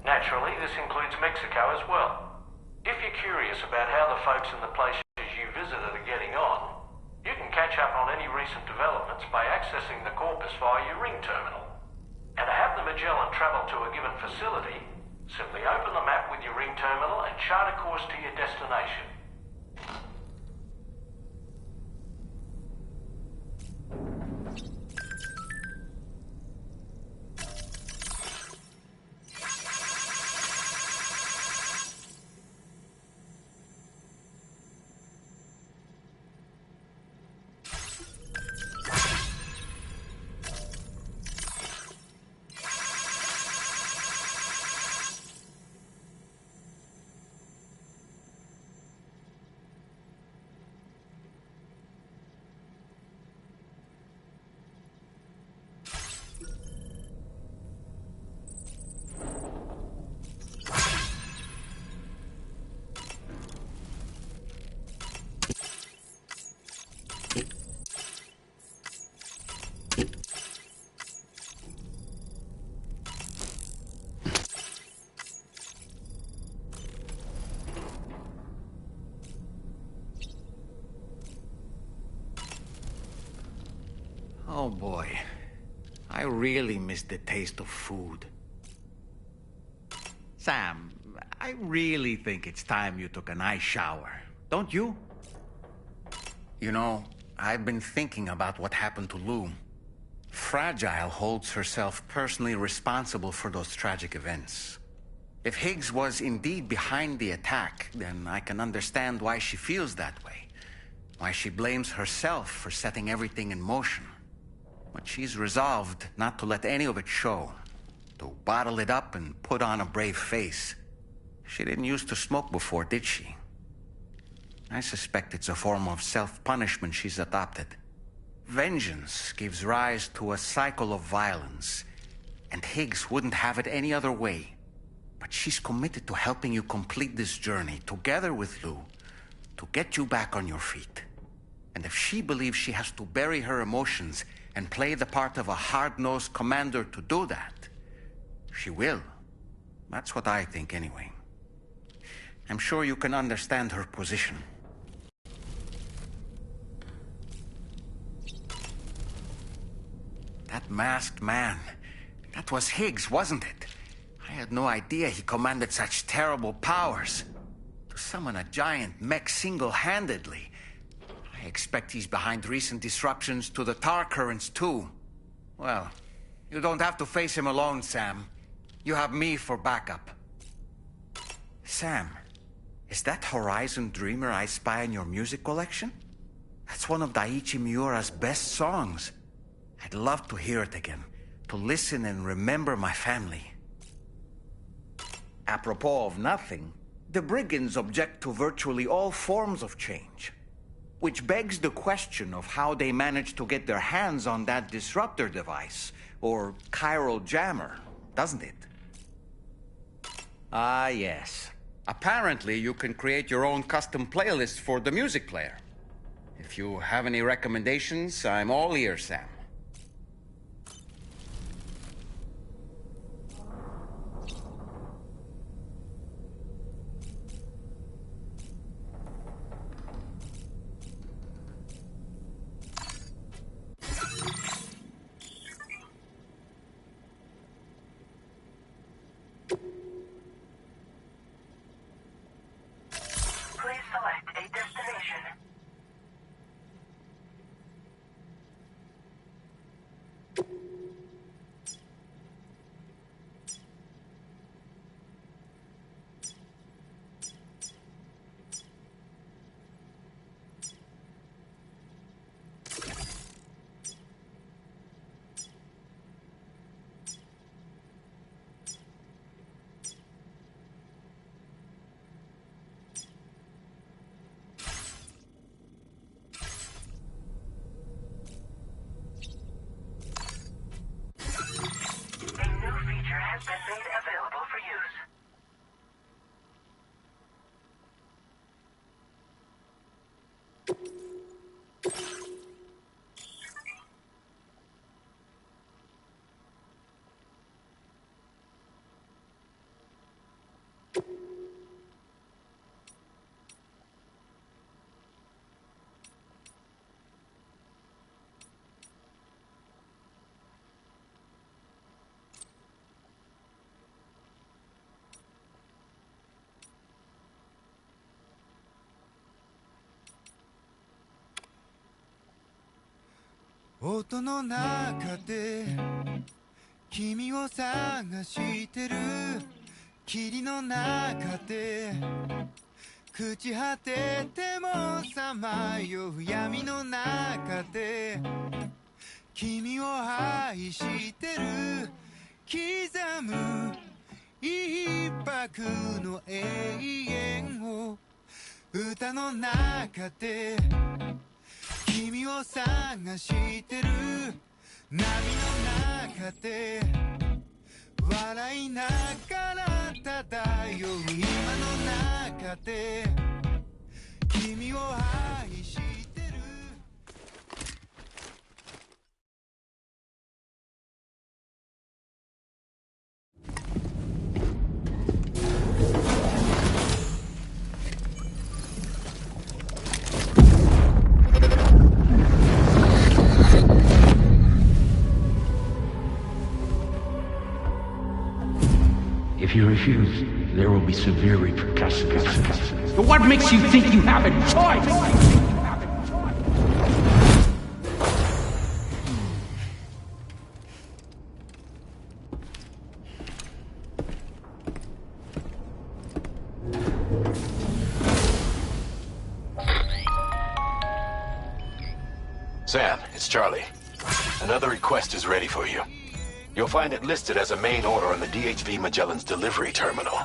Naturally, this includes Mexico as well. If you're curious about how the folks in the places you visited are getting on, you can catch up on any recent developments by accessing the corpus via your ring terminal. And to have the Magellan travel to a given facility, simply open the map with your ring terminal and chart a course to your destination. Oh boy. I really miss the taste of food. Sam, I really think it's time you took a nice shower. Don't you? You know, I've been thinking about what happened to Lou. Fragile holds herself personally responsible for those tragic events. If Higgs was indeed behind the attack, then I can understand why she feels that way. Why she blames herself for setting everything in motion. But she's resolved not to let any of it show. To bottle it up and put on a brave face. She didn't used to smoke before, did she? I suspect it's a form of self-punishment she's adopted. Vengeance gives rise to a cycle of violence, and Higgs wouldn't have it any other way. But she's committed to helping you complete this journey, together with Lou, to get you back on your feet. And if she believes she has to bury her emotions and play the part of a hard-nosed commander to do that, she will. That's what I think, anyway. I'm sure you can understand her position. That masked man, that was Higgs, wasn't it? I had no idea he commanded such terrible powers. To summon a giant mech single-handedly. I expect he's behind recent disruptions to the tar currents, too. Well, you don't have to face him alone, Sam. You have me for backup. Sam, is that Horizon Dreamer I spy in your music collection? That's one of Daiichi Miura's best songs. I'd love to hear it again, to listen and remember my family. Apropos of nothing, the brigands object to virtually all forms of change. Which begs the question of how they managed to get their hands on that disruptor device, or chiral jammer, doesn't it? Ah, yes. Apparently you can create your own custom playlist for the music player. If you have any recommendations, I'm all ears, Sam. Please select a destination. A new feature has been made available for use.「音の中で君を探してる」「霧の中で朽ち果ててもさまよう闇の中で君を愛してる」「刻む一拍の永遠を歌の中で君を探してる」「波の中で笑いながら漂う今の中で君を愛してる」If you refuse, there will be severe repercussions. What makes you think you have a choice? Sam, it's Charlie. Another request is ready for you. You'll find it listed as a main order on the DHV Magellan's delivery terminal.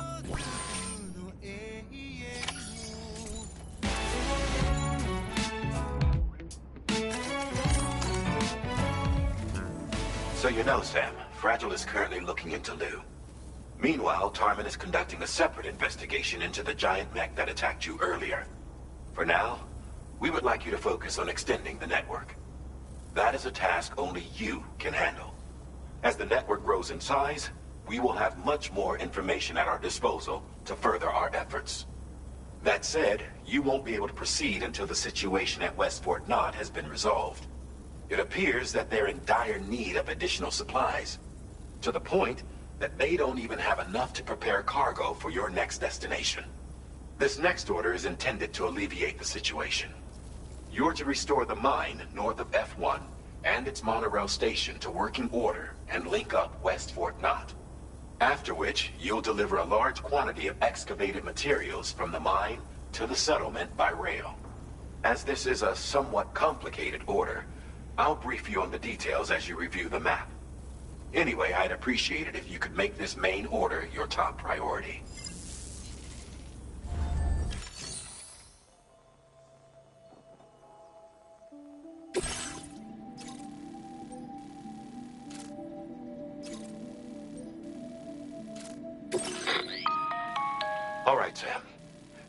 So you know, Sam, Fragile is currently looking into Lou. Meanwhile, Tarman is conducting a separate investigation into the giant mech that attacked you earlier. For now, we would like you to focus on extending the network. That is a task only you can handle. As the network grows in size, we will have much more information at our disposal to further our efforts. That said, you won't be able to proceed until the situation at West Fort Knott has been resolved. It appears that they're in dire need of additional supplies, to the point that they don't even have enough to prepare cargo for your next destination. This next order is intended to alleviate the situation. You're to restore the mine north of F1 and its monorail station to working order and link up West Fort Knott. After which, you'll deliver a large quantity of excavated materials from the mine to the settlement by rail. As this is a somewhat complicated order, I'll brief you on the details as you review the map. Anyway, I'd appreciate it if you could make this main order your top priority. All right, Sam.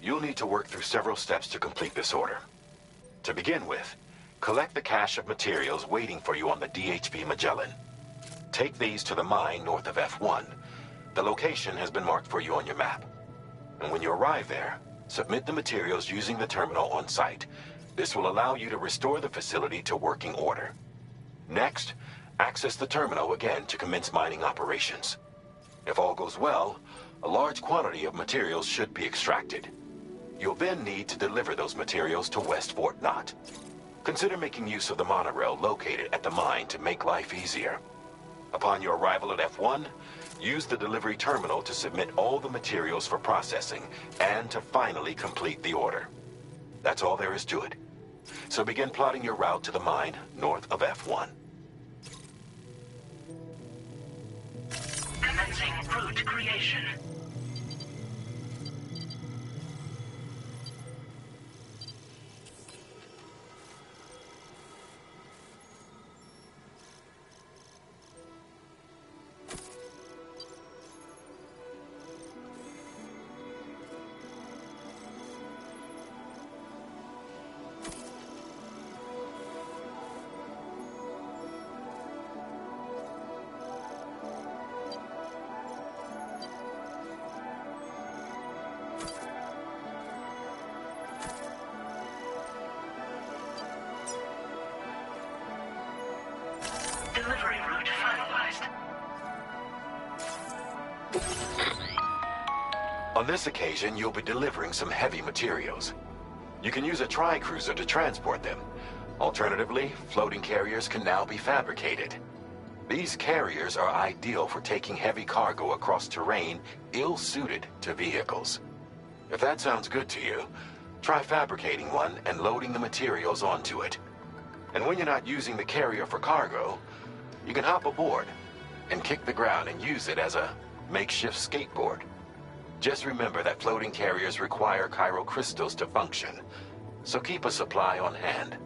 You'll need to work through several steps to complete this order. To begin with, collect the cache of materials waiting for you on the DHV Magellan. Take these to the mine north of F1. The location has been marked for you on your map. And when you arrive there, submit the materials using the terminal on site. This will allow you to restore the facility to working order. Next, access the terminal again to commence mining operations. If all goes well, a large quantity of materials should be extracted. You'll then need to deliver those materials to West Fort Knott. Consider making use of the monorail located at the mine to make life easier. Upon your arrival at F1, use the delivery terminal to submit all the materials for processing and to finally complete the order. That's all there is to it. So begin plotting your route to the mine north of F1. Commencing route creation. Delivery route finalized. On this occasion, you'll be delivering some heavy materials. You can use a tri-cruiser to transport them. Alternatively, floating carriers can now be fabricated. These carriers are ideal for taking heavy cargo across terrain ill-suited to vehicles. If that sounds good to you, try fabricating one and loading the materials onto it. And when you're not using the carrier for cargo, you can hop aboard and kick the ground and use it as a makeshift skateboard. Just remember that floating carriers require chiral crystals to function, so keep a supply on hand.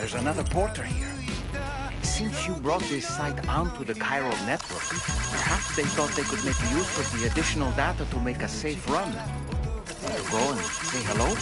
there's another porter here. Since you brought this site onto the chiral network, perhaps they thought they could make use of the additional data to make a safe run. Want to go and say hello?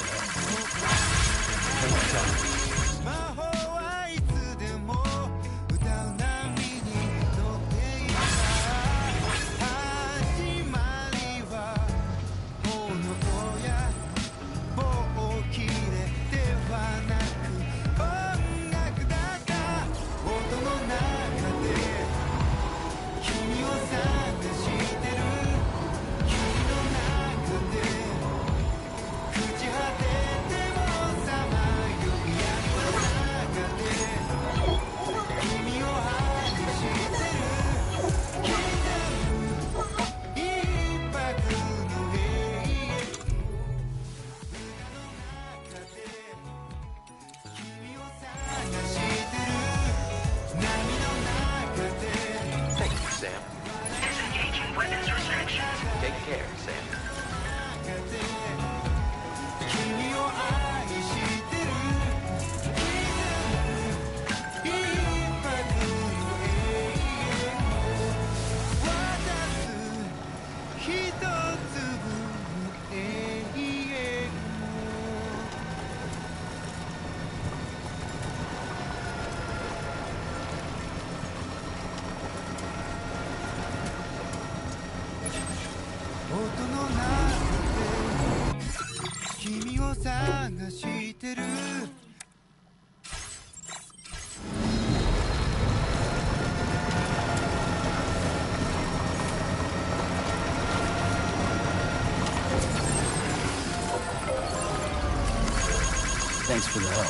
Thanks for the help.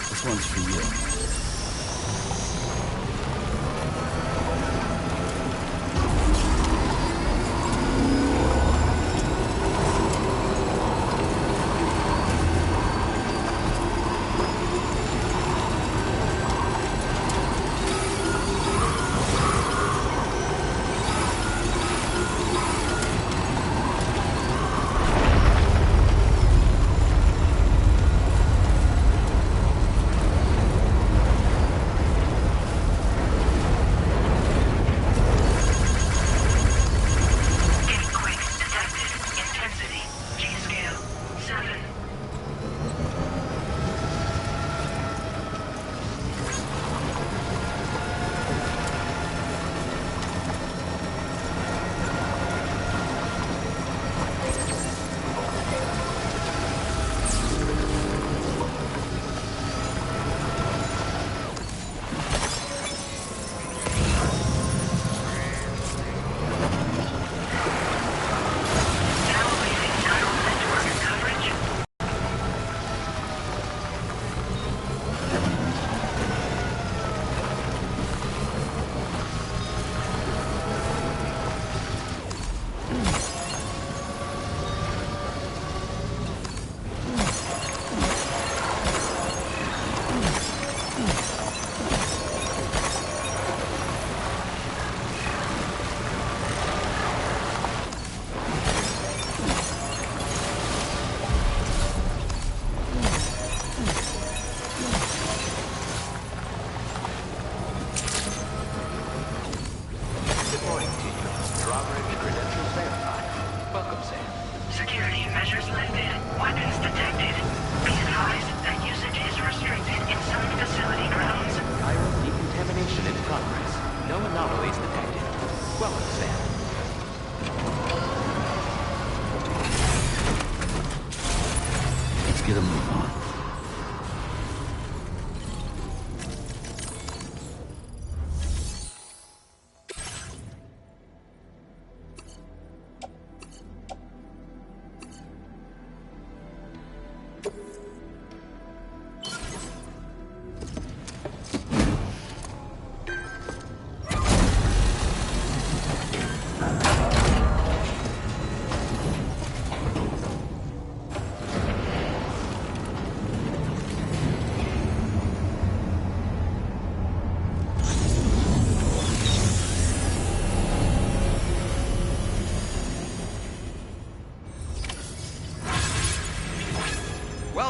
This one's for you.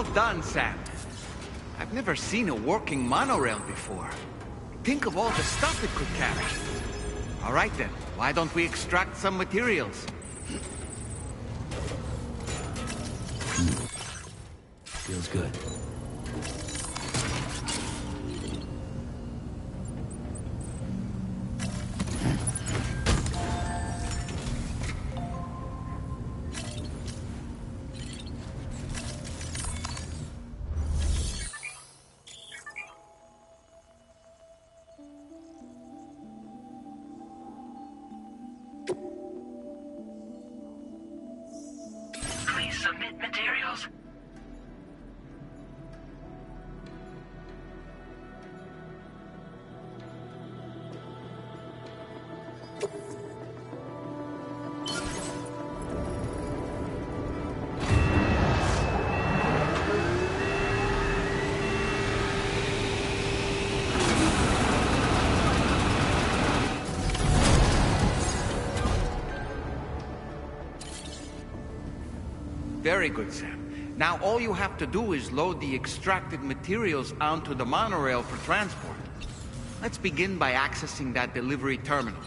Well done, Sam. I've never seen a working monorail before. Think of all the stuff it could carry. All right then, why don't we extract some materials? Feels good. Please submit materials. Very good, Sam. Now all you have to do is load the extracted materials onto the monorail for transport. Let's begin by accessing that delivery terminal.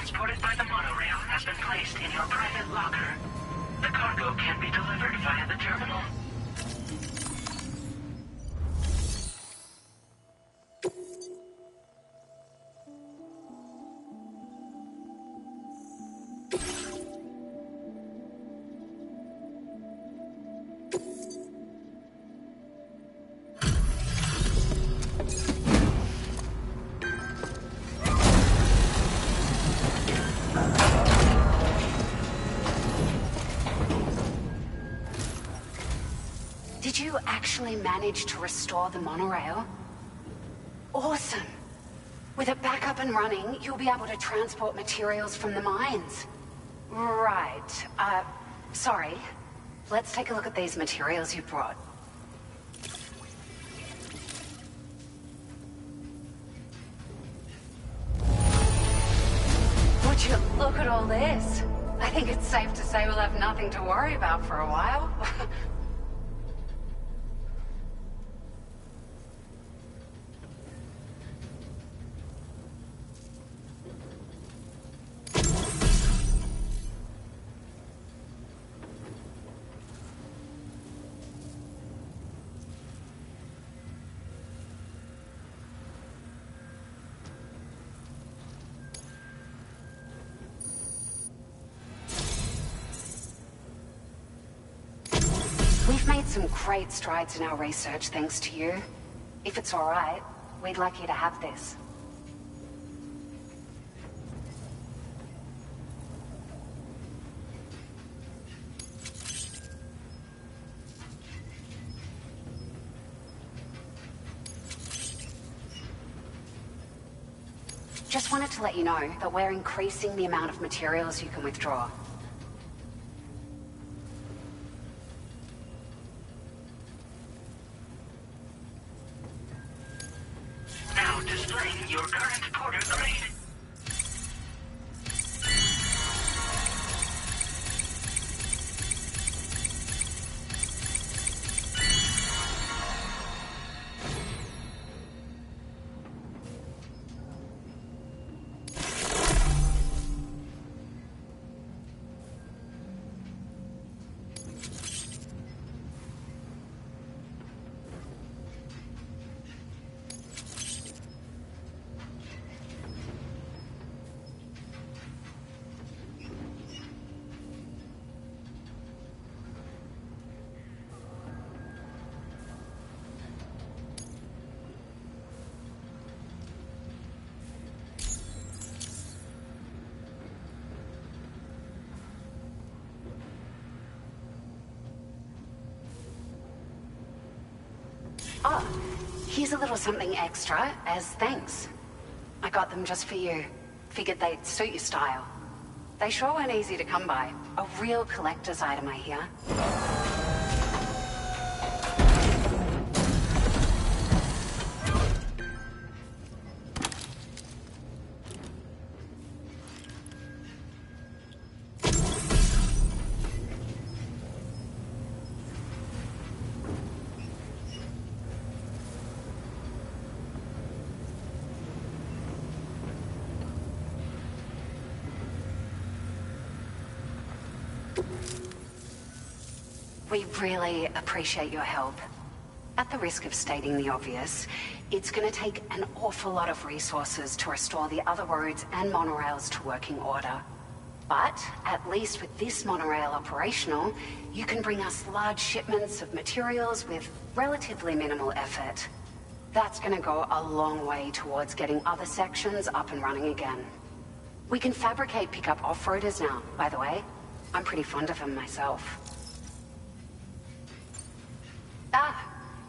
transported by the monorail has been placed in your private locker. The cargo can be delivered via the terminal. Did you actually manage to restore the monorail? Awesome. With it back up and running, you'll be able to transport materials from the mines. Right. Sorry. Let's take a look at these materials you brought. Would you look at all this? I think it's safe to say we'll have nothing to worry about for a while. We've made some great strides in our research thanks to you. If it's all right, we'd like you to have this. Just wanted to let you know that we're increasing the amount of materials you can withdraw. Now displaying your current porter grade. Oh, here's a little something extra as thanks. I got them just for you. Figured they'd suit your style. They sure weren't easy to come by. A real collector's item, I hear. We really appreciate your help. At the risk of stating the obvious, it's going to take an awful lot of resources to restore the other roads and monorails to working order. But, at least with this monorail operational, you can bring us large shipments of materials with relatively minimal effort. That's going to go a long way towards getting other sections up and running again. We can fabricate pickup off-roaders now, by the way. I'm pretty fond of them myself.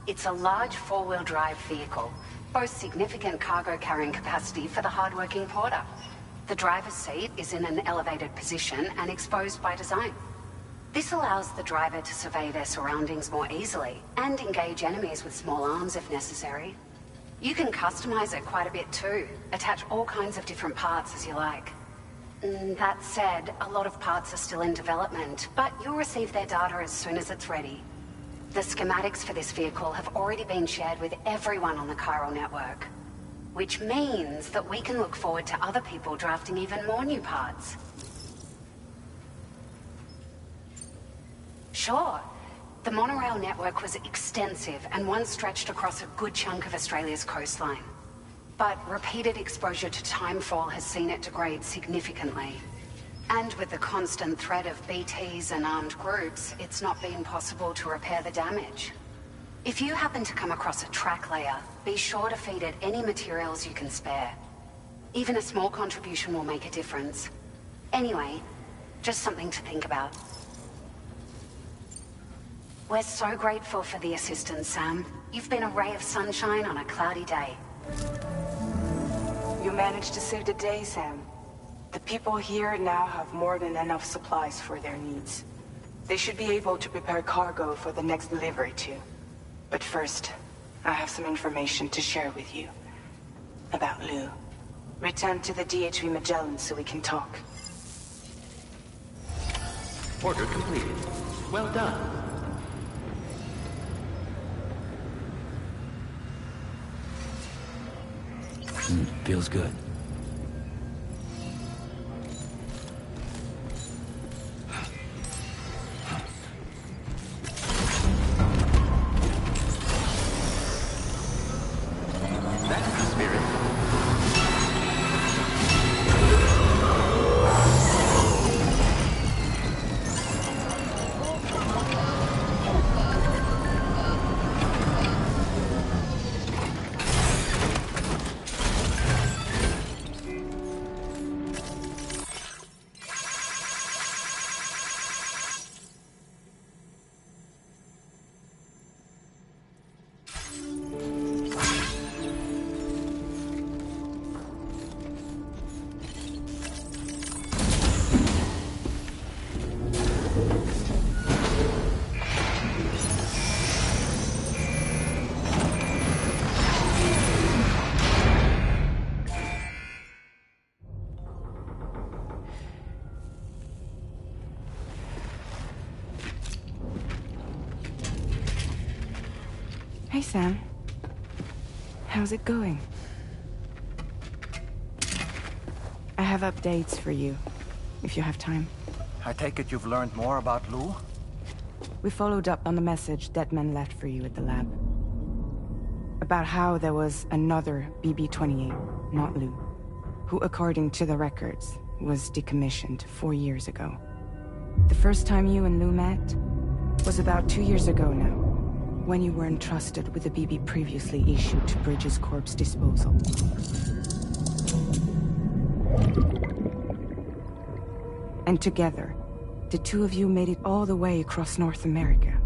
It's a large four-wheel drive vehicle, boasts significant cargo carrying capacity for the hard-working porter. The driver's seat is in an elevated position and exposed by design. This allows the driver to survey their surroundings more easily and engage enemies with small arms if necessary. You can customize it quite a bit too, attach all kinds of different parts as you like. That said, a lot of parts are still in development, but you'll receive their data as soon as it's ready. The schematics for this vehicle have already been shared with everyone on the Chiral network, which means that we can look forward to other people drafting even more new parts. Sure, the monorail network was extensive and once stretched across a good chunk of Australia's coastline. But repeated exposure to timefall has seen it degrade significantly. And with the constant threat of BTs and armed groups, it's not been possible to repair the damage. If you happen to come across a track layer, be sure to feed it any materials you can spare. Even a small contribution will make a difference. Anyway, just something to think about. We're so grateful for the assistance, Sam. You've been a ray of sunshine on a cloudy day. You managed to save the day, Sam. The people here now have more than enough supplies for their needs. They should be able to prepare cargo for the next delivery too. But first, I have some information to share with you. About Lou. Return to the DHV Magellan so we can talk. Order completed. Well done. Feels good. That's the spirit. Hey, Sam. How's it going? I have updates for you, if you have time. I take it you've learned more about Lou? We followed up on the message Deadman left for you at the lab. About how there was another BB-28, not Lou, who, according to the records, was decommissioned 4 years ago. The first time you and Lou met was about 2 years ago now, when you were entrusted with the BB previously issued to Bridges Corp's disposal. And together, the two of you made it all the way across North America.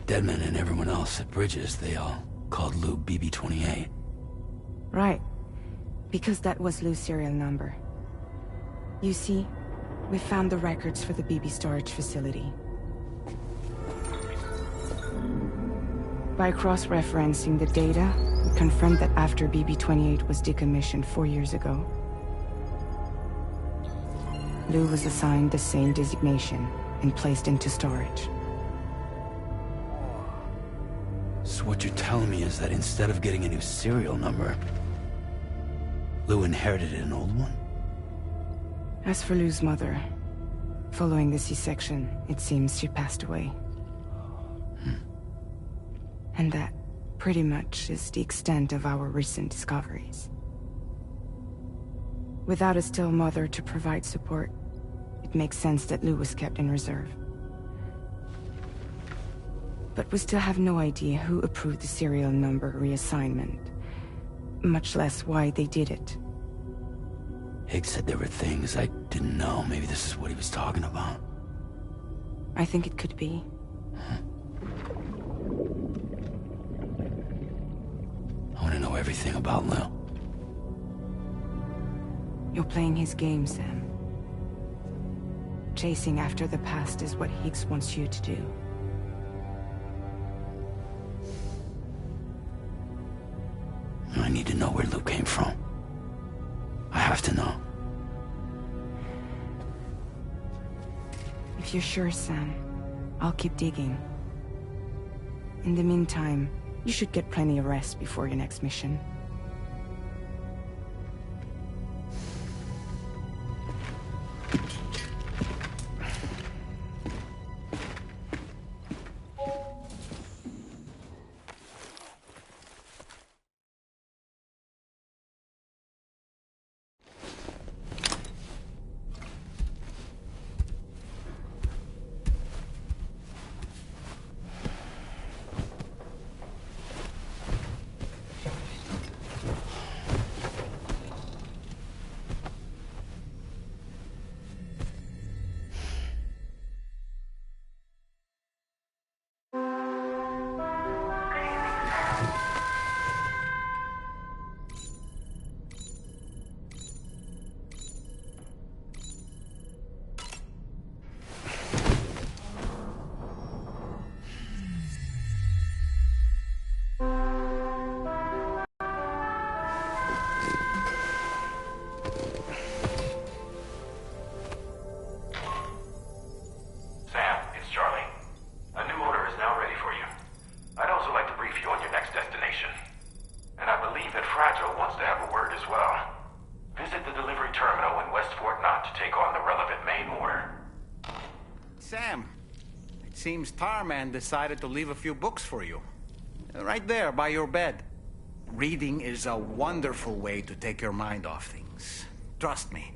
Deadman and everyone else at Bridges, they all called Lou BB-28. Right. Because that was Lou's serial number. You see, we found the records for the BB storage facility. By cross-referencing the data, we confirmed that after BB-28 was decommissioned 4 years ago, Lou was assigned the same designation and placed into storage. So what you're telling me is that instead of getting a new serial number, Lou inherited an old one? As for Lou's mother, following the C-section, it seems she passed away. And that, pretty much, is the extent of our recent discoveries. Without a still mother to provide support, it makes sense that Lou was kept in reserve. But we still have no idea who approved the serial number reassignment, much less why they did it. Higgs said there were things I didn't know. Maybe this is what he was talking about. I think it could be. I want to know everything about Lou. You're playing his game, Sam. Chasing after the past is what Higgs wants you to do. I need to know where Lou came from. I have to know. If you're sure, Sam, I'll keep digging. In the meantime, you should get plenty of rest before your next mission. seems Tarman decided to leave a few books for you. Right there, by your bed. Reading is a wonderful way to take your mind off things. Trust me.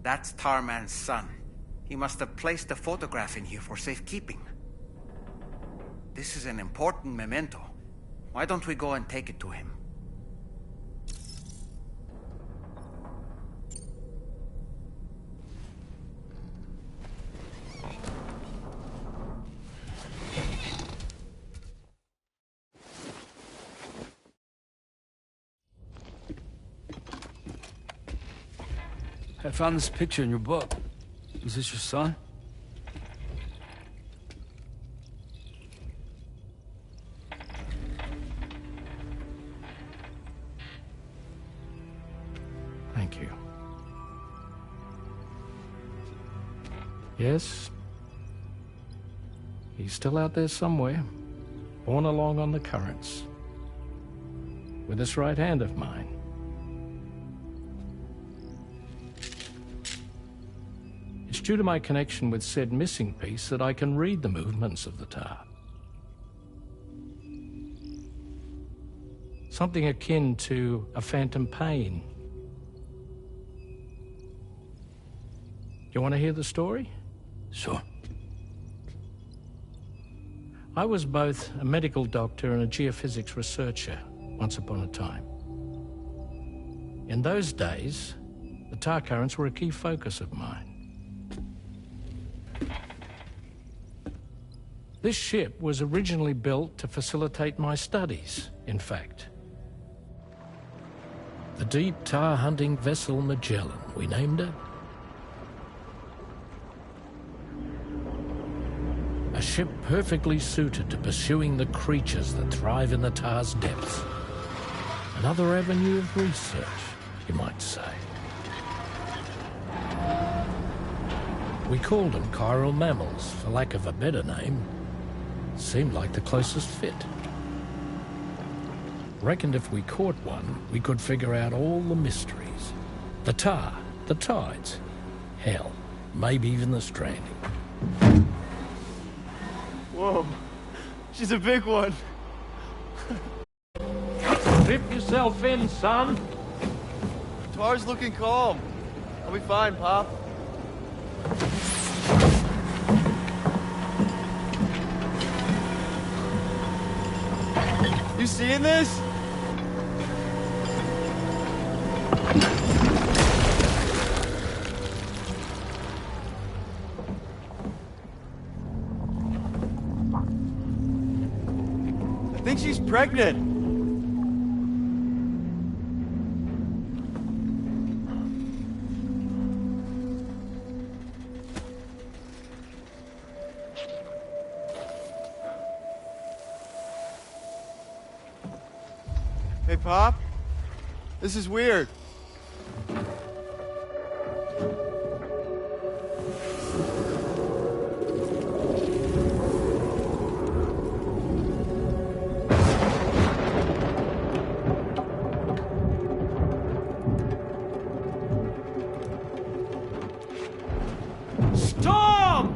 That's Tarman's son. He must have placed a photograph in here for safekeeping. This is an important memento. Why don't we go and take it to him? I found this picture in your book. Is this your son? Thank you. Yes. He's still out there somewhere, borne along on the currents, with this right hand of mine. It's due to my connection with said missing piece that I can read the movements of the tar. Something akin to a phantom pain. You want to hear the story? Sure. I was both a medical doctor and a geophysics researcher once upon a time. In those days, the tar currents were a key focus of mine. This ship was originally built to facilitate my studies, in fact. The deep tar hunting vessel Magellan, we named it. A ship perfectly suited to pursuing the creatures that thrive in the tar's depths. Another avenue of research, you might say. We called them chiral mammals, for lack of a better name. Seemed like the closest fit. Reckoned if we caught one, we could figure out all the mysteries. The tar, the tides, hell, maybe even the stranding. Whoa, she's a big one. Strip yourself in, son. Tar's looking calm. I'll be fine, Pop. You seeing this? I think she's pregnant. Hey, Pop. This is weird. Storm!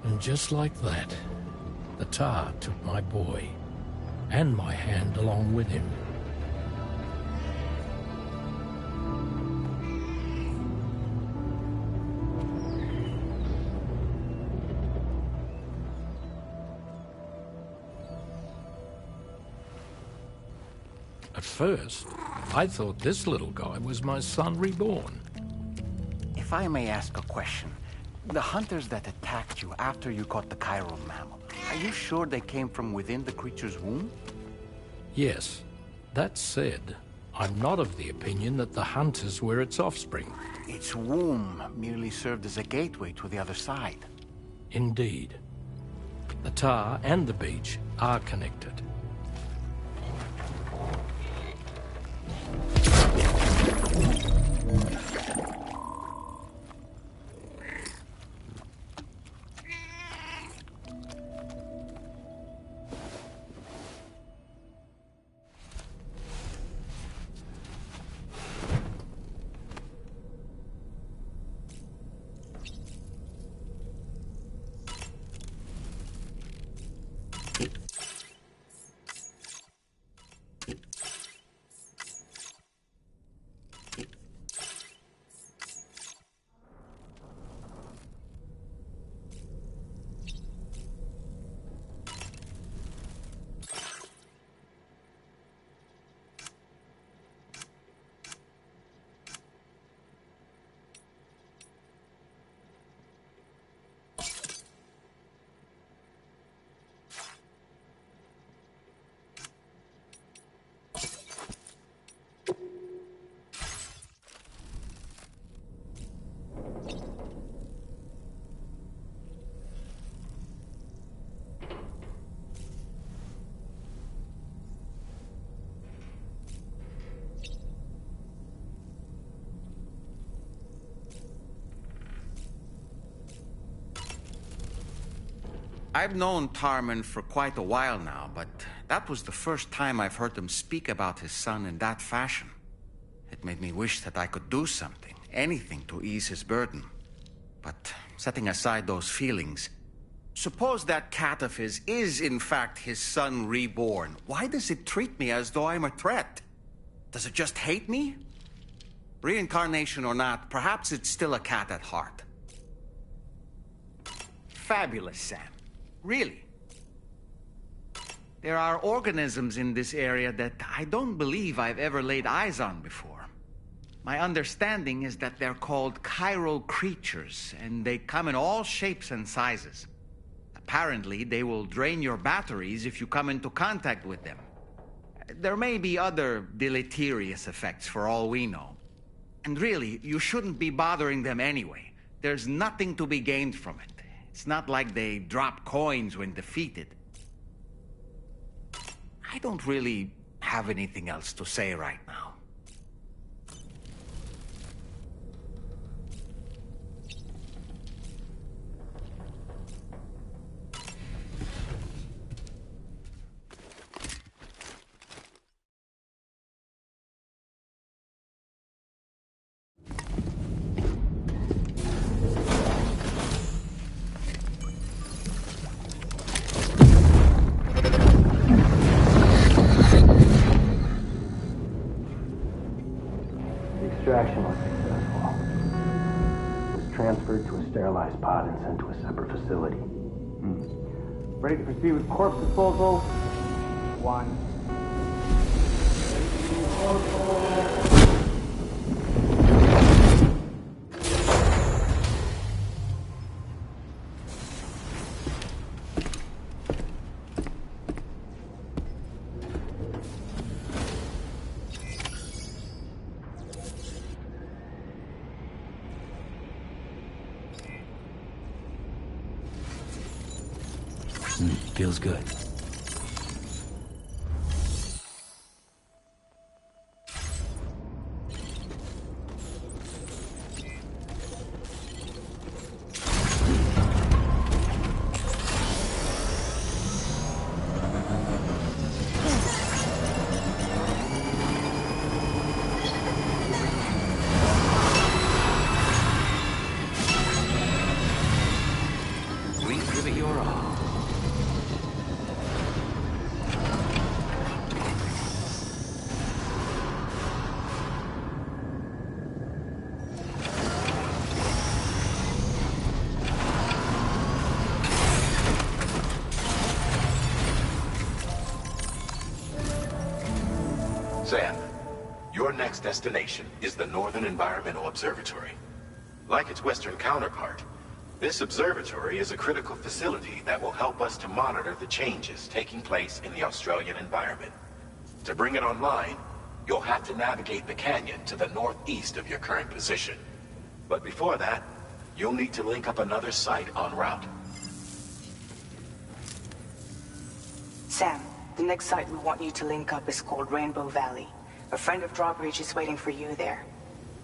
And just like that, the tar took my boy, and my hand along with him. At first, I thought this little guy was my son reborn. If I may ask a question, the hunters that attacked you after you caught the chiral mammal, are you sure they came from within the creature's womb? Yes. That said, I'm not of the opinion that the hunters were its offspring. Its womb merely served as a gateway to the other side. Indeed. The tar and the beach are connected. I've known Tarman for quite a while now, but that was the first time I've heard him speak about his son in that fashion. It made me wish that I could do something, anything to ease his burden. But setting aside those feelings, suppose that cat of his is in fact his son reborn. Why does it treat me as though I'm a threat? Does it just hate me? Reincarnation or not, perhaps it's still a cat at heart. Fabulous, Sam. Really. There are organisms in this area that I don't believe I've ever laid eyes on before. My understanding is that they're called chiral creatures, and they come in all shapes and sizes. Apparently, they will drain your batteries if you come into contact with them. There may be other deleterious effects for all we know. And really, you shouldn't be bothering them anyway. There's nothing to be gained from it. It's not like they drop coins when defeated. I don't really have anything else to say right now. Extraction was successful. It was transferred to a sterilized pod and sent to a separate facility. Ready to proceed with corpse disposal? one. Feels good. Please give it your all. Sam, your next destination is the Northern Environmental Observatory. Like its Western counterpart, this observatory is a critical facility that will help us to monitor the changes taking place in the Australian environment. To bring it online, you'll have to navigate the canyon to the northeast of your current position. But before that, you'll need to link up another site en route. Sam, the next site we want you to link up is called Rainbow Valley. A friend of Drawbridge is waiting for you there.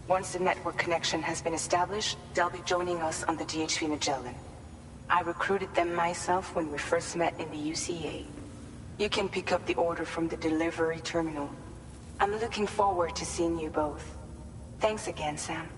Once the network connection has been established, they'll be joining us on the DHV Magellan. I recruited them myself when we first met in the UCA. You can pick up the order from the delivery terminal. I'm looking forward to seeing you both. Thanks again, Sam.